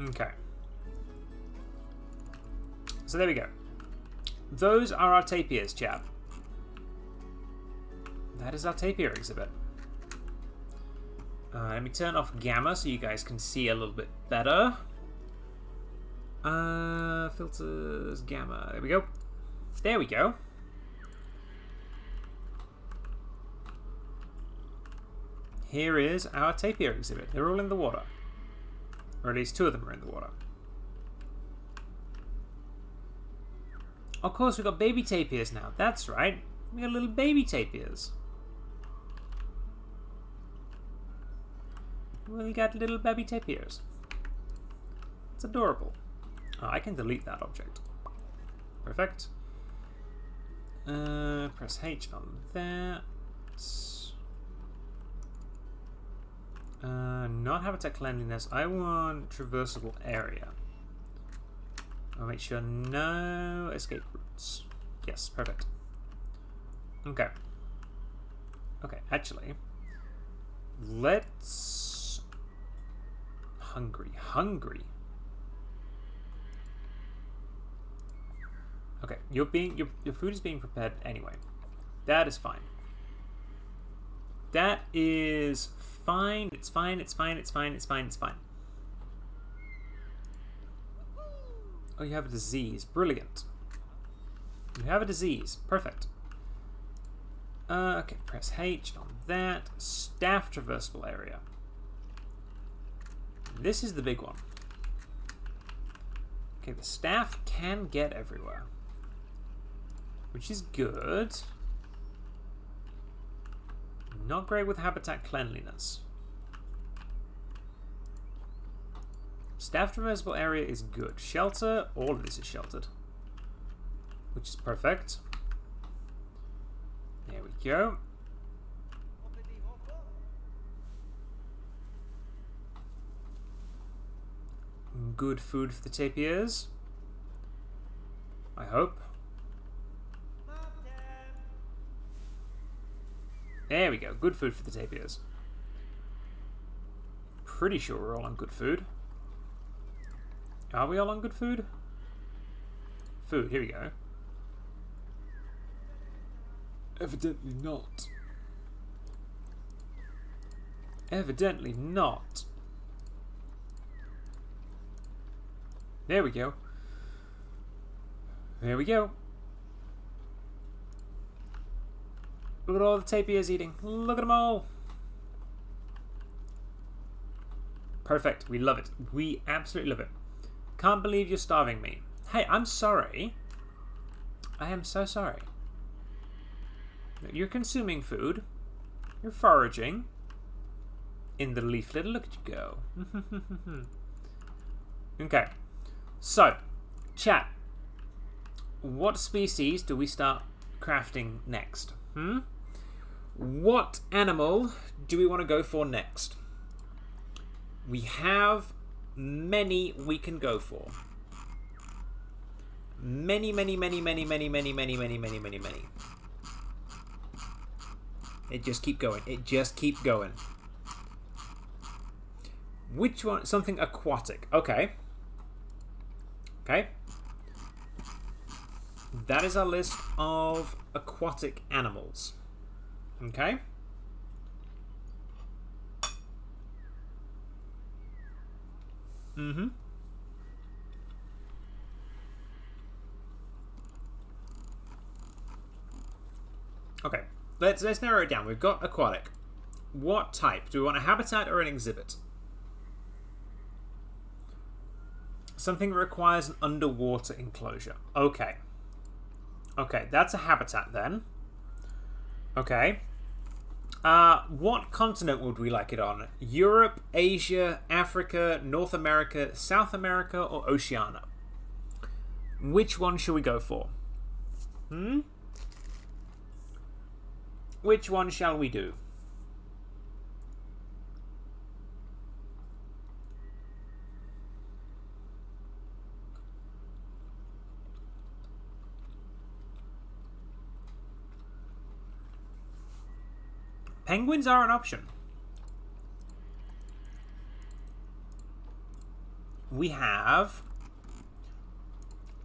Okay. So there we go. Those are our tapirs, chap. That is our tapir exhibit. Let me turn off gamma so you guys can see a little bit better. Filters, gamma. There we go. There we go. Here is our tapir exhibit. They're all in the water. Or at least 2 of them are in the water. Of course, we've got baby tapirs now. That's right. We got little baby tapirs. We got little baby tapirs. It's adorable. Oh, I can delete that object. Perfect. Press H on that. Not habitat cleanliness. I want traversable area. I'll make sure no escape routes. Yes, perfect. Okay. Okay, actually, let's... Hungry. Okay, your food is being prepared anyway. That is fine. That is fine. It's fine. Oh, you have a disease. Brilliant. You have a disease. Perfect. Okay, press H on that. Staff traversable area. This is the big one. Okay, the staff can get everywhere, which is good. Not great with habitat cleanliness. Staff traversable area is good. Shelter, all of this is sheltered, which is perfect. There we go. Good food for the tapirs, I hope. There we go. Good food for the tapirs. Pretty sure we're all on good food. Are we all on good food? Food, here we go. Evidently not. Evidently not. There we go. There we go. Look at all the tapirs eating. Look at them all. Perfect. We love it. We absolutely love it. Can't believe you're starving me. Hey, I'm sorry. I am so sorry. You're consuming food. You're foraging. In the leaflet. Look at you go. Okay. So, chat. What species do we start crafting next? What animal do we want to go for next? We have many we can go for. Many. It just keep going. It just keep going. Which one? Something aquatic. Okay. Okay. That is our list of aquatic animals. Okay. Okay. Let's narrow it down. We've got aquatic. What type? Do we want a habitat or an exhibit? Something that requires an underwater enclosure. Okay. Okay, that's a habitat then. Okay. What continent would we like it on? Europe, Asia, Africa, North America, South America, or Oceania? Which one should we go for? Which one shall we do? Penguins are an option. We have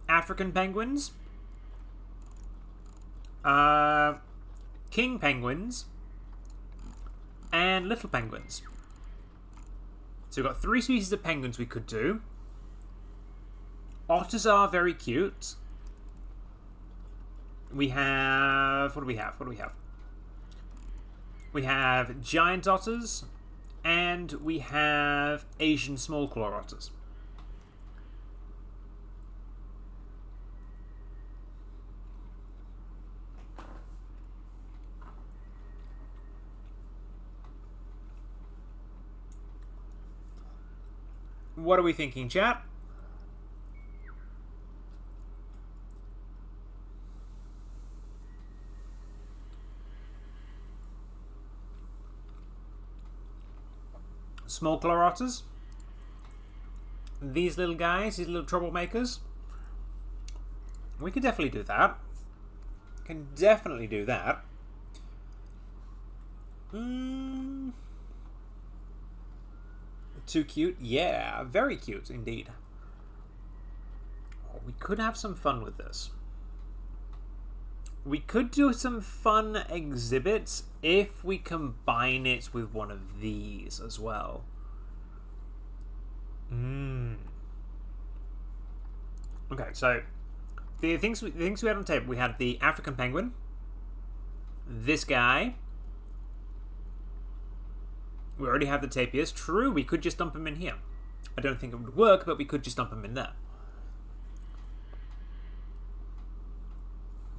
African penguins, king penguins, and little penguins. So we've got 3 species of penguins we could do. Otters are very cute. We have... What do we have? We have giant otters, and we have Asian small claw otters. What are we thinking, chat? small claw otters. These little guys, these little troublemakers. We could definitely do that. Can definitely do that. Too cute? Yeah, very cute indeed. Oh, we could have some fun with this. We could do some fun exhibits if we combine it with one of these as well. Okay, so the things we had on the table, we had the African penguin, this guy. We already have the tapirs. True, we could just dump him in here. I don't think it would work, but we could just dump him in there.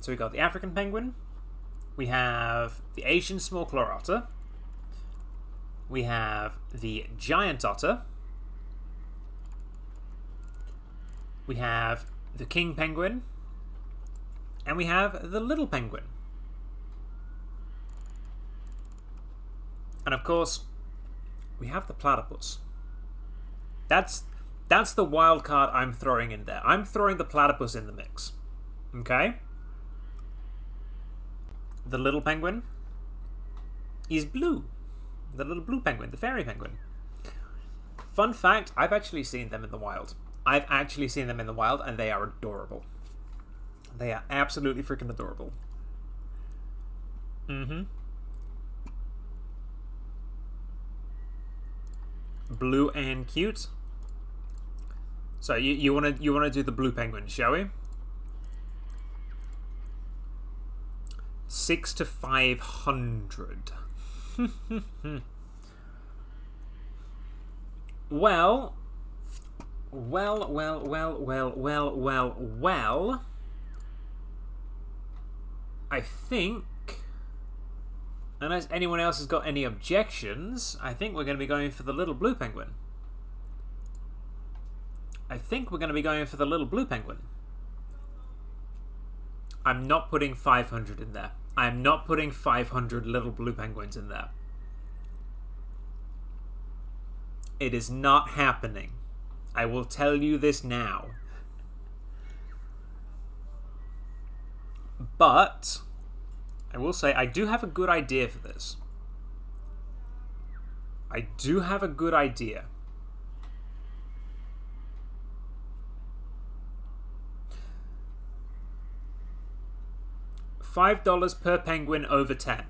So we got the African penguin. We have the Asian small claw otter. We have the giant otter. We have the king penguin. And we have the little penguin. And of course, we have the platypus. That's the wild card I'm throwing in there. I'm throwing the platypus in the mix. Okay? The little penguin is blue. The little blue penguin, the fairy penguin. Fun fact, I've actually seen them in the wild. And they are adorable. They are absolutely freaking adorable. Blue and cute. So you wanna do the blue penguin, shall we? 6 to 500. Well. I think, unless anyone else has got any objections, I think we're going to be going for the little blue penguin. I'm not putting 500 in there. I'm not putting 500 little blue penguins in there. It is not happening. I will tell you this now. But I will say I do have a good idea for this. $5 per penguin over 10.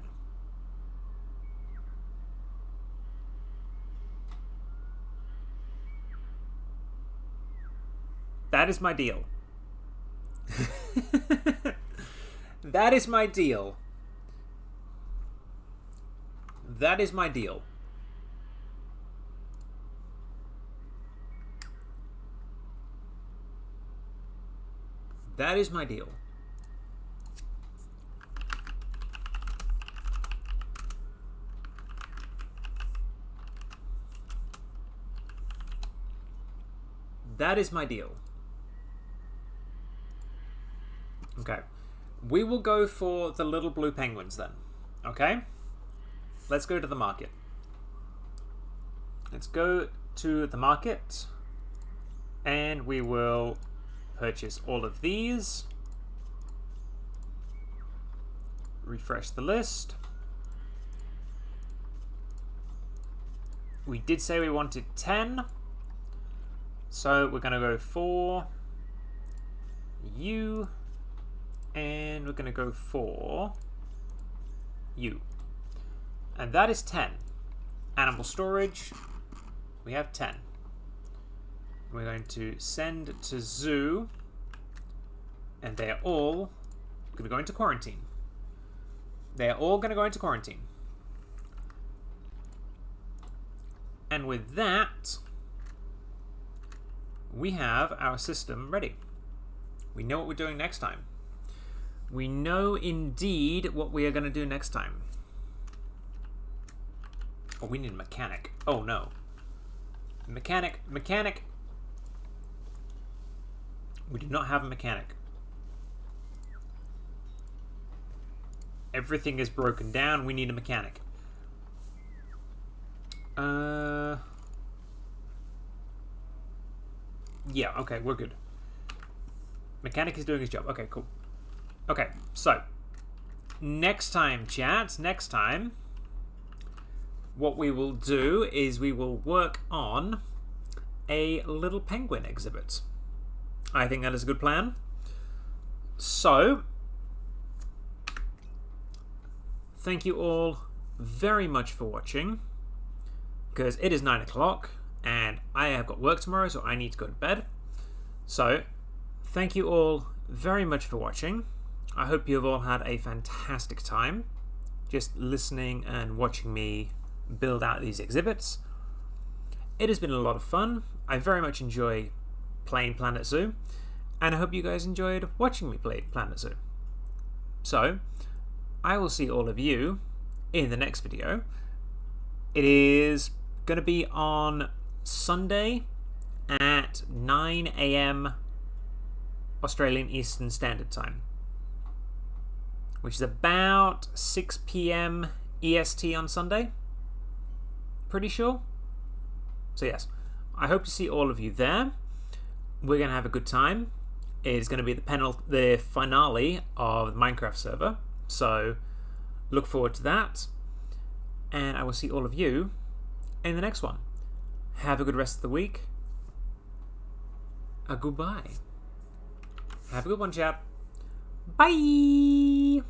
That is my deal. That is my deal. That is my deal. That is my deal. That is my deal. Okay. We will go for the little blue penguins then. Okay? Let's go to the market. Let's go to the market. And we will purchase all of these. Refresh the list. We did say we wanted 10. So we're going to go for you. And we're going to go for you. And that is 10. Animal storage. We have 10. We're going to send to zoo. And they're all going to go into quarantine. They're all going to go into quarantine. And with that, we have our system ready. We know what we're doing next time. We know indeed what we are going to do next time. Oh, we need a mechanic. Oh, no. Mechanic. We do not have a mechanic. Everything is broken down. We need a mechanic. Yeah, okay, we're good. Mechanic is doing his job. Okay, cool. Okay, so next time, chat, next time, what we will do is we will work on a little penguin exhibit. I think that is a good plan. So, thank you all very much for watching, because it is 9 o'clock and I have got work tomorrow, so I need to go to bed. So, thank you all very much for watching. I hope you have all had a fantastic time just listening and watching me build out these exhibits. It has been a lot of fun. I very much enjoy playing Planet Zoo, and I hope you guys enjoyed watching me play Planet Zoo. So, I will see all of you in the next video. It is going to be on Sunday at 9 AM Australian Eastern Standard Time, which is about 6 PM EST on Sunday. Pretty sure. So yes, I hope to see all of you there. We're going to have a good time. It is going to be the finale of the Minecraft server, so look forward to that. And I will see all of you in the next one. Have a good rest of the week. Goodbye. Have a good one, chat. Bye!